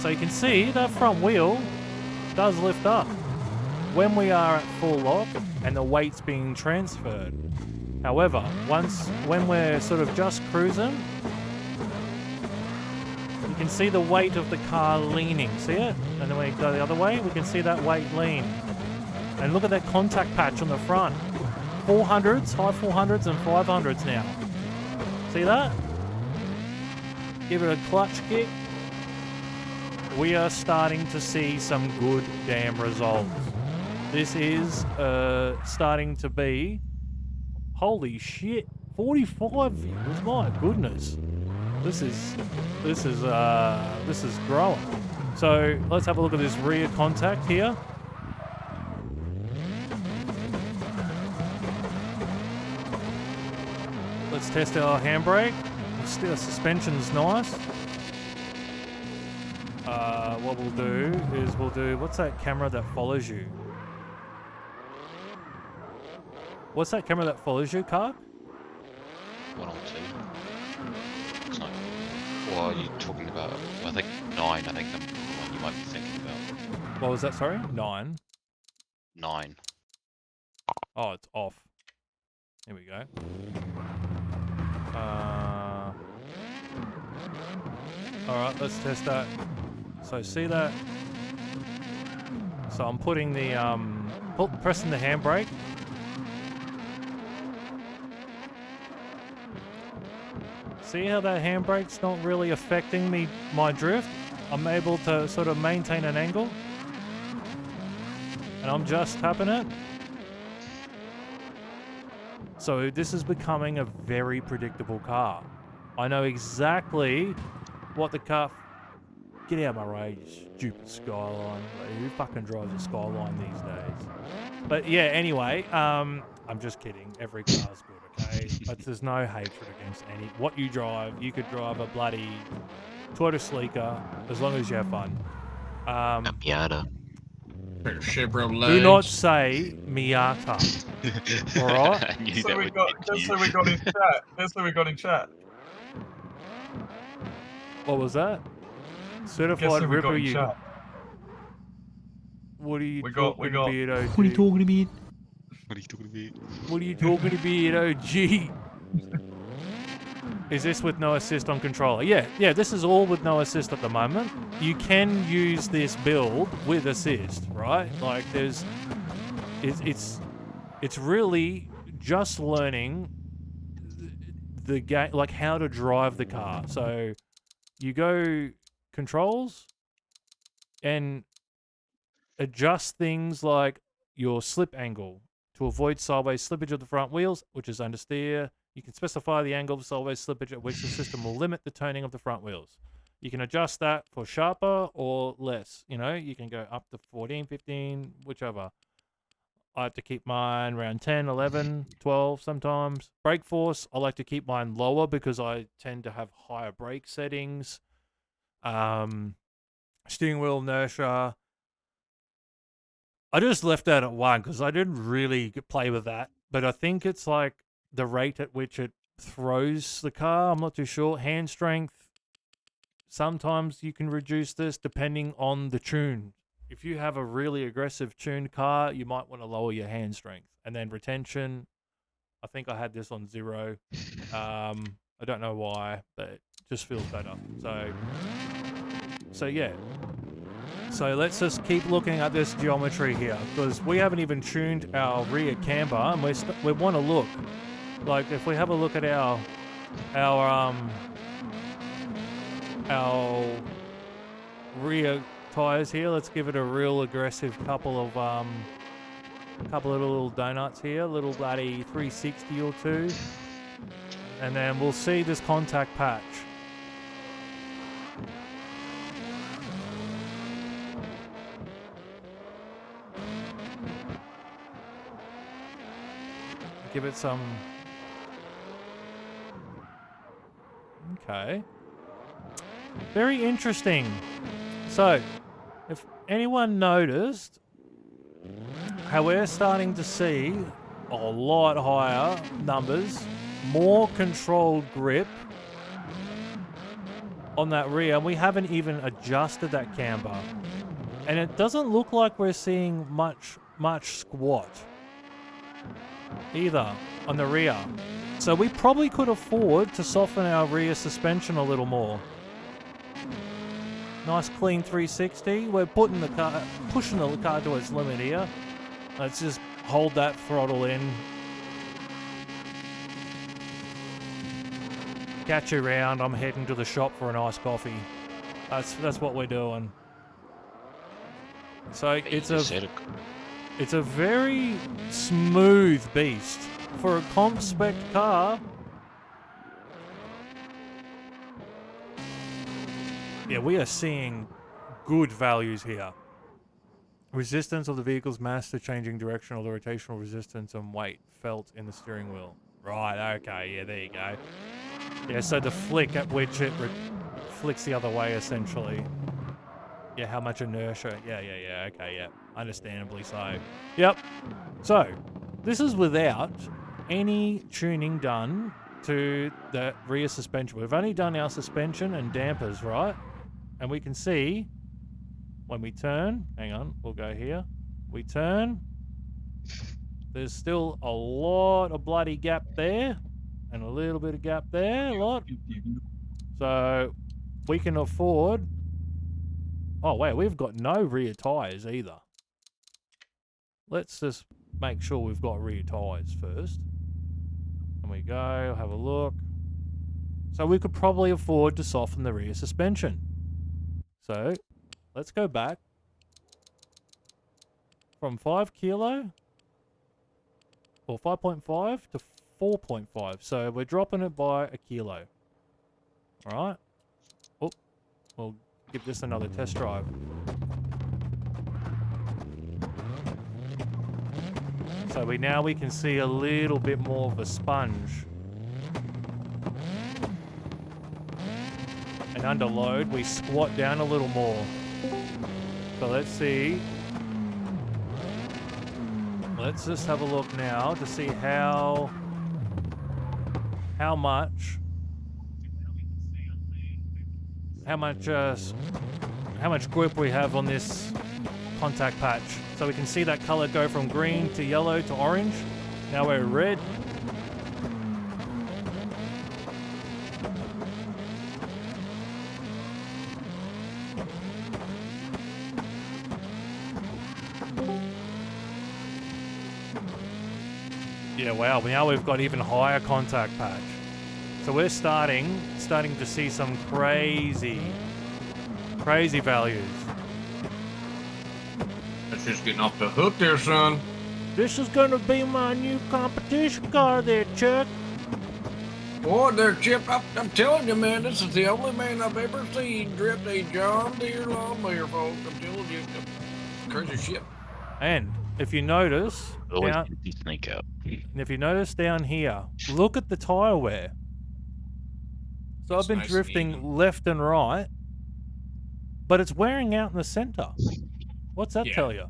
So you can see that front wheel does lift up when we are at full lock and the weight's being transferred. However, when we're sort of just cruising, you can see the weight of the car leaning. See it? And then when we go the other way, we can see that weight lean. And look at that contact patch on the front. 400s, high 400s and 500s now. See that? Give it a clutch kick. We are starting to see some good damn results. This is starting to be, holy shit, 45 views. My goodness, this is growing. So let's have a look at this rear contact here. Let's test our handbrake. Still, suspension's nice. What we'll do is what's that camera that follows you? What's that camera that follows you, Car? 1 or 2. It's not. Or are you talking about? I think 9. I think the one you might be thinking about. What was that? Sorry, 9. 9. Oh, it's off. Here we go. All right, let's test that. So see that? So I'm putting the pressing the handbrake. See how that handbrake's not really affecting my drift? I'm able to sort of maintain an angle. And I'm just tapping it. So this is becoming a very predictable car. I know exactly what the car... Get out of my way, you stupid Skyline. Who fucking drives a Skyline these days? But yeah, anyway, I'm just kidding. Every car's good, okay? But there's no hatred against any... What you drive, you could drive a bloody Toyota Sleeker as long as you have fun. Miata. Chevrolet. Do not say Miata. Alright? I knew So that we would got, get just you. so we got in chat. Just so we got in chat. What was that? Guess Certified who we got Ripper, in you... chat. What are you We got- talking we got- about, OG? What are you talking about? What are you talking about? What are you talking about, OG? Is this with no assist on controller? Yeah, this is all with no assist at the moment. You can use this build with assist, right? Like it's really just learning the game, like how to drive the car. So you go controls and adjust things like your slip angle, To avoid sideways slippage of the front wheels, which is understeer, you can specify the angle of sideways slippage at which the system will limit the turning of the front wheels. You can adjust that for sharper or less. You know, you can go up to 14, 15, whichever. I have to keep mine around 10, 11, 12 sometimes. Brake force, I like to keep mine lower because I tend to have higher brake settings. Steering wheel inertia. I just left that at 1 because I didn't really play with that. But I think it's like the rate at which it throws the car. I'm not too sure. Hand strength. Sometimes you can reduce this depending on the tune. If you have a really aggressive tuned car, you might want to lower your hand strength. And then retention, I think I had this on 0. I don't know why, but it just feels better. So yeah. So let's just keep looking at this geometry here, because we haven't even tuned our rear camber, and we want to look. Like if we have a look at our rear tires here, let's give it a real aggressive couple of little donuts here, little bloody 360 or 2, and then we'll see this contact patch. Give it some. Okay. Very interesting. So, if anyone noticed how we're starting to see a lot higher numbers, more controlled grip on that rear, and we haven't even adjusted that camber. And it doesn't look like we're seeing much squat either on the rear. So we probably could afford to soften our rear suspension a little more. Nice clean 360. We're pushing the car to its limit here. Let's just hold that throttle in. Catch you around. I'm heading to the shop for a nice coffee. That's what we're doing. So it's a very smooth beast for a comp spec car. Yeah, we are seeing good values here. Resistance of the vehicle's mass to changing direction of the rotational resistance and weight felt in the steering wheel. Right, okay, yeah, there you go. Yeah, so the flick at which it flicks the other way, essentially. Yeah, how much inertia. Yeah, okay, yeah. Understandably so. Yep. So, this is without any tuning done to the rear suspension. We've only done our suspension and dampers, right? And we can see when we turn, hang on, we'll go here. We turn. There's still a lot of bloody gap there and a little bit of gap there, a lot. So, we can afford... Oh, wait, we've got no rear tyres either. Let's just make sure we've got rear tyres first. And we go, have a look. So we could probably afford to soften the rear suspension. So, let's go back. From 5 kilo, or 5.5 to 4.5. So we're dropping it by a kilo. Alright. Oh, we'll give this another test drive. So we can see a little bit more of a sponge. And under load, we squat down a little more. So let's see. Let's just have a look now to see how much grip we have on this contact patch. So we can see that color go from green to yellow to orange. Now we're red. Yeah, wow, now we've got even higher contact patch. So we're starting to see some crazy values. That's just getting off the hook there, son. This is gonna be my new competition car there, Chuck. Boy, there, Chip, I'm telling you, man, this is the only man I've ever seen drift a John Deere lawnmower, folks. I'm telling you, crazy shit. And if you notice, Always down, get the sneak out. and if you notice down here, look at the tire wear. So It's I've been nice and drifting even. left and right, but it's wearing out in the center. What's that Yeah. tell you?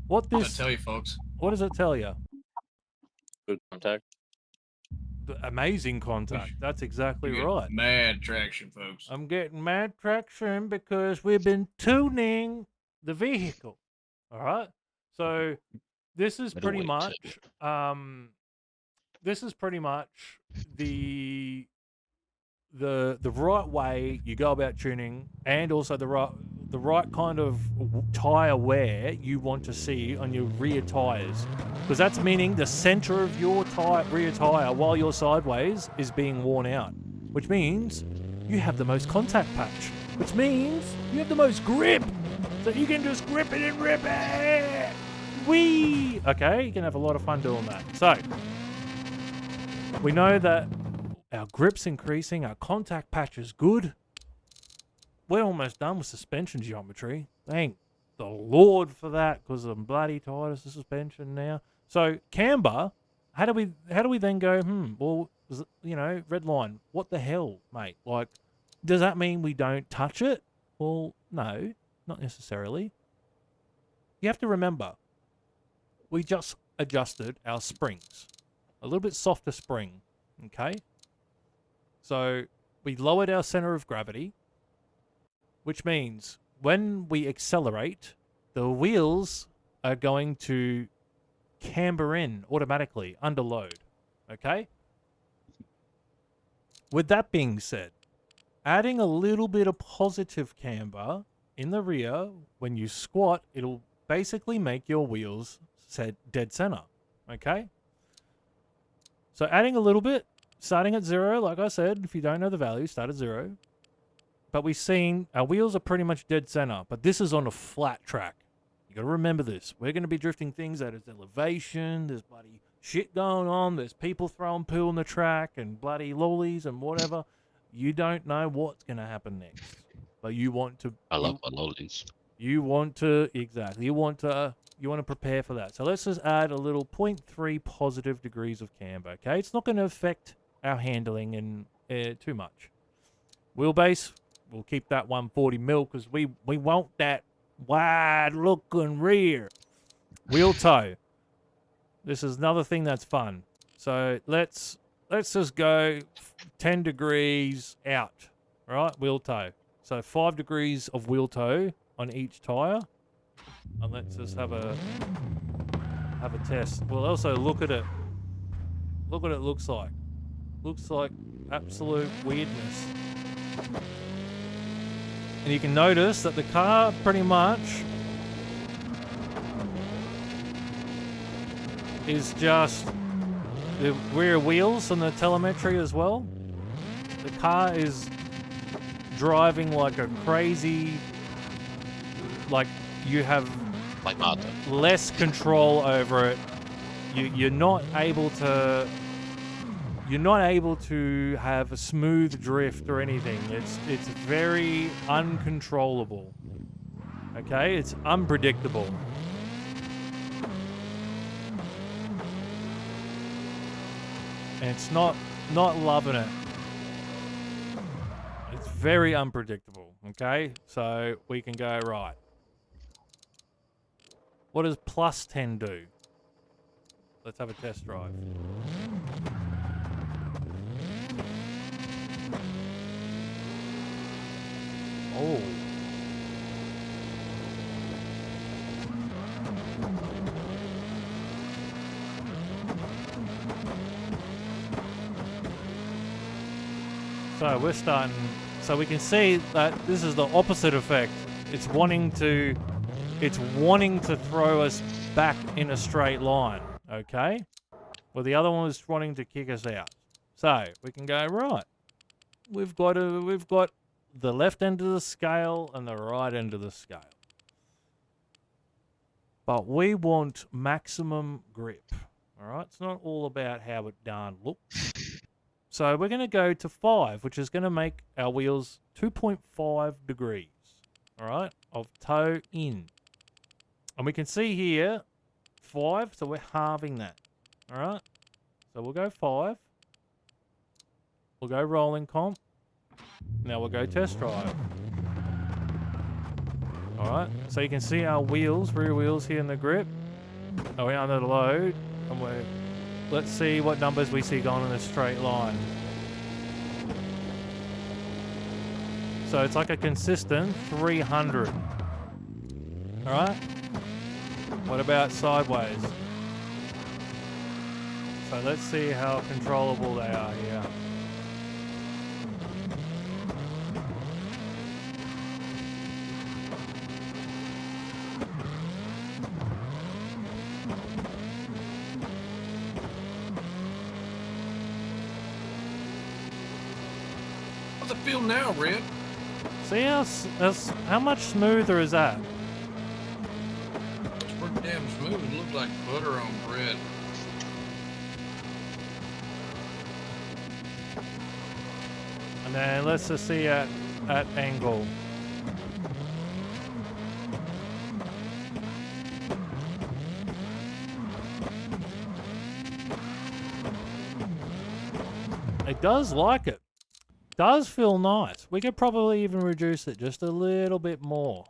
What I this? tell you, folks. What does it tell you? Good contact. Amazing contact. That's exactly You get right. mad traction, folks. I'm getting mad traction because we've been tuning the vehicle. All right. So this is pretty Middleweight much this is pretty much the right way you go about tuning, and also the right kind of tire wear you want to see on your rear tires, because that's meaning the center of your rear tire while you're sideways is being worn out, which means you have the most contact patch, which means you have the most grip, so you can just grip it and rip it. Whee! Okay, you can have a lot of fun doing that. So we know that our grip's increasing, our contact patch is good. We're almost done with suspension geometry. Thank the Lord for that, because I'm bloody tired of suspension now. So camber, how do we then go, well, you know, red line, what the hell, mate? Like, does that mean we don't touch it? Well, no, not necessarily. You have to remember, we just adjusted our springs. A little bit softer spring, okay? So we lowered our center of gravity, which means when we accelerate, the wheels are going to camber in automatically under load, okay? With that being said, adding a little bit of positive camber in the rear, when you squat, it'll basically make your wheels set dead center, okay? So adding a little bit, starting at 0, like I said, if you don't know the value, start at 0. But we've seen our wheels are pretty much dead center, but this is on a flat track. You gotta remember this. We're gonna be drifting things at its elevation, there's bloody shit going on, there's people throwing poo on the track and bloody lollies and whatever. You don't know what's gonna happen next. But you want to I love my lollies. you want to prepare for that. So let's just add a little 0.3 positive degrees of camber, okay? It's not going to affect our handling in too much. Wheelbase, we'll keep that 140 mil because we want that wide looking rear. Wheel toe. This is another thing that's fun. So let's just go 10 degrees out, right? Wheel toe. So 5 degrees of wheel toe on each tire. And let's just have a test. We'll also look at it. Look what it looks like. Looks like absolute weirdness. And you can notice that the car pretty much is just the rear wheels and the telemetry as well. The car is driving like a crazy, like you have Like Marta. less control over it. You're not able to have a smooth drift or anything. It's very uncontrollable. Okay, it's unpredictable. And it's not loving it. It's very unpredictable. Okay, so we can go right. What does plus 10 do? Let's have a test drive. Oh. So we're starting, so we can see that this is the opposite effect. It's wanting to throw us back in a straight line, okay? Well, the other one was wanting to kick us out. So we can go right. We've got the left end of the scale and the right end of the scale. but we want maximum grip. All right, it's not all about how it darn looks. So we're going to go to 5, which is going to make our wheels 2.5 degrees, all right, of toe in. And we can see here 5, so we're halving that, all right? So we'll go 5. We'll go rolling comp. Now we'll go test drive. All right, so you can see our wheels, rear wheels here in the grip. Are we under the load? And let's see what numbers we see going in a straight line. So it's like a consistent 300. All right. What about sideways? So let's see how controllable they are here. How's it feel now, Red? See how much smoother is that? It's pretty damn smooth. It looks like butter on bread. And then let's just see at angle. It does like it. Does feel nice. We could probably even reduce it just a little bit more.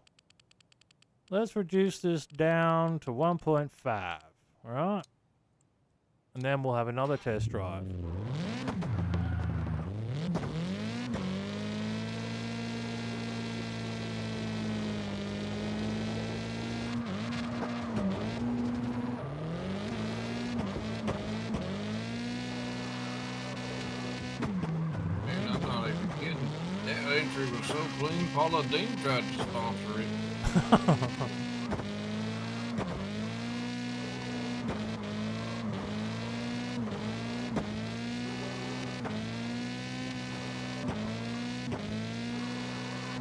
Let's reduce this down to 1.5. All right. And then we'll have another test drive. Man, I'm not even kidding. That entry was so clean, Paula Dean tried to sponsor it.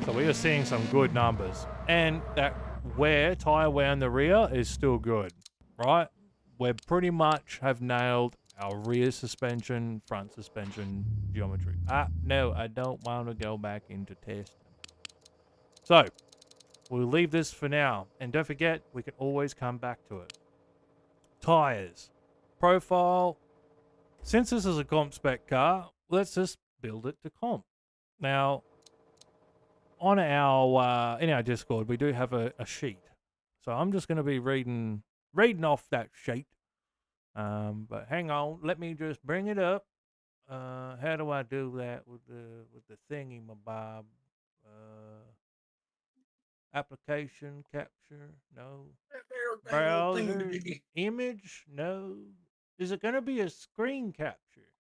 So we are seeing some good numbers. And that tire wear in the rear is still good, right? We pretty much have nailed our rear suspension, front suspension geometry. No, I don't want to go back into testing. So, we'll leave this for now. And don't forget, we can always come back to it. Tires. Profile. Since this is a comp spec car, let's just build it to comp. Now, on our in our Discord, we do have a sheet, so I'm just going to be reading off that sheet. But hang on, let me just bring it up. How do I do that with the thingy, my bob? Application capture? No. Browser image? No. Is it going to be a screen capture?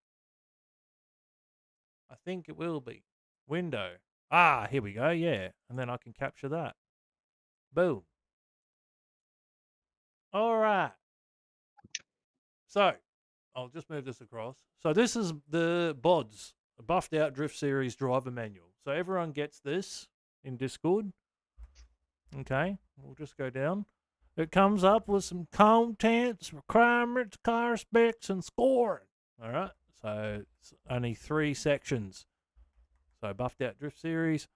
I think it will be. Window. Ah, here we go, yeah. And then I can capture that. Boom. All right. So, I'll just move this across. So this is the BODS, the Buffed Out Drift Series driver manual. So everyone gets this in Discord. Okay, we'll just go down. It comes up with some contents, requirements, car specs, and scoring. All right, so it's only 3 sections. So Buffed Out Drift Series.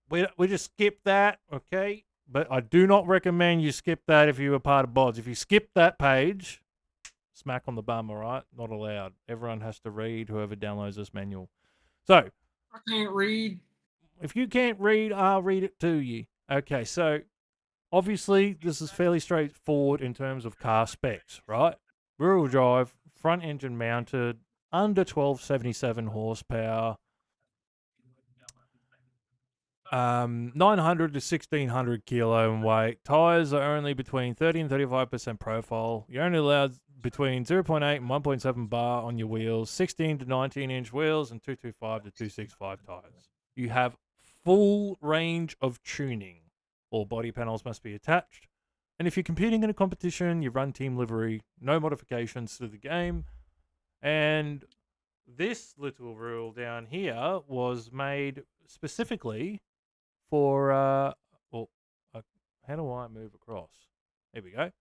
We just skip that, okay? But I do not recommend you skip that if you were part of BODS. If you skip that page, smack on the bum, all right? Not allowed. Everyone has to read, whoever downloads this manual. So, I can't read. if you can't read, I'll read it to you. Okay, so obviously this is fairly straightforward in terms of car specs, right? Rear-wheel drive, front engine mounted, under 1277 horsepower, 900 to 1600 kilo in weight. Tires are only between 30 and 35% profile. You're only allowed between 0.8 and 1.7 bar on your wheels, 16 to 19 inch wheels, and 225 to 265 tires. You have full range of tuning. All body panels must be attached. And if you're competing in a competition, you run team livery, no modifications to the game. And this little rule down here was made specifically for, how do I move across? Here we go.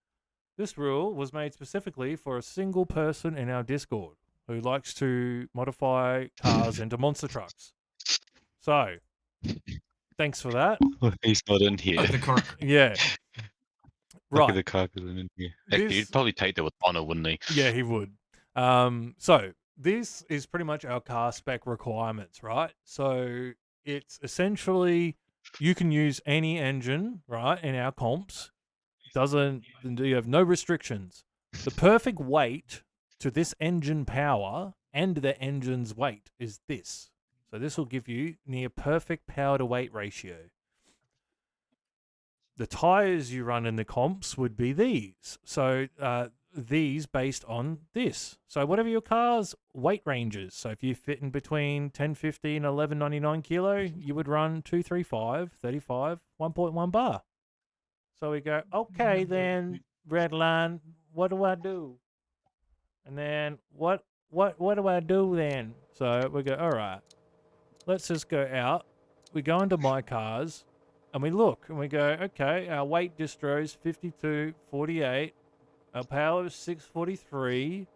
This rule was made specifically for a single person in our Discord who likes to modify cars into monster trucks. So, thanks for that. He's not in here. Like the car. Yeah. Look at Right. the car in here. Actually, This- he'd probably take that with honor, wouldn't he? Yeah, he would. So this is pretty much our car spec requirements, right? So it's essentially you can use any engine, right, in our comps. You have no restrictions. The perfect weight to this engine power and the engine's weight is this. So this will give you near perfect power to weight ratio. The tires you run in the comps would be these. So these based on this. So whatever your car's weight ranges. So if you fit in between 1050 and 1199 kilo, you would run 235, 35, 1.1 bar. So we go, okay, then red line, what do I do? And then what do I do then? So we go, all right, let's just go out. We go into my cars and we look and we go, okay, our weight distro is 52.48. Our power is 643,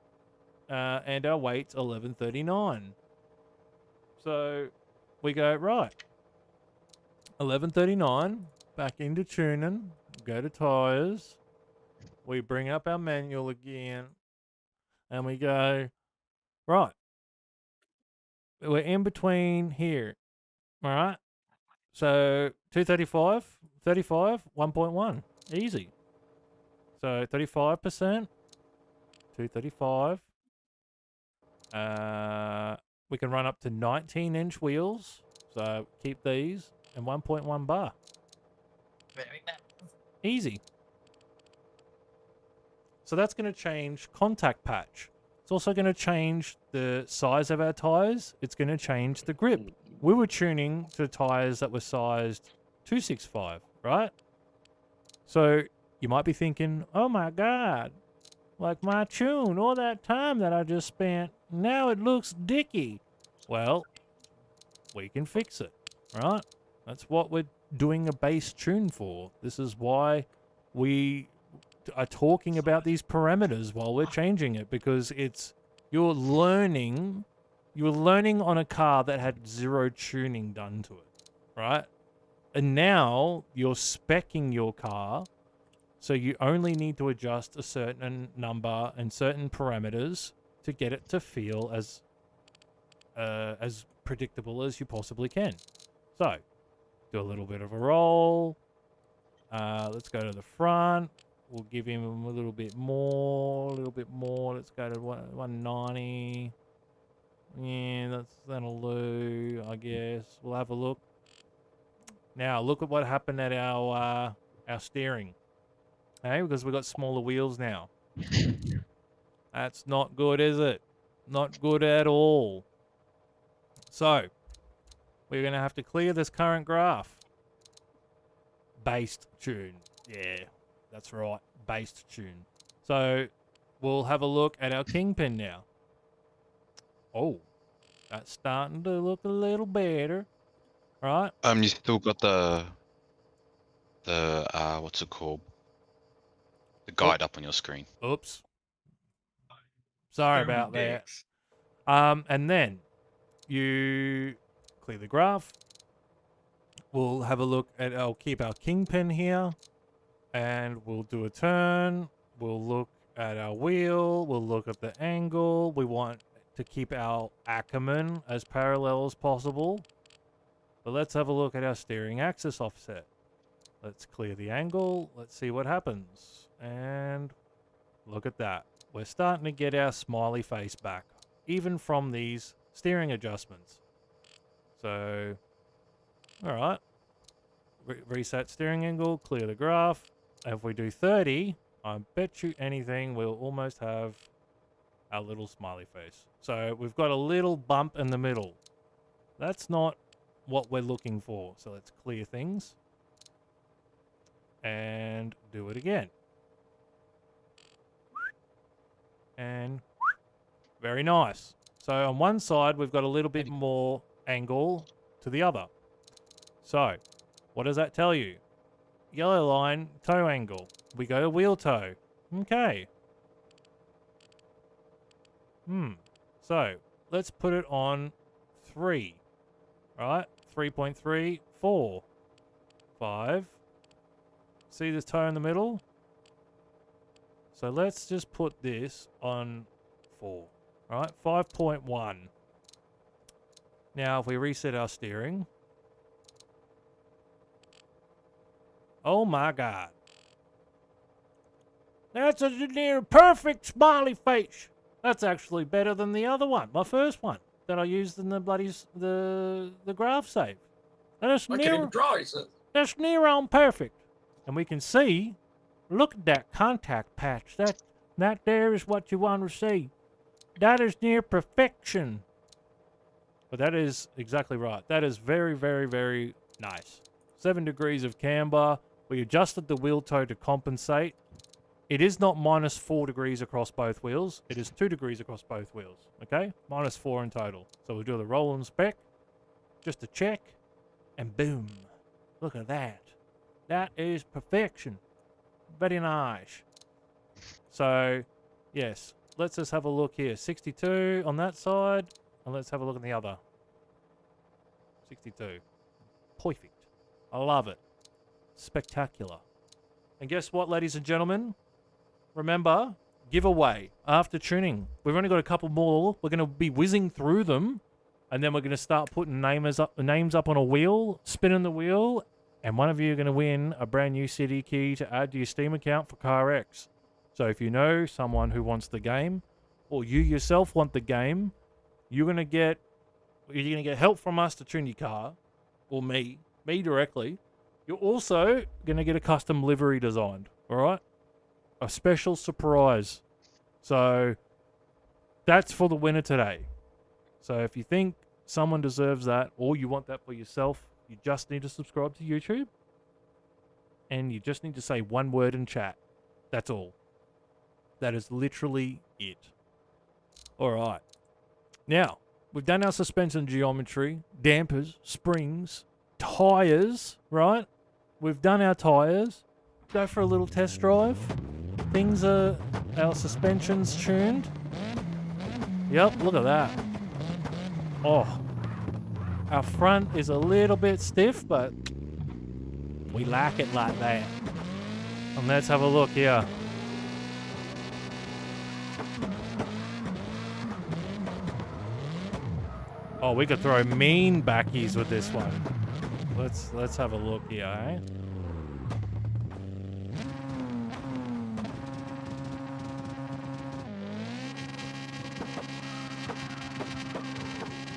and our weight's 1139. So we go, right, 1139, back into tuning, go to tires. We bring up our manual again, and we go, right, we're in between here, all right? So 235, 35, 1.1, easy. So 35%, 235. We can run up to 19-inch wheels. So keep these and 1.1 bar. Easy. So that's going to change contact patch. It's also going to change the size of our tires. It's going to change the grip. We were tuning to tires that were sized 265, right? So you might be thinking, oh my God, like my tune, all that time that I just spent, now it looks dicky. Well, we can fix it, right? That's what we're doing a base tune for. This is why we are talking about these parameters while we're changing it, because you're learning on a car that had zero tuning done to it, right? And now you're speccing your car, so you only need to adjust a certain number and certain parameters to get it to feel as predictable as you possibly can. So, do a little bit of a roll. Let's go to the front. We'll give him a little bit more. Let's go to 190. Yeah, that'll do, I guess. We'll have a look. Now, look at what happened at our steering. Hey, because we've got smaller wheels now. That's not good, is it? Not good at all. So, we're going to have to clear this current graph. Based tune. Yeah, that's right. Based tune. So, we'll have a look at our kingpin now. Oh, that's starting to look a little better. Right? You still got the what's it called? The guide up on your screen. Oops. Sorry about that. And then you clear the graph. We'll have a look at, I'll keep our kingpin here, and we'll do a turn. We'll look at our wheel. We'll look at the angle. We want to keep our Ackerman as parallel as possible. But let's have a look at our steering axis offset. Let's clear the angle. Let's see what happens. And look at that. We're starting to get our smiley face back, even from these steering adjustments. So, all right. Reset steering angle, clear the graph. If we do 30, I bet you anything we'll almost have our little smiley face. So we've got a little bump in the middle. That's not what we're looking for. So let's clear things and do it again. And very nice. So on one side, we've got a little bit more angle to the other. So what does that tell you? Yellow line, toe angle. we go to wheel toe. Okay. So, let's put it on 3. Right? 3.3, 4, 5. See this toe in the middle? So let's just put this on 4. Right? 5.1. Now, if we reset our steering. Oh my God. That's a near perfect smiley face. That's actually better than the other one, my first one that I used in the bloody the graph save. That's I can't even draw, he says. That's near on perfect. And we can see, look at that contact patch. That there is what you want to see. That is near perfection. But that is exactly right. That is very, very, very nice. 7 degrees of camber. We adjusted the wheel toe to compensate. It is not minus 4 degrees across both wheels. It is 2 degrees across both wheels. Okay? Minus 4 in total. So we'll do the roll and spec. Just to check. And boom. Look at that. That is perfection. Very nice. So, yes. Let's just have a look here. 62 on that side. And let's have a look on the other. 62. Perfect. I love it. Spectacular. And guess what, ladies and gentlemen? Remember, giveaway after tuning. We've only got a couple more. We're going to be whizzing through them. And then we're going to start putting names up on a wheel, spinning the wheel. And one of you are going to win a brand new city key to add to your Steam account for CarX. So if you know someone who wants the game, or you yourself want the game, you're going to get help from us to tune your car, or me directly. You're also going to get a custom livery designed, all right? A special surprise. So that's for the winner today. So if you think someone deserves that, or you want that for yourself, you just need to subscribe to YouTube. And you just need to say one word in chat. That's all. That is literally it. All right. Now, we've done our suspension geometry, dampers, springs, tires, right? We've done our tires. Go for a little test drive. Our suspension's tuned. Yep, look at that. Oh. Our front is a little bit stiff, but we like it like that. And let's have a look here. Oh, we could throw mean backies with this one. Let's have a look here, eh?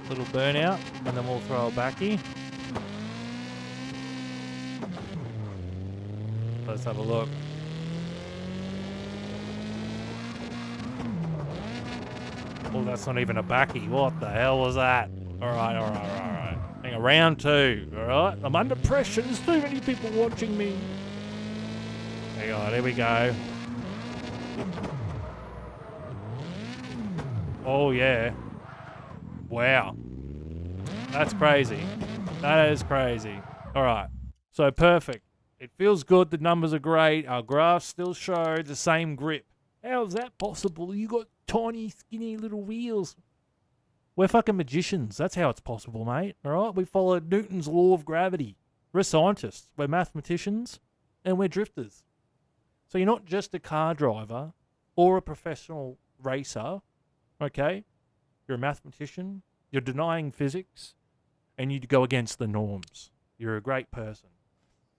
Little burnout, and then we'll throw a backie. Let's have a look. Oh, that's not even a backie. What the hell was that? All right. Hang on, round 2. All right, I'm under pressure. There's too many people watching me. Hang on, here we go. Oh yeah. Wow. That's crazy. That is crazy. All right. So perfect. It feels good. The numbers are great. Our graphs still show the same grip. How is that possible? You got tiny, skinny little wheels. We're fucking magicians. That's how it's possible, mate. All right? We follow Newton's law of gravity. We're scientists. We're mathematicians. And we're drifters. So you're not just a car driver or a professional racer. Okay? You're a mathematician. You're denying physics. And you go against the norms. You're a great person.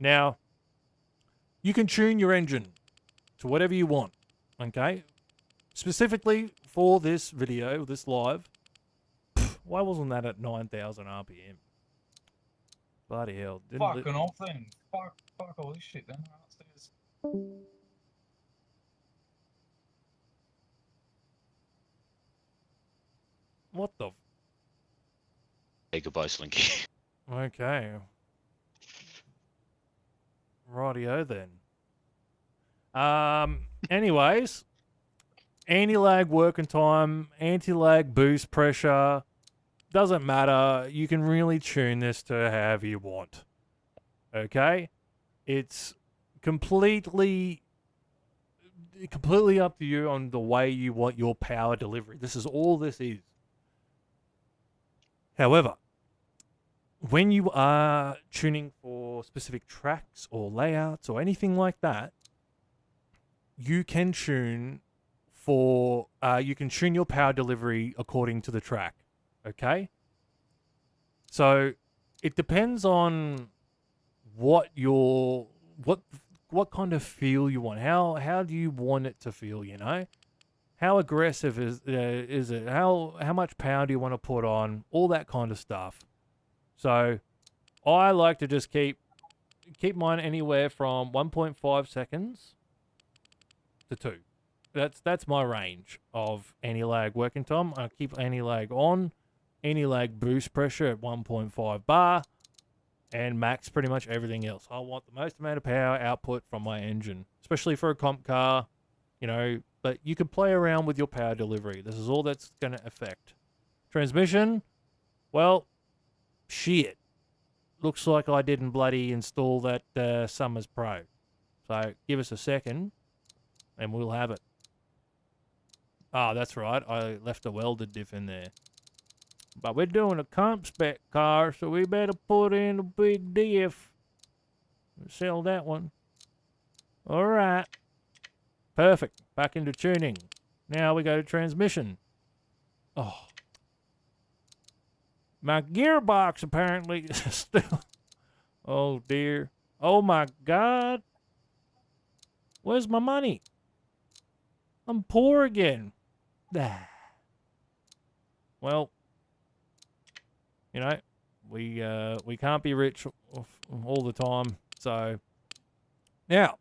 Now, you can tune your engine to whatever you want. Okay? Specifically for this video, this live. Why wasn't that at 9,000 RPM? Bloody hell. Fucking off then. Fuck all this shit then. Upstairs. What the? Hey, goodbye, Slinky. Okay. Rightio then. Anyways, anti-lag working time, anti-lag boost pressure, doesn't matter. You can really tune this to however you want. Okay? It's completely completely up to you on the way you want your power delivery. This is all this is. However, when you are tuning for specific tracks or layouts or anything like that, you can tune your power delivery according to the track. Okay? So it depends on what kind of feel you want. How do you want it to feel, you know? How aggressive is it? How much power do you want to put on? All that kind of stuff. So I like to just keep mine anywhere from 1.5 seconds to 2. That's my range of anti-lag working time. I keep anti-lag on, anti-lag boost pressure at 1.5 bar, and max pretty much everything else. I want the most amount of power output from my engine, especially for a comp car, you know, but you can play around with your power delivery. This is all that's going to affect. Transmission, well, shit. Looks like I didn't bloody install that Summers Pro. So give us a second and we'll have it. Ah, that's right. I left a welded diff in there. But we're doing a comp spec car, so we better put in a big diff. Sell that one. All right. Perfect. Back into tuning. Now we go to transmission. Oh. My gearbox apparently is still... Oh, dear. Oh, my God. Where's my money? I'm poor again. Well, you know, we can't be rich all the time. So, now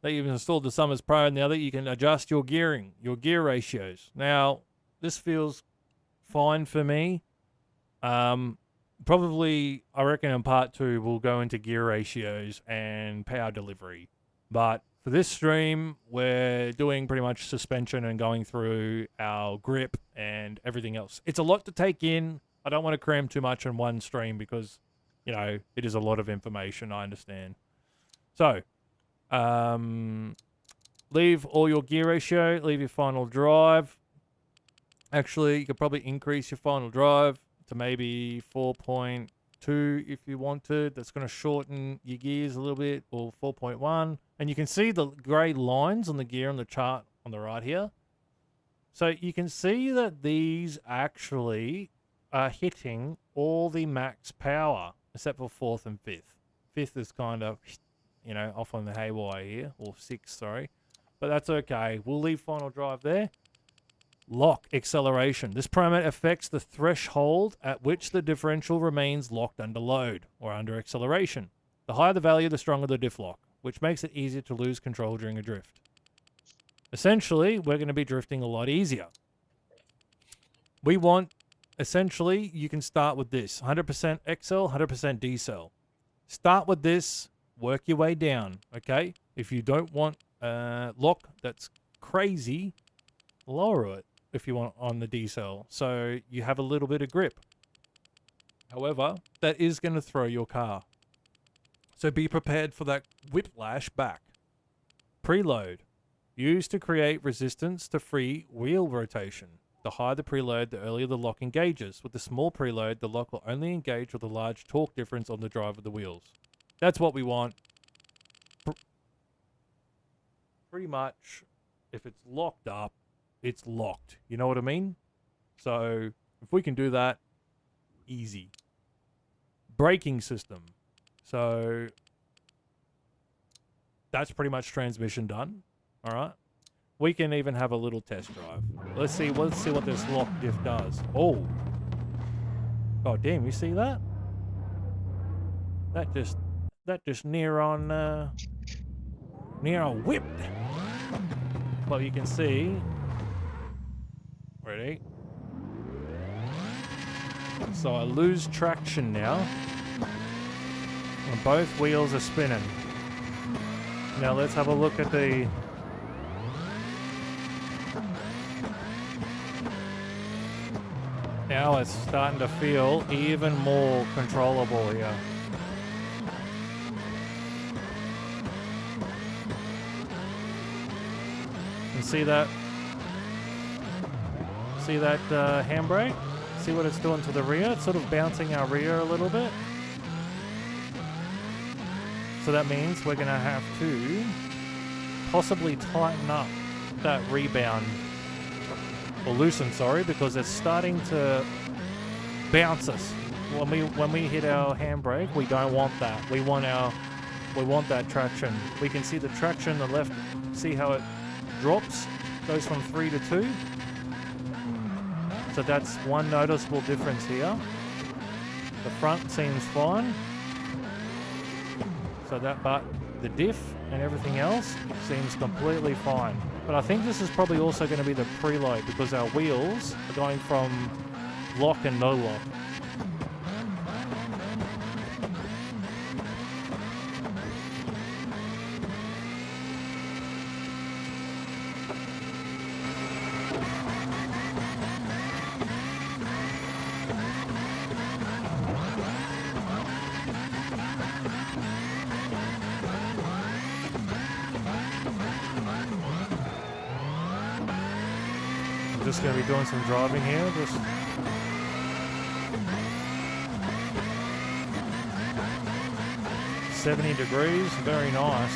that you've installed the Summers Pro, now that you can adjust your gearing, your gear ratios. Now, this feels fine for me. Probably, I reckon in part 2, we'll go into gear ratios and power delivery. But for this stream, we're doing pretty much suspension and going through our grip and everything else. It's a lot to take in. I don't want to cram too much in one stream because, you know, it is a lot of information, I understand. So, leave all your gear ratio, leave your final drive. Actually, you could probably increase your final drive to maybe 4.2 if you wanted. That's going to shorten your gears a little bit, or 4.1. And you can see the grey lines on the gear on the chart on the right here. So you can see that these actually are hitting all the max power, except for 4th and 5th. 5th is kind of, you know, off on the haywire here, or 6th, sorry. But that's okay. We'll leave final drive there. Lock acceleration. This parameter affects the threshold at which the differential remains locked under load, or under acceleration. The higher the value, the stronger the diff lock, which makes it easier to lose control during a drift. Essentially, we're going to be drifting a lot easier. We want, essentially, you can start with this. 100% XL, 100% decel. Start with this, work your way down, okay? If you don't want lock that's crazy, lower it if you want on the decel, so you have a little bit of grip. However, that is going to throw your car. So be prepared for that whiplash back. Preload. Used to create resistance to free wheel rotation. The higher the preload, the earlier the lock engages. With the small preload, the lock will only engage with a large torque difference on the drive of the wheels. That's what we want. Pretty much, if it's locked up, it's locked. You know what I mean? So, if we can do that, easy. Braking system. So, that's pretty much transmission done. All right. We can even have a little test drive. Let's see what this lock diff does. Oh. God damn, you see that? That just near on whipped. Well, you can see. Ready? So I lose traction now. And both wheels are spinning. Now let's have a look at the... Now it's starting to feel even more controllable here. And see that? See that handbrake? See what it's doing to the rear? It's sort of bouncing our rear a little bit. So that means we're going to have to possibly tighten up that rebound. Or loosen, sorry, because it's starting to bounce us. When we hit our handbrake, we don't want that. We want that traction. We can see the traction on the left. See how it drops? Goes from 3 to 2. So that's one noticeable difference here. The front seems fine. So that, but the diff and everything else seems completely fine. But I think this is probably also going to be the preload because our wheels are going from lock and no lock. Just going to be doing some driving here. Just $70 degrees, very nice.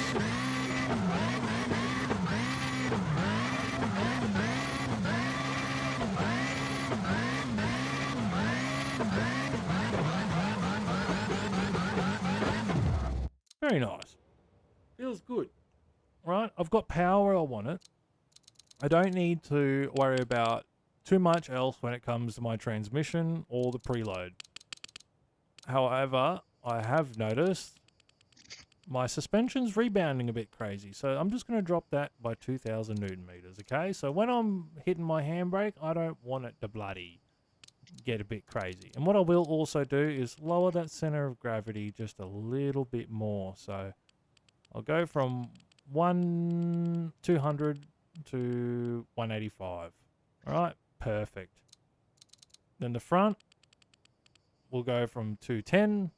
Very nice. Feels good. Right, I've got power I want it. I don't need to worry about too much else when it comes to my transmission or the preload. However, I have noticed my suspension's rebounding a bit crazy. So I'm just going to drop that by 2,000 Newton meters, okay? So when I'm hitting my handbrake, I don't want it to bloody get a bit crazy. And what I will also do is lower that center of gravity just a little bit more. So I'll go from 200 to 185. All right, perfect. Then the front will go from 210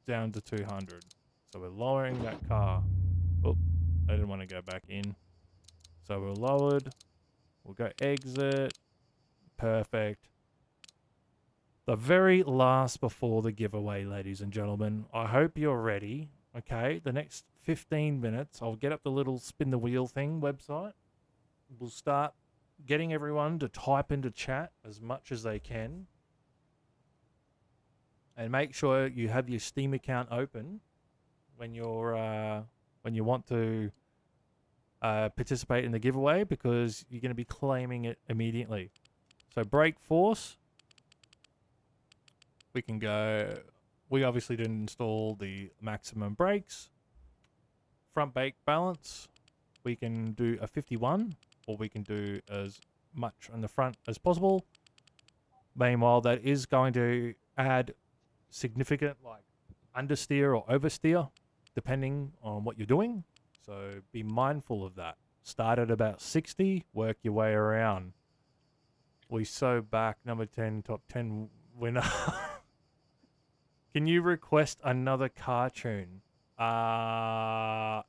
down to 200. So we're lowering that car. Oh, I didn't want to go back in. So we're lowered. We'll go exit. Perfect. The very last before the giveaway, ladies and gentlemen. I hope you're ready. Okay, the next 15 minutes, I'll get up the little spin the wheel thing website. We'll start getting everyone to type into chat as much as they can. And make sure you have your Steam account open when you're when you want to participate in the giveaway, because you're going to be claiming it immediately. So brake force, we can go. We obviously didn't install the maximum brakes. Front brake balance, we can do a 51. Or we can do as much on the front as possible. Meanwhile, that is going to add significant like understeer or oversteer depending on what you're doing. So be mindful of that. Start at about 60, work your way around. We so back number 10, top 10 winner. Can you request another car tune? Not,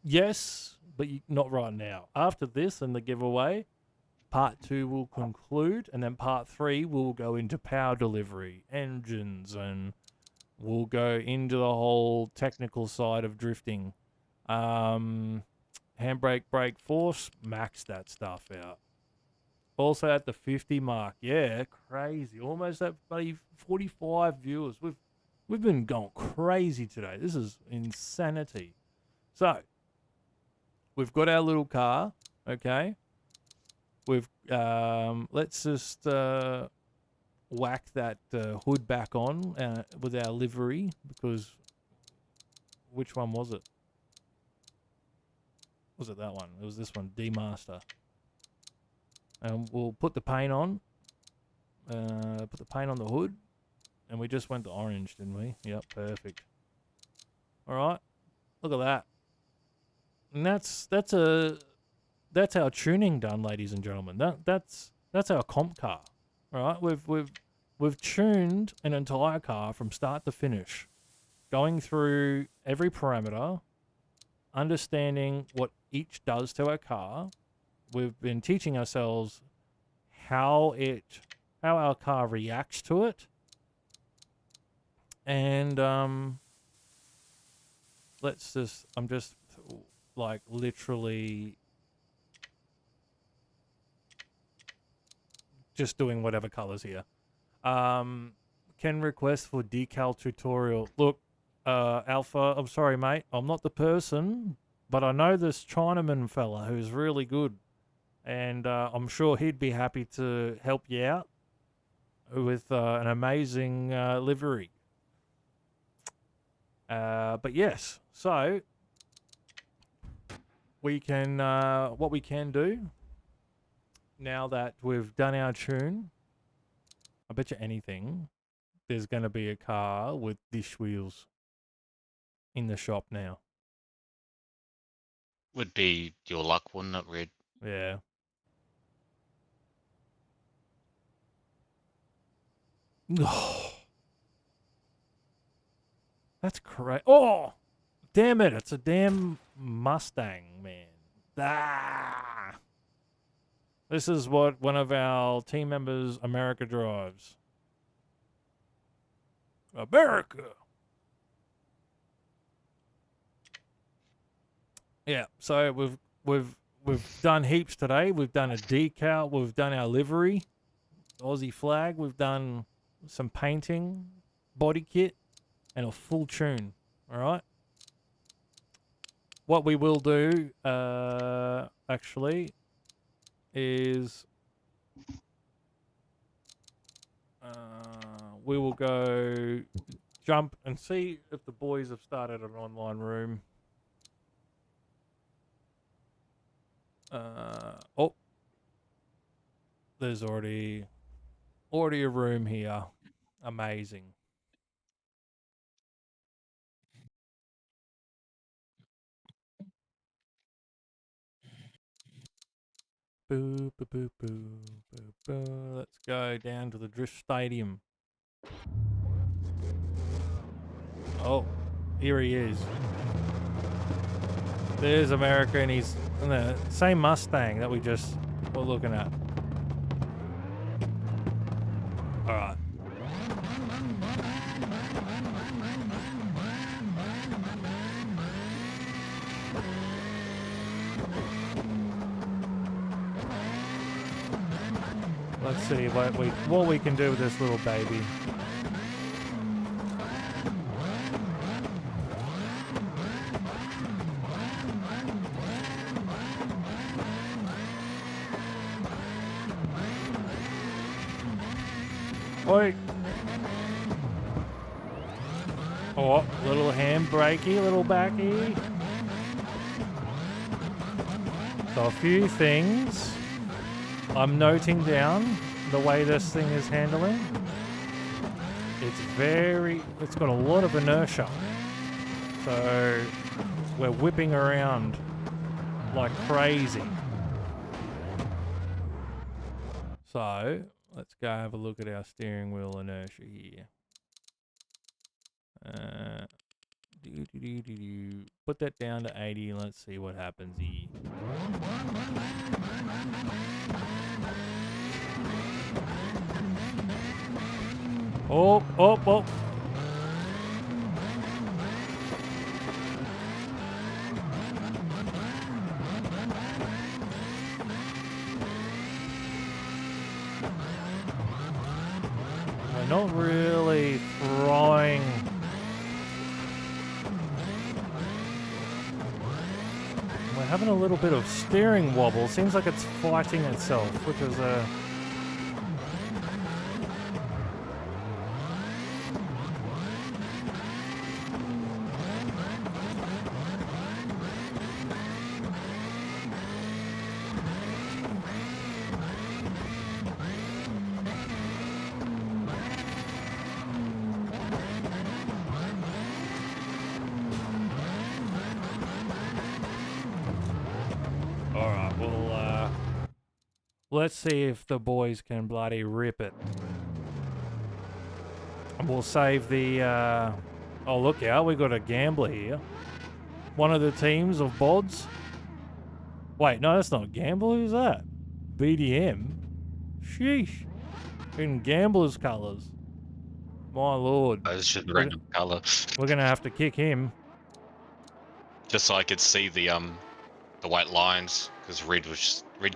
yes, but not right now. After this and the giveaway, part 2 will conclude, and then part 3 will go into power delivery, engines, and we'll go into the whole technical side of drifting. Handbrake, brake force, max that stuff out. Also at the 50 mark, yeah, crazy. Almost at bloody 45 viewers. We've been going crazy today. This is insanity. So we've got our little car, okay? We've let's just whack that hood back on with our livery, because which one was it? Was it that one? It was this one, D-Master. And we'll put the paint on. Put the paint on the hood. And we just went to orange, didn't we? Yep, perfect. Alright. Look at that. And that's our tuning done, ladies and gentlemen. That's our comp car. Alright? We've tuned an entire car from start to finish. Going through every parameter, understanding what each does to our car, we've been teaching ourselves how our car reacts to it. And I'm just like literally just doing whatever colors here. Can request for decal tutorial. Look, Alpha, I'm sorry, mate. I'm not the person, but I know this Chinaman fella who's really good. And I'm sure he'd be happy to help you out with an amazing livery. But yes, so we can, what we can do now that we've done our tune, I bet you anything, there's going to be a car with dish wheels in the shop now. Would be your luck, wouldn't it, Red? Yeah. Oh, that's correct. Oh, damn it. It's a damn Mustang, man. Ah. This is what one of our team members, America, drives. America. Yeah, so we've done heaps today. We've done a decal, we've done our livery, Aussie flag, we've done some painting, body kit, and a full tune. All right. What we will do, actually, is we will go jump and see if the boys have started an online room. Oh, there's already a room here. Amazing. Boo, boo, boo, boo, boo, boo. Let's go down to the Drift Stadium. Oh, here he is. There's America, and he's in the same Mustang that we just were looking at. All right. Let's see what we can do with this little baby. Oi. Oh, little handbrakey, little backy. So a few things I'm noting down the way this thing is handling. It's got a lot of inertia. So we're whipping around like crazy. So let's go have a look at our steering wheel inertia here. Put that down to 80 and let's see what happens here. Oh. We're not really throwing. We're having a little bit of steering wobble. Seems like it's fighting itself, which is a... Let's see if the boys can bloody rip it. And we'll save the... Oh, look out. We got a gambler here. One of the teams of Bods. Wait, no, that's not Gamble. Who's that? BDM? Sheesh. In Gambler's colours. My lord. It's just a We're- random color. We're going to have to kick him. Just so I could see the white lines, because red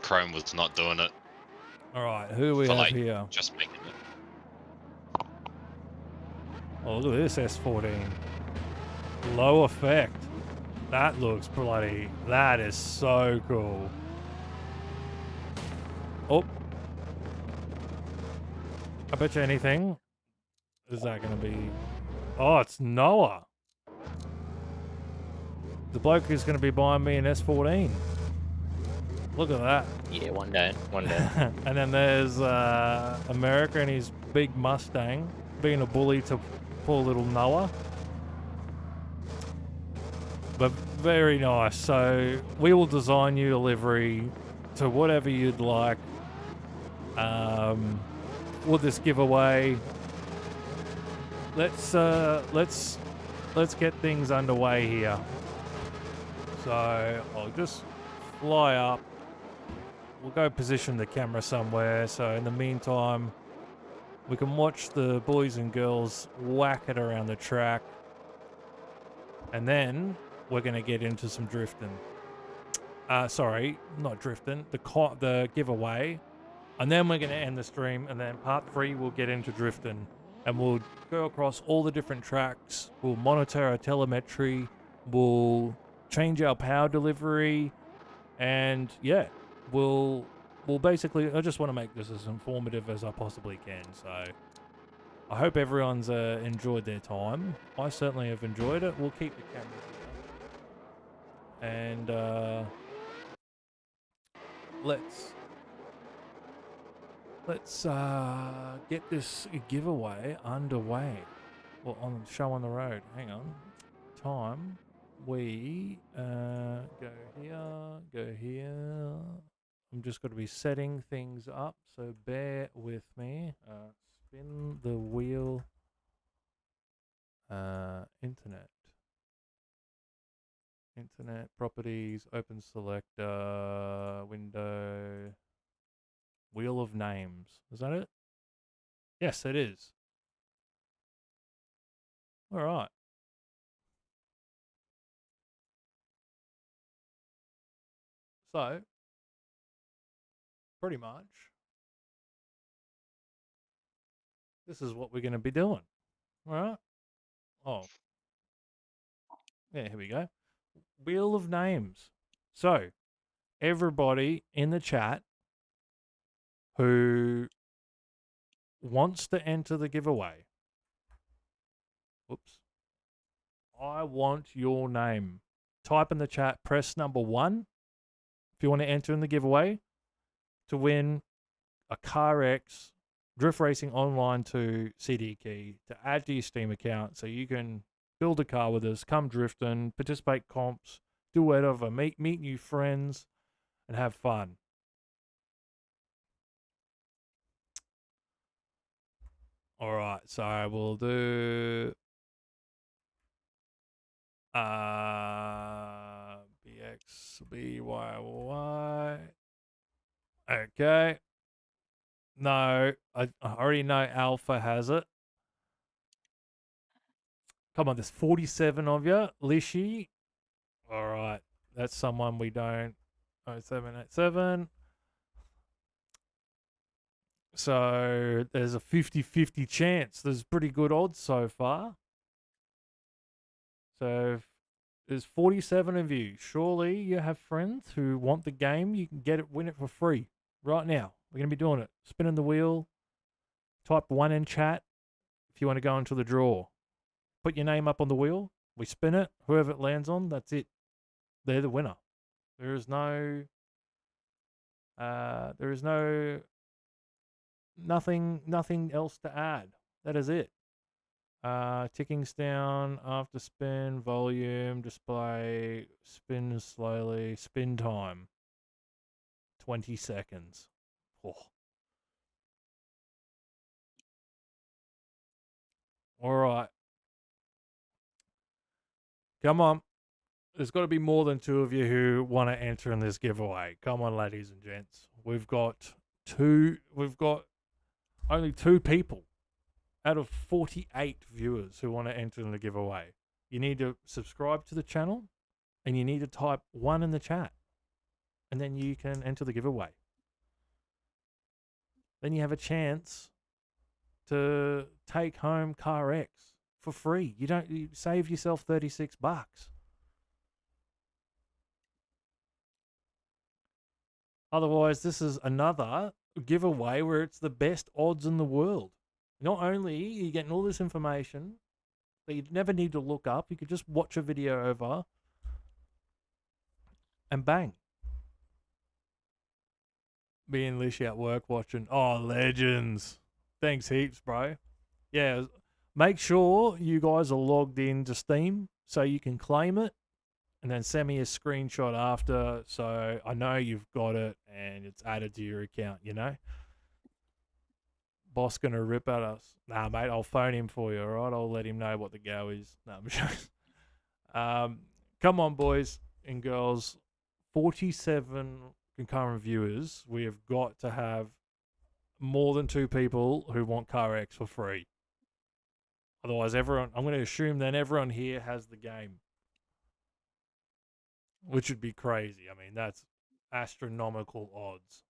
chrome was not doing it. All right, who do we For, have like, here? just making it. Oh, look at this S14. Low effect. That looks bloody... That is so cool. Oh. I bet you anything. Is that going to be... Oh, it's Noah. The bloke who's going to be buying me an S14. Look at that. Yeah, one day. One day. And then there's America and his big Mustang being a bully to poor little Noah. But very nice. So we will design you a livery to whatever you'd like. We'll just give away. Let's get things underway here. So I'll just fly up. We'll go position the camera somewhere. So in the meantime, we can watch the boys and girls whack it around the track. And then we're going to get into some drifting. Sorry, not drifting. The giveaway. And then we're going to end the stream. And then part 3, we'll get into drifting. And we'll go across all the different tracks. We'll monitor our telemetry. We'll change our power delivery. And yeah, we'll basically... I just want to make this as informative as I possibly can. So I hope everyone's enjoyed their time. I certainly have enjoyed it. We'll keep the camera here. And let's get this giveaway underway. Well, on show on the road. Hang on. Time. We go here. I'm just going to be setting things up, so bear with me. Spin the wheel. Internet properties, open selector, window, wheel of names. Is that it? Yes, it is. All right. So, pretty much, this is what we're going to be doing. All right. Oh. Yeah, here we go. Wheel of names. So, everybody in the chat who wants to enter the giveaway. Whoops. I want your name. Type in the chat, press number 1 if you want to enter in the giveaway to win a CarX Drift Racing Online 2 CD key to add to your Steam account so you can build a car with us, come drifting, participate comps, do whatever, meet new friends, and have fun. All right, so we'll do BXBYY. Okay. No, I already know Alpha has it. Come on, there's 47 of you. Lishi. All right. That's someone we don't. 0787. So there's a 50-50 chance. There's pretty good odds so far. So there's 47 of you. Surely you have friends who want the game. You can get it, win it for free right now. We're going to be doing it. Spinning the wheel. Type 1 in chat if you want to go into the draw. Put your name up on the wheel. We spin it. Whoever it lands on, that's it. They're the winner. There is no nothing else to add. That is it. Tickings down, after spin, volume, display, spin slowly, spin time. 20 seconds. Oh. All right. Come on. there's got to be more than 2 of you who want to enter in this giveaway. Come on, ladies and gents. We've got only 2 people out of 48 viewers who want to enter in the giveaway. You need to subscribe to the channel and you need to type 1 in the chat. And then you can enter the giveaway. Then you have a chance to take home CarX for free. You save yourself $36. Otherwise, this is another giveaway where it's the best odds in the world. Not only are you getting all this information that you'd never need to look up, you could just watch a video over and bang. Me and Lish at work watching. Oh, legends. Thanks heaps, bro. Yeah, make sure you guys are logged into Steam so you can claim it. And then send me a screenshot after so I know you've got it and it's added to your account, you know? Boss gonna rip at us. Nah, mate, I'll phone him for you, alright? I'll let him know what the go is. Nah, I'm joking. Come on, boys and girls. 47 concurrent viewers. We have got to have more than 2 people who want CarX for free. Otherwise, I'm going to assume then everyone here has the game. Which would be crazy. I mean, that's astronomical odds.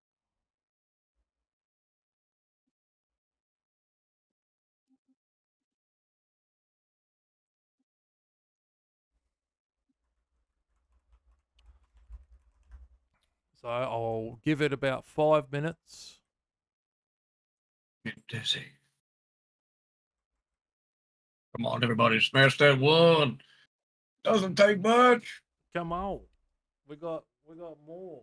So I'll give it about 5 minutes. Get dizzy. Come on, everybody, smash that 1. Doesn't take much. Come on. We got more.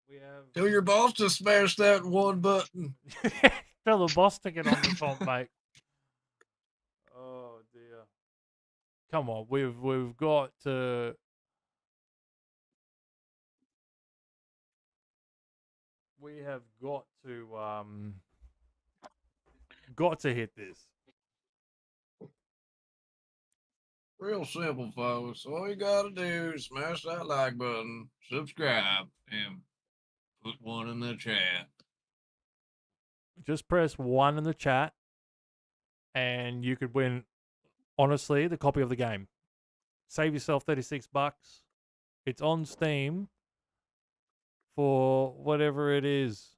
We have Tell your boss to smash that 1 button. Tell the boss to get on the phone, mate. Oh dear. Come on, we've got to we have got to hit this. Real simple, folks. All you gotta do is smash that like button, subscribe, and put 1 in the chat. Just press 1 in the chat and you could win, honestly, the copy of the game. Save yourself $36. It's on Steam for whatever it is.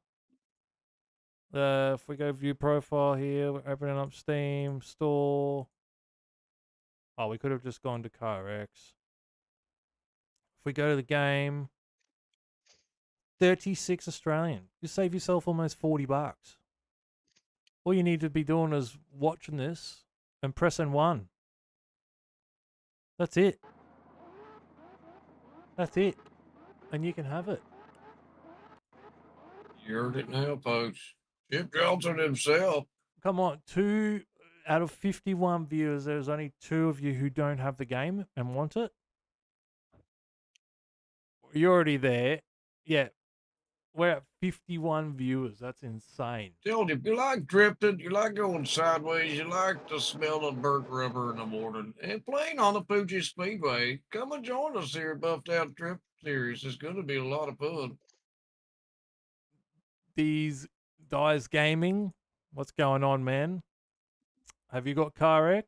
If we go view profile here, we're opening up Steam store. Oh, we could have just gone to CarX. If we go to the game, 36 Australian. You save yourself almost $40. All you need to be doing is watching this and pressing 1. That's it. That's it. And you can have it. You heard it now, folks. Chip Johnson himself. Come on, 2 out of 51 viewers, there's only 2 of you who don't have the game and want it. You're already there. Yeah. We're at 51 viewers. That's insane. Told you, if you like drifting, you like going sideways, you like the smell of burnt rubber in the morning, and playing on the Fuji Speedway, come and join us here at Buffed Out Drift Series. It's going to be a lot of fun. These guys gaming, what's going on, man? Have you got CarX?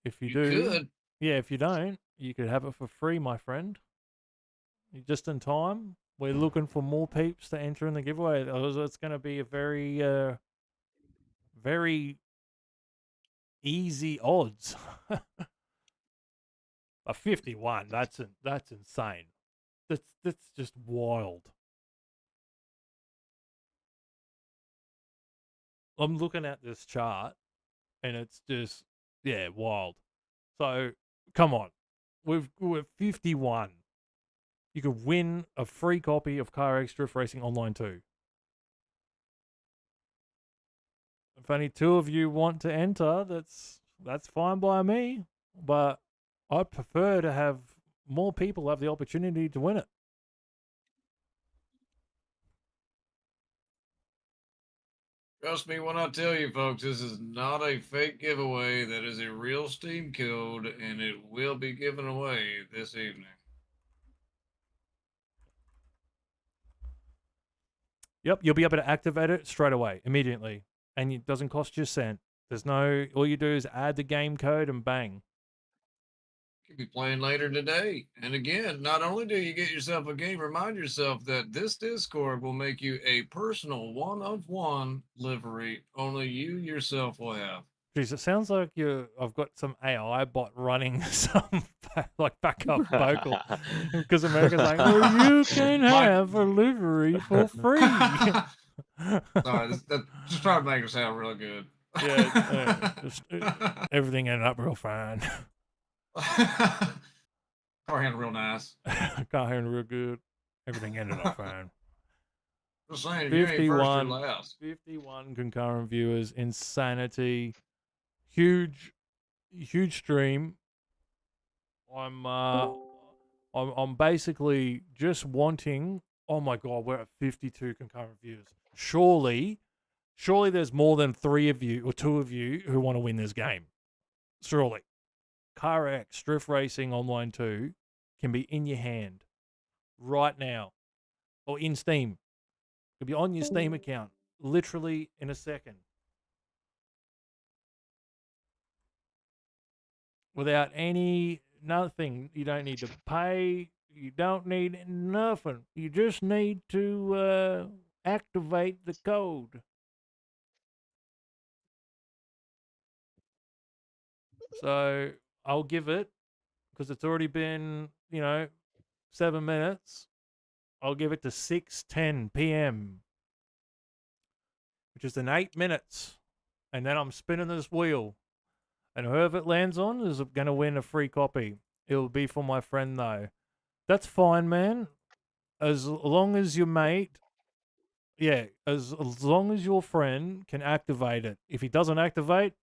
If you do, could. Yeah, if you don't, you could have it for free, my friend. You're just in time. We're looking for more peeps to enter in the giveaway. It's going to be a very, very easy odds. A 51. That's insane. That's just wild. I'm looking at this chart, and it's just wild. So come on, we're 51. You could win a free copy of CarX Drift Racing Online 2. If only 2 of you want to enter, that's fine by me. But I'd prefer to have more people have the opportunity to win it. Trust me when I tell you, folks, this is not a fake giveaway. That is a real Steam code, and it will be given away this evening. Yep, you'll be able to activate it straight away, immediately, and it doesn't cost you a cent. There's no. All you do is add the game code and bang. Could be playing later today. And again, not only do you get yourself a game, remind yourself that this Discord will make you a personal one-of-one livery only you yourself will have. Jeez, it sounds like I've got some AI bot running some like backup vocal because America's like, well, you can have a livery for free. Sorry, just trying to make it sound real good. Everything ended up real fine. Car handled real nice. Car handled real good. Everything ended up fine. Just saying, you ain't first or last. 51 concurrent viewers, insanity, huge stream. I'm basically just wanting. Oh my god, we're at 52 concurrent viewers. Surely there's more than 3 of you or 2 of you who want to win this game. Surely. CarX Drift Racing Online 2 can be in your hand right now or in Steam. It'll be on your Steam account literally in a second. Without nothing. You don't need to pay. You don't need nothing. You just need to activate the code. So I'll give it, because it's already been, 7 minutes. I'll give it to 6:10 p.m., which is in 8 minutes. And then I'm spinning this wheel. And whoever it lands on is going to win a free copy. It'll be for my friend, though. That's fine, man. As long as your mate... Yeah, as long as your friend can activate it. If he doesn't activate,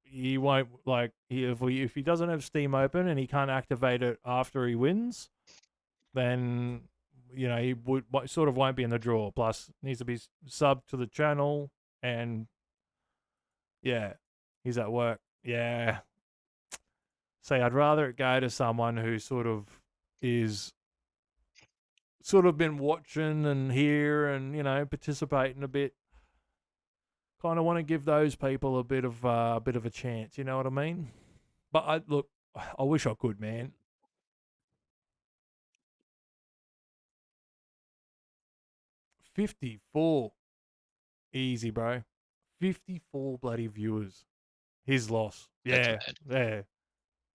he won't, if he doesn't have Steam open and he can't activate it after he wins, then, he sort of won't be in the draw. Plus, needs to be subbed to the channel, and, yeah, he's at work. Yeah. See, I'd rather it go to someone who sort of been watching and here and, participating a bit. Kind of want to give those people a bit of a chance, you know what I mean? But I wish I could, man. $54. Easy, bro. 54 bloody viewers. His loss. Yeah. Yeah,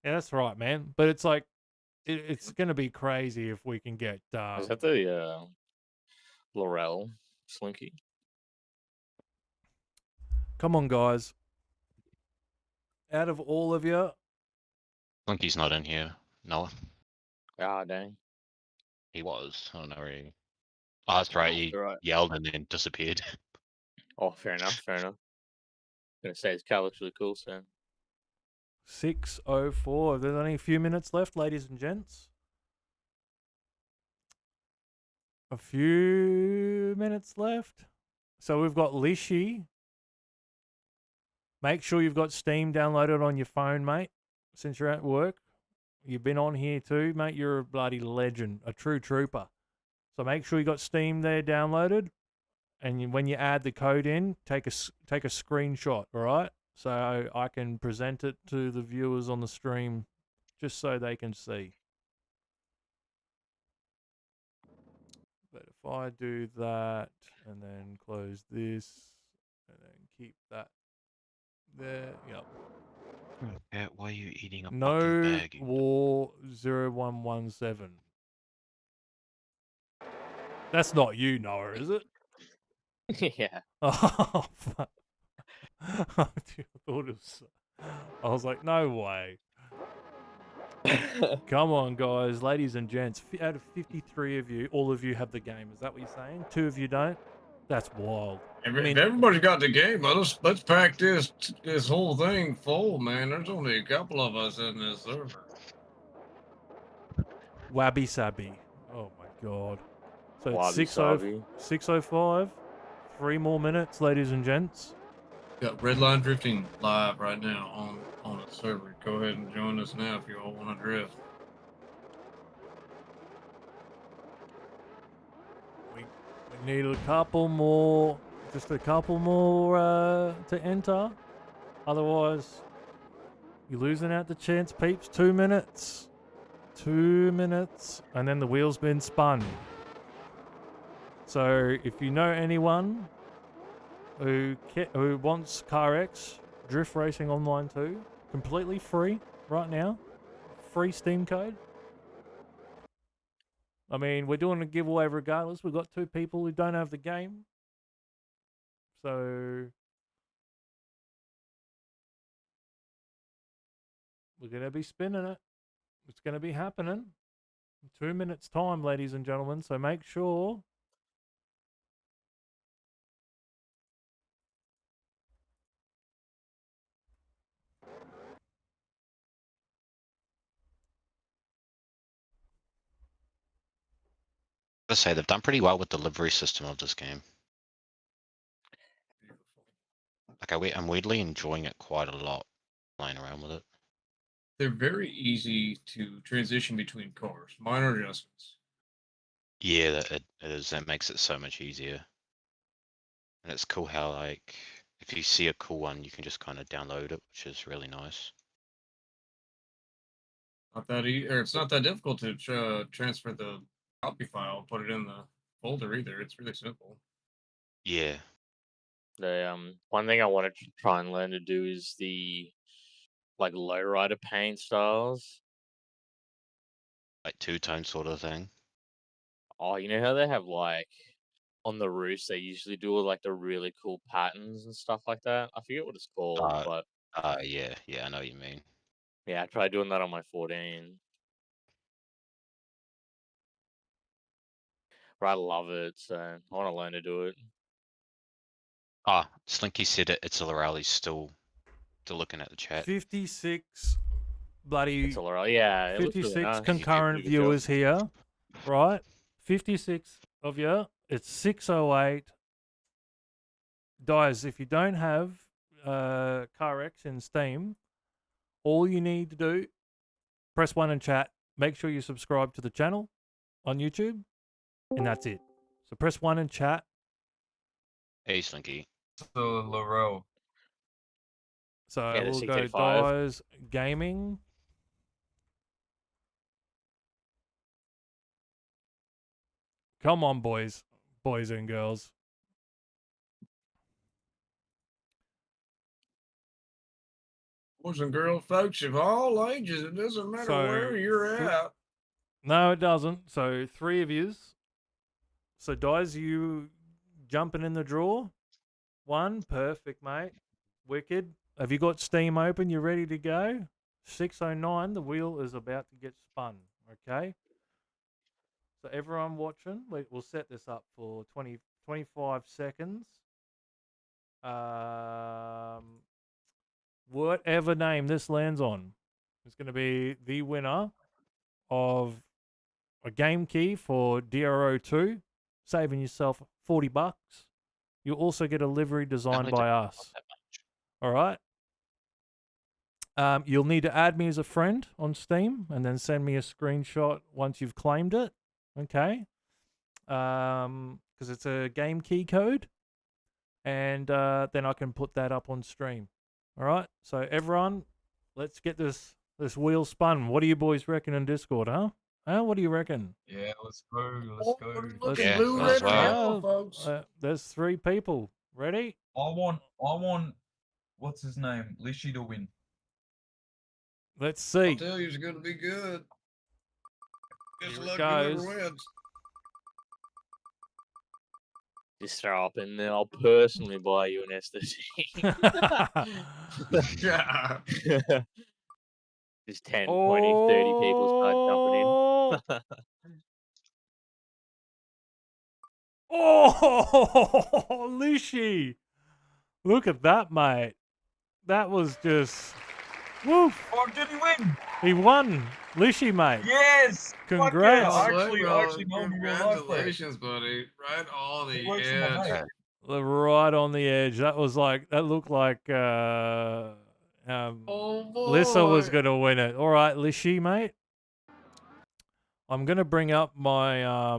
that's right, man. But it's like, it's going to be crazy if we can get... Is that the Laurel Slinky? Come on, guys. Out of all of you... Slinky's not in here, Noah. Ah, dang. He was. I don't know where he... Oh, that's right. He yelled and then disappeared. Oh, fair enough. I'm gonna say his car looks really cool, so... 6:04. There's only a few minutes left, ladies and gents. A few minutes left. So we've got Lishi. Make sure you've got Steam downloaded on your phone, mate. Since you're at work. You've been on here too, mate. You're a bloody legend. A true trooper. So make sure you got Steam there downloaded. And when you add the code in, take a screenshot, all right? So I can present it to the viewers on the stream just so they can see. But if I do that and then close this and then keep that there, yep. Why are you eating a No fucking bag? War 0117. That's not you, Noah, is it? Yeah. Oh, fuck. I thought it was... I was like, no way. Come on, guys, ladies and gents. Out of 53 of you, all of you have the game. Is that what you're saying? 2 of you don't? That's wild. If everybody's got the game, let's pack this whole thing full, man. There's only a couple of us in this server. Wabi Sabi. Oh my god. So it's Wabi Sabi. 6:05, 3 more minutes, ladies and gents. Got Redline Drifting live right now on the server. Go ahead and join us now if you all want to drift. We need a couple more, just a couple more to enter. Otherwise, you're losing out the chance, peeps. 2 minutes. 2 minutes, and then the wheel's been spun. So if you know anyone who wants CarX Drift Racing Online 2, completely free right now, free Steam code. I mean, we're doing a giveaway regardless. We've got 2 people who don't have the game. So we're going to be spinning it. It's going to be happening in 2 minutes time, ladies and gentlemen. So make sure I say they've done pretty well with the delivery system of this game. Like I'm weirdly enjoying it quite a lot, playing around with it. They're very easy to transition between cars. Minor adjustments. Yeah, it is. That makes it so much easier. And it's cool how, like, if you see a cool one, you can just kind of download it, which is really nice. Not that it's not that difficult to transfer the copy file, put it in the folder either. It's really simple. Yeah. The one thing I want to try and learn to do is the like lowrider paint styles. Like two-tone sort of thing. Oh, you know how they have like on the roofs they usually do like the really cool patterns and stuff like that. I forget what it's called, but yeah, I know what you mean. yeah, I tried doing that on my 14. But I love it, so I want to learn to do it. Slinky said it's Lorelli's still looking at the chat. 56 bloody It's a lot, yeah. It looks really 56 nice. concurrent viewers here, right? 56 of you. It's 6:08. Guys, if you don't have CarX in Steam, all you need to do, press 1 in chat. Make sure you subscribe to the channel on YouTube, and that's it. So press 1 in chat. Hey, Slinky. So Laurel. So Yeah, the we'll go 685. Dies Gaming. Come on, boys and girls. Boys and girls, folks of all ages, it doesn't matter where you're at. No, it doesn't. So 3 of yous. So Dies, you jumping in the draw? 1, perfect, mate. Wicked. Have you got Steam open? You ready to go? 6:09. The wheel is about to get spun. Okay. So everyone watching, we'll set this up for 25 seconds. Whatever name this lands on is going to be the winner of a game key for DRO2, saving yourself $40. You'll also get a livery designed by us. All right. You'll need to add me as a friend on Steam and then send me a screenshot once you've claimed it. Okay. Because it's a game key code. And then I can put that up on stream. All right. So everyone, let's get this wheel spun. What do you boys reckon in Discord, huh? What do you reckon? Yeah, let's go. Let's go. Looking blue, red, or yellow, folks. There's 3 people. Ready? I want. What's his name? Lishi to win. Let's see. I'll tell you, it's going to be good. Just Here it luck goes. whoever wins. Just throw up in there. I'll personally buy you an STC. Just 10, 20, 30 people start jumping in. Oh, Lishi. Look at that, mate. That was just... Woof. Oh, did he win? He won. Lishi, mate. Yes. Congrats. Fuck yeah. I actually know him in real life, bro. Congratulations, buddy. Right on the Works for my edge. mate. Right on the edge. That looked like Oh Lissa was boy. gonna win it. All right, Lishi, mate. I'm gonna bring up my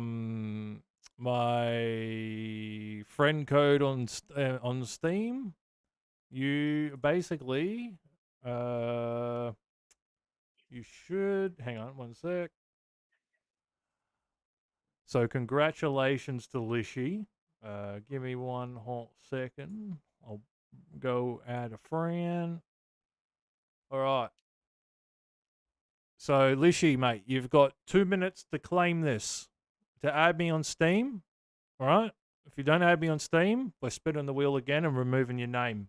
my friend code on Steam. You basically you should hang on one sec. So congratulations to Lishi. Give me one whole second. I'll go add a friend. All right. So Lishi, mate, you've got 2 minutes to claim this. To add me on Steam. All right. If you don't add me on Steam, we're spinning the wheel again and removing your name.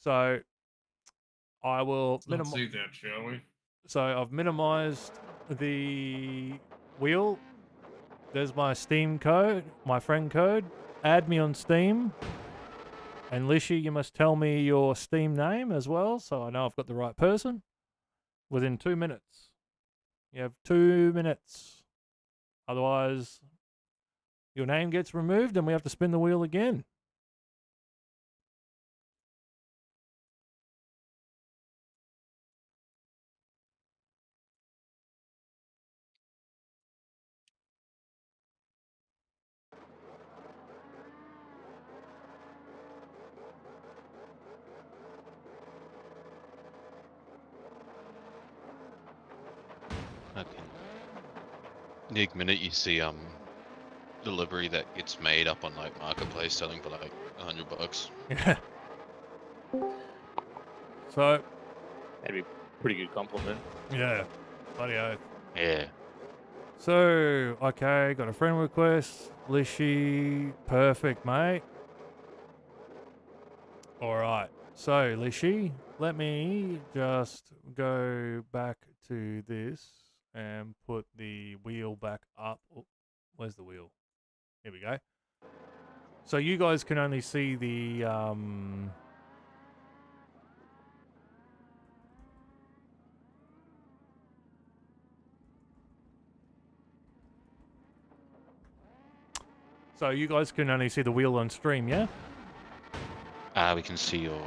So I will Let's see that, shall we? So I've minimized the wheel. There's my Steam code, my friend code. Add me on Steam. And Lishi, you must tell me your Steam name as well, so I know I've got the right person. Within 2 minutes. You have 2 minutes. Otherwise, your name gets removed and we have to spin the wheel again. Okay. The minute you see delivery that gets made up on like marketplace selling for like $100. Yeah. So That'd be a pretty good compliment. yeah. Bloody oath. Yeah. So, okay, got a friend request. Lishi, perfect, mate. All right. So, Lishi, let me just go back to this and put the wheel back up. Oh, where's the wheel? Here we go. So you guys can only see the So you guys can only see the wheel on stream, yeah? We can see your...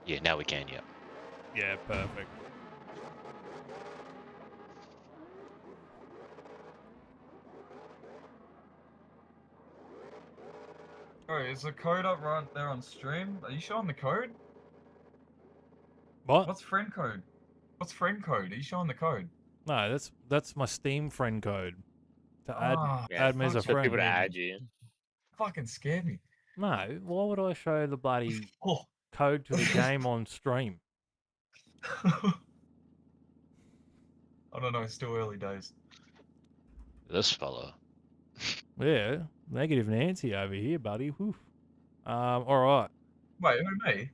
Yeah, now we can, yeah. Yeah, perfect. Alright, is the code up right there on stream? Are you showing the code? What? What's friend code? What's friend code? Are you showing the code? No, that's my Steam friend code. To Ah, add me as a for people friend. to add you. fucking scared me. No, why would I show the bloody Oh. code to the game on stream? I don't know, it's still early days. This fella. Yeah, negative Nancy over here, buddy. Whew. All right. Wait, who, me?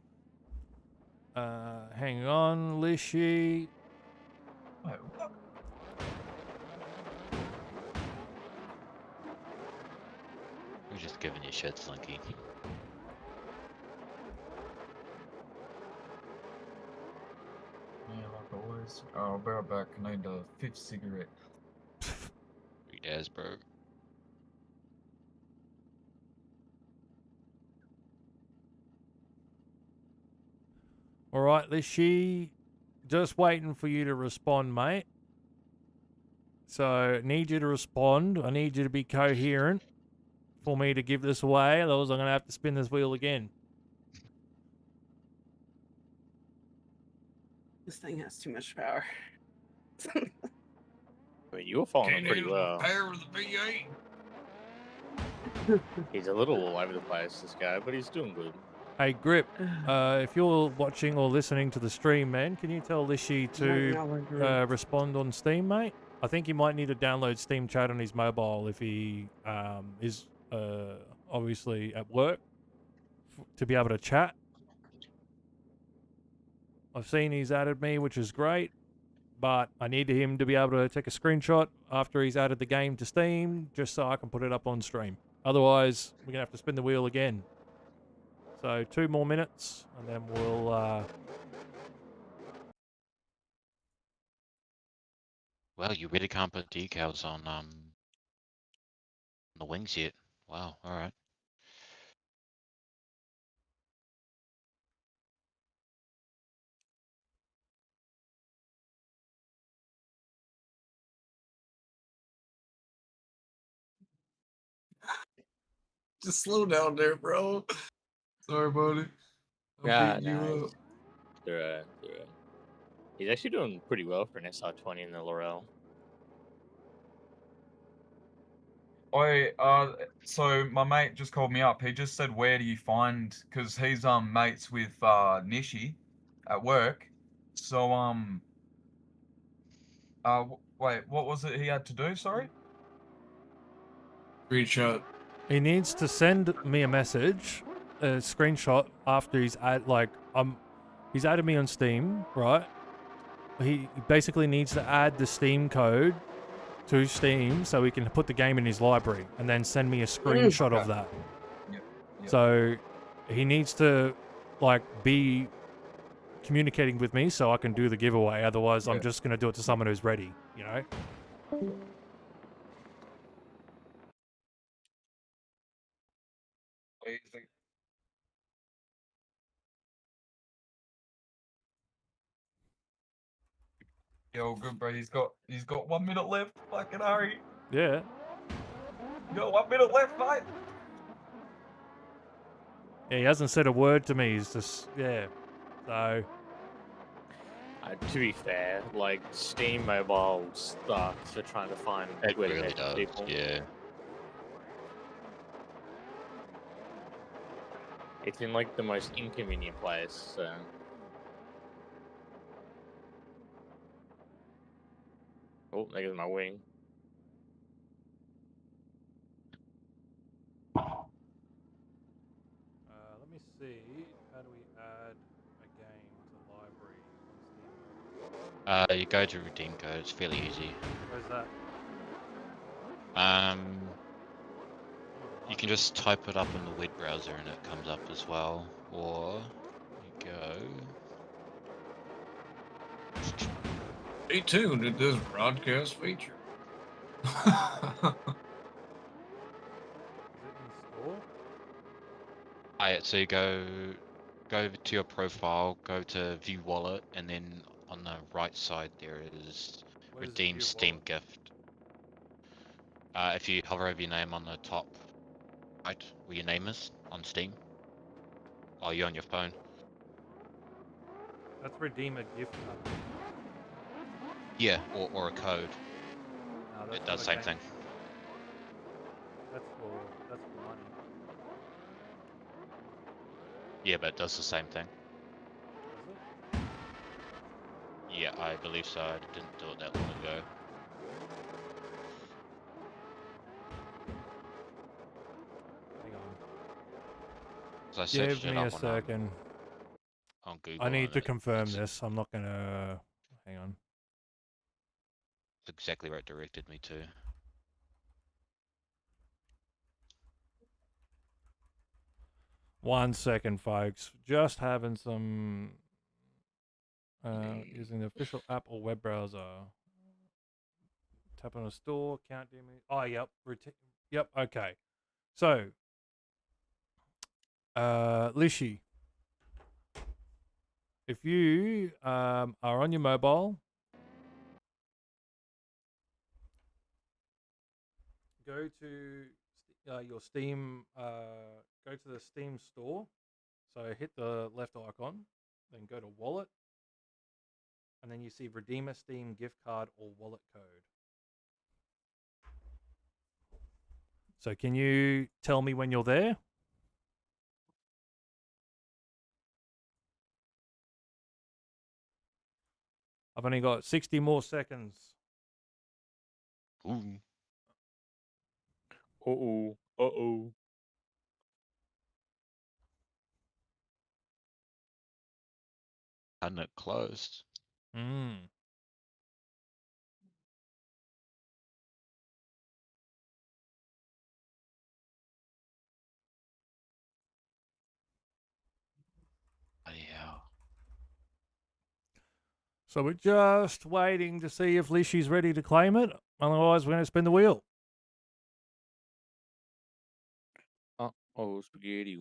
Hang on, Lishi. Wait, what? We're just giving you shit, Slinky. Yeah, like always. Oh, I'll be right back. I need a fifth cigarette. Free Dasberg. All right, Lishi. Just waiting for you to respond, mate. So, need you to respond. I need you to be coherent for me to give this away. Otherwise, I'm going to have to spin this wheel again. This thing has too much power. I mean, you were following Can't him pretty handle the well. power of the V8. He's a little all over the place, this guy, but he's doing good. Hey, Grip, if you're watching or listening to the stream, man, can you tell Lishi to respond on Steam, mate? I think he might need to download Steam Chat on his mobile if he is obviously at work to be able to chat. I've seen he's added me, which is great, but I need him to be able to take a screenshot after he's added the game to Steam just so I can put it up on stream. Otherwise, we're going to have to spin the wheel again. So 2 more minutes, and then we'll... Well, you really can't put decals on the wings yet. Wow. All right. Just slow down there, bro. Sorry, buddy. I'm Yeah, beating you nice. up. They're He's actually doing pretty well for an SR20 in the Laurel. Oi, so my mate just called me up. He just said, where do you find, because he's mates with Nishi at work. So wait, what was it he had to do? Sorry. Screenshot. He needs to send me a message, a screenshot after he's he's added me on Steam, right? He basically needs to add the Steam code to Steam so he can put the game in his library and then send me a screenshot of that. Yep. So he needs to be communicating with me so I can do the giveaway. Otherwise, I'm just going to do it to someone who's ready, you know? Yo, good bro. He's got 1 minute left. Fucking hurry. Yeah. You got 1 minute left, mate. Yeah, he hasn't said a word to me. He's just, yeah. So. To be fair, like Steam Mobile sucks for trying to find It where to really message does. people. Yeah. It's in like the most inconvenient place. So. Oh, there goes my wing. Let me see. How do we add a game to library on Steam? You go to redeem code. It's fairly easy. Where's that? You can just type it up in the web browser and it comes up as well. Or you go. Stay tuned to this broadcast feature. Is it in store? Alright, so you go over to your profile, go to view wallet, and then on the right side there is Where's redeem view Steam wallet? gift. If you hover over your name on the top right, where your name is on Steam. Oh, you're on your phone. That's redeem a gift card. Yeah, or a code. No, that's It does not a same game. thing. That's for money. Yeah, but it does the same thing. Does it? Yeah, I believe so. I didn't do it that long ago. Hang on. So I searched Give it me a up second. on Google. I need and to confirm it's this. I'm not gonna. Hang on. exactly where it directed me to. 1 second, folks. Just having some. Using the official app or web browser. Tap on a store. Count image. Oh, yep. Yep. Okay. So, Lishi, if you are on your mobile, go to your Steam. Go to the Steam store. So hit the left icon, then go to wallet, and then you see redeem a Steam gift card or wallet code. So can you tell me when you're there? I've only got 60 more seconds. Ooh. Uh-oh. Uh-oh. Hadn't it closed? Mm. Bloody hell. So we're just waiting to see if Lishi's ready to claim it. Otherwise, we're going to spin the wheel. Oh, spaghetti.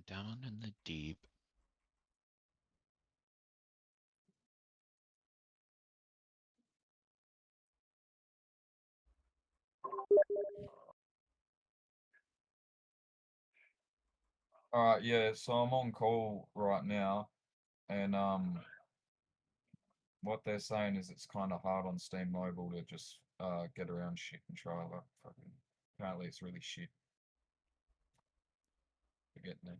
Down in the deep. Alright, yeah, so I'm on call right now, and what they're saying is it's kind of hard on Steam Mobile to just get around shit and try like fucking. Apparently, it's really shit. Forgetting it.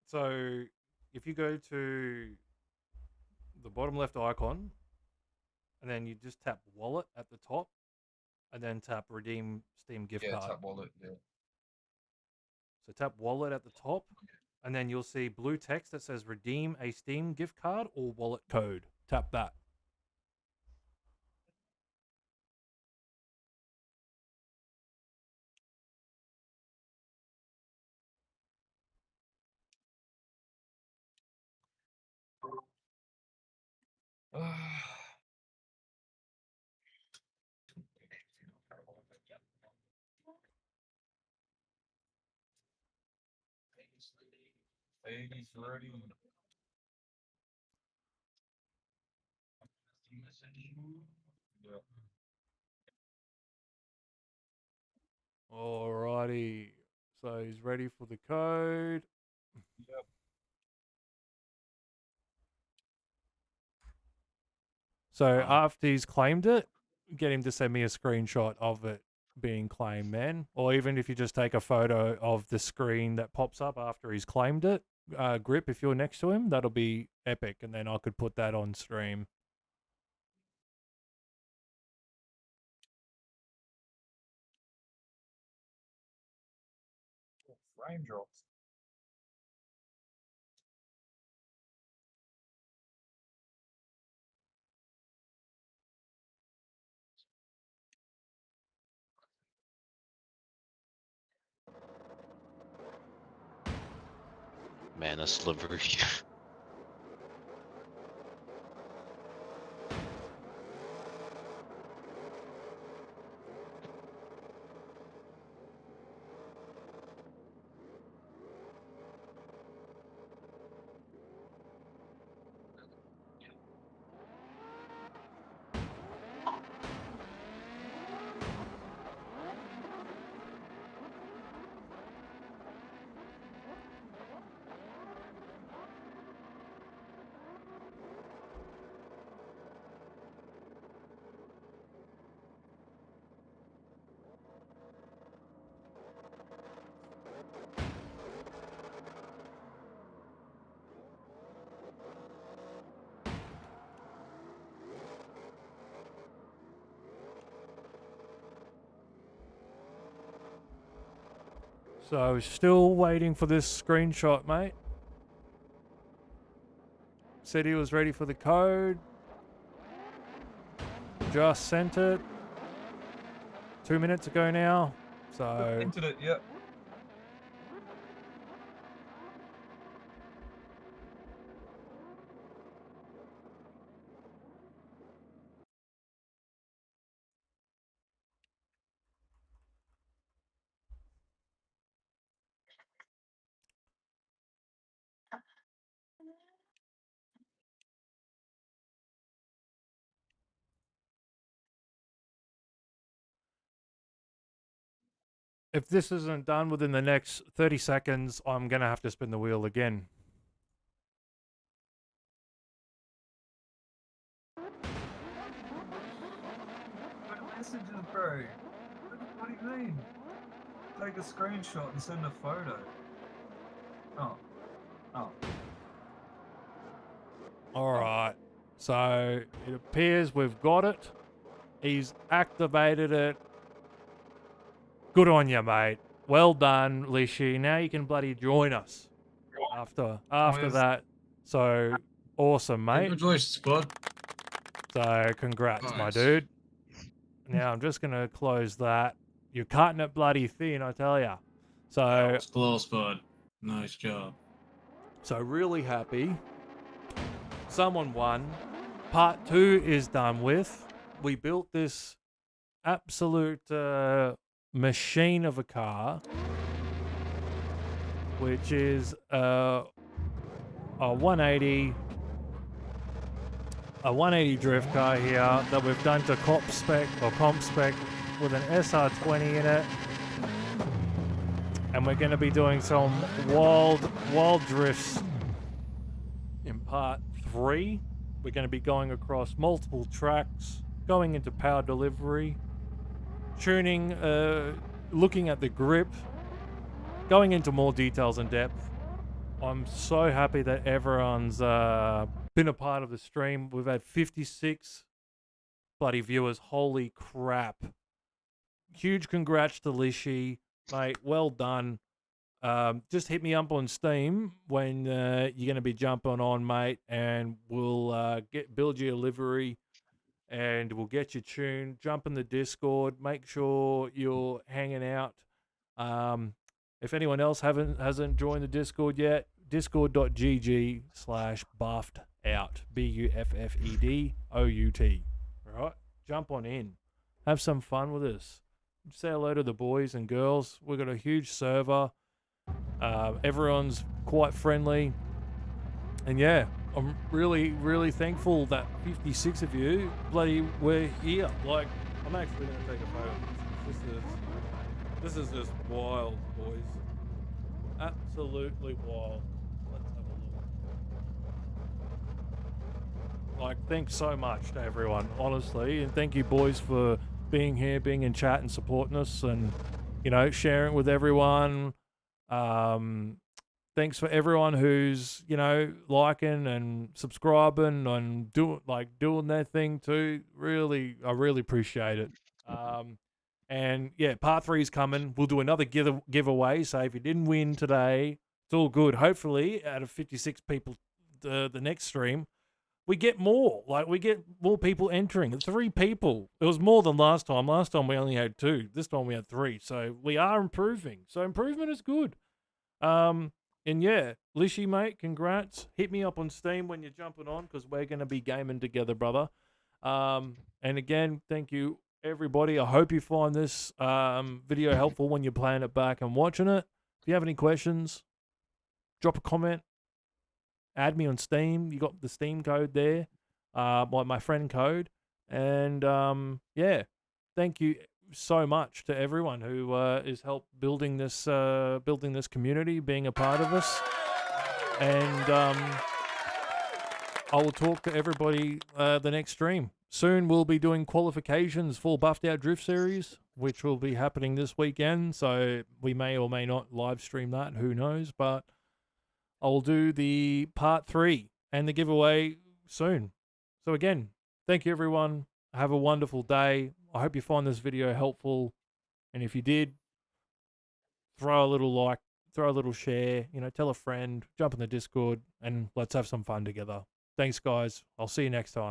So if you go to the bottom left icon, and then you just tap wallet at the top, and then tap redeem Steam gift Yeah, card. tap wallet. Yeah. So tap wallet at the top, and then you'll see blue text that says redeem a Steam gift card or wallet code. Tap that. He's ready. Yeah. Alrighty. So he's ready for the code. Yep. So after he's claimed it, get him to send me a screenshot of it being claimed, man. Or even if you just take a photo of the screen that pops up after he's claimed it, Grip, if you're next to him, that'll be epic. And then I could put that on stream. Frame drops. Man, that's livery. So still waiting for this screenshot, mate. Said he was ready for the code. Just sent it 2 minutes ago now. So Entered it, yep. if this isn't done within the next 30 seconds, I'm going to have to spin the wheel again. Messages, bro. What do you mean? Take a screenshot and send a photo. Oh. Oh. All right. So it appears we've got it. He's activated it. Good on you, mate. Well done, Lishi. Now you can bloody join us after Yes. that. So awesome, mate. Congratulations, bud. So congrats, my Nice. dude. Now I'm just gonna close that. You're cutting it bloody thin, I tell ya. That So was close, bud. Nice job. really happy. Someone won. Part 2 is done with. We built this absolute machine of a car, which is a 180 drift car here that we've done to comp spec with an SR20 in it, and we're going to be doing some wild drifts in part 3. We're going to be going across multiple tracks, going into power delivery, tuning, looking at the grip, going into more details and depth. I'm so happy that everyone's been a part of the stream. We've had 56 bloody viewers. Holy crap. Huge congrats to Lishi, mate. Well done. Just hit me up on Steam when you're going to be jumping on, mate, and we'll build you a livery and we'll get you tuned. Jump in the Discord. Make sure you're hanging out. If anyone else hasn't joined the Discord yet, discord.gg/buffedout, BUFFEDOUT. All right, jump on in, have some fun with us. Say hello to the boys and girls. We've got a huge server. Everyone's quite friendly, and yeah, I'm really thankful that 56 of you bloody were here. Like, I'm actually gonna take a photo. This is just wild, boys. Absolutely wild. Let's have a look. Like, thanks so much to everyone, honestly, and thank you, boys, for being here, being in chat and supporting us, and sharing with everyone. Thanks for everyone who's liking and subscribing and doing their thing too. Really, I really appreciate it. And yeah, part 3 is coming. We'll do another giveaway. So if you didn't win today, it's all good. Hopefully, out of 56 people, the next stream, we get more. Like, we get more people entering. 3 people. It was more than last time. Last time we only had 2. This time we had 3. So we are improving. So improvement is good. And yeah, Lishi, mate, congrats. Hit me up on Steam when you're jumping on, because we're going to be gaming together, brother. And again, thank you, everybody. I hope you find this video helpful when you're playing it back and watching it. If you have any questions, drop a comment. Add me on Steam. You got the Steam code there, my friend code. And yeah, thank you so much to everyone who is helped building this community, being a part of us. And I will talk to everybody the next stream. Soon we'll be doing qualifications for Buffed Out Drift Series, which will be happening this weekend. So we may or may not live stream that. Who knows? But I'll do the part 3 and the giveaway soon. So again, thank you, everyone. Have a wonderful day. I hope you find this video helpful. And if you did, throw a little like, throw a little share, tell a friend, jump in the Discord, and let's have some fun together. Thanks, guys. I'll see you next time.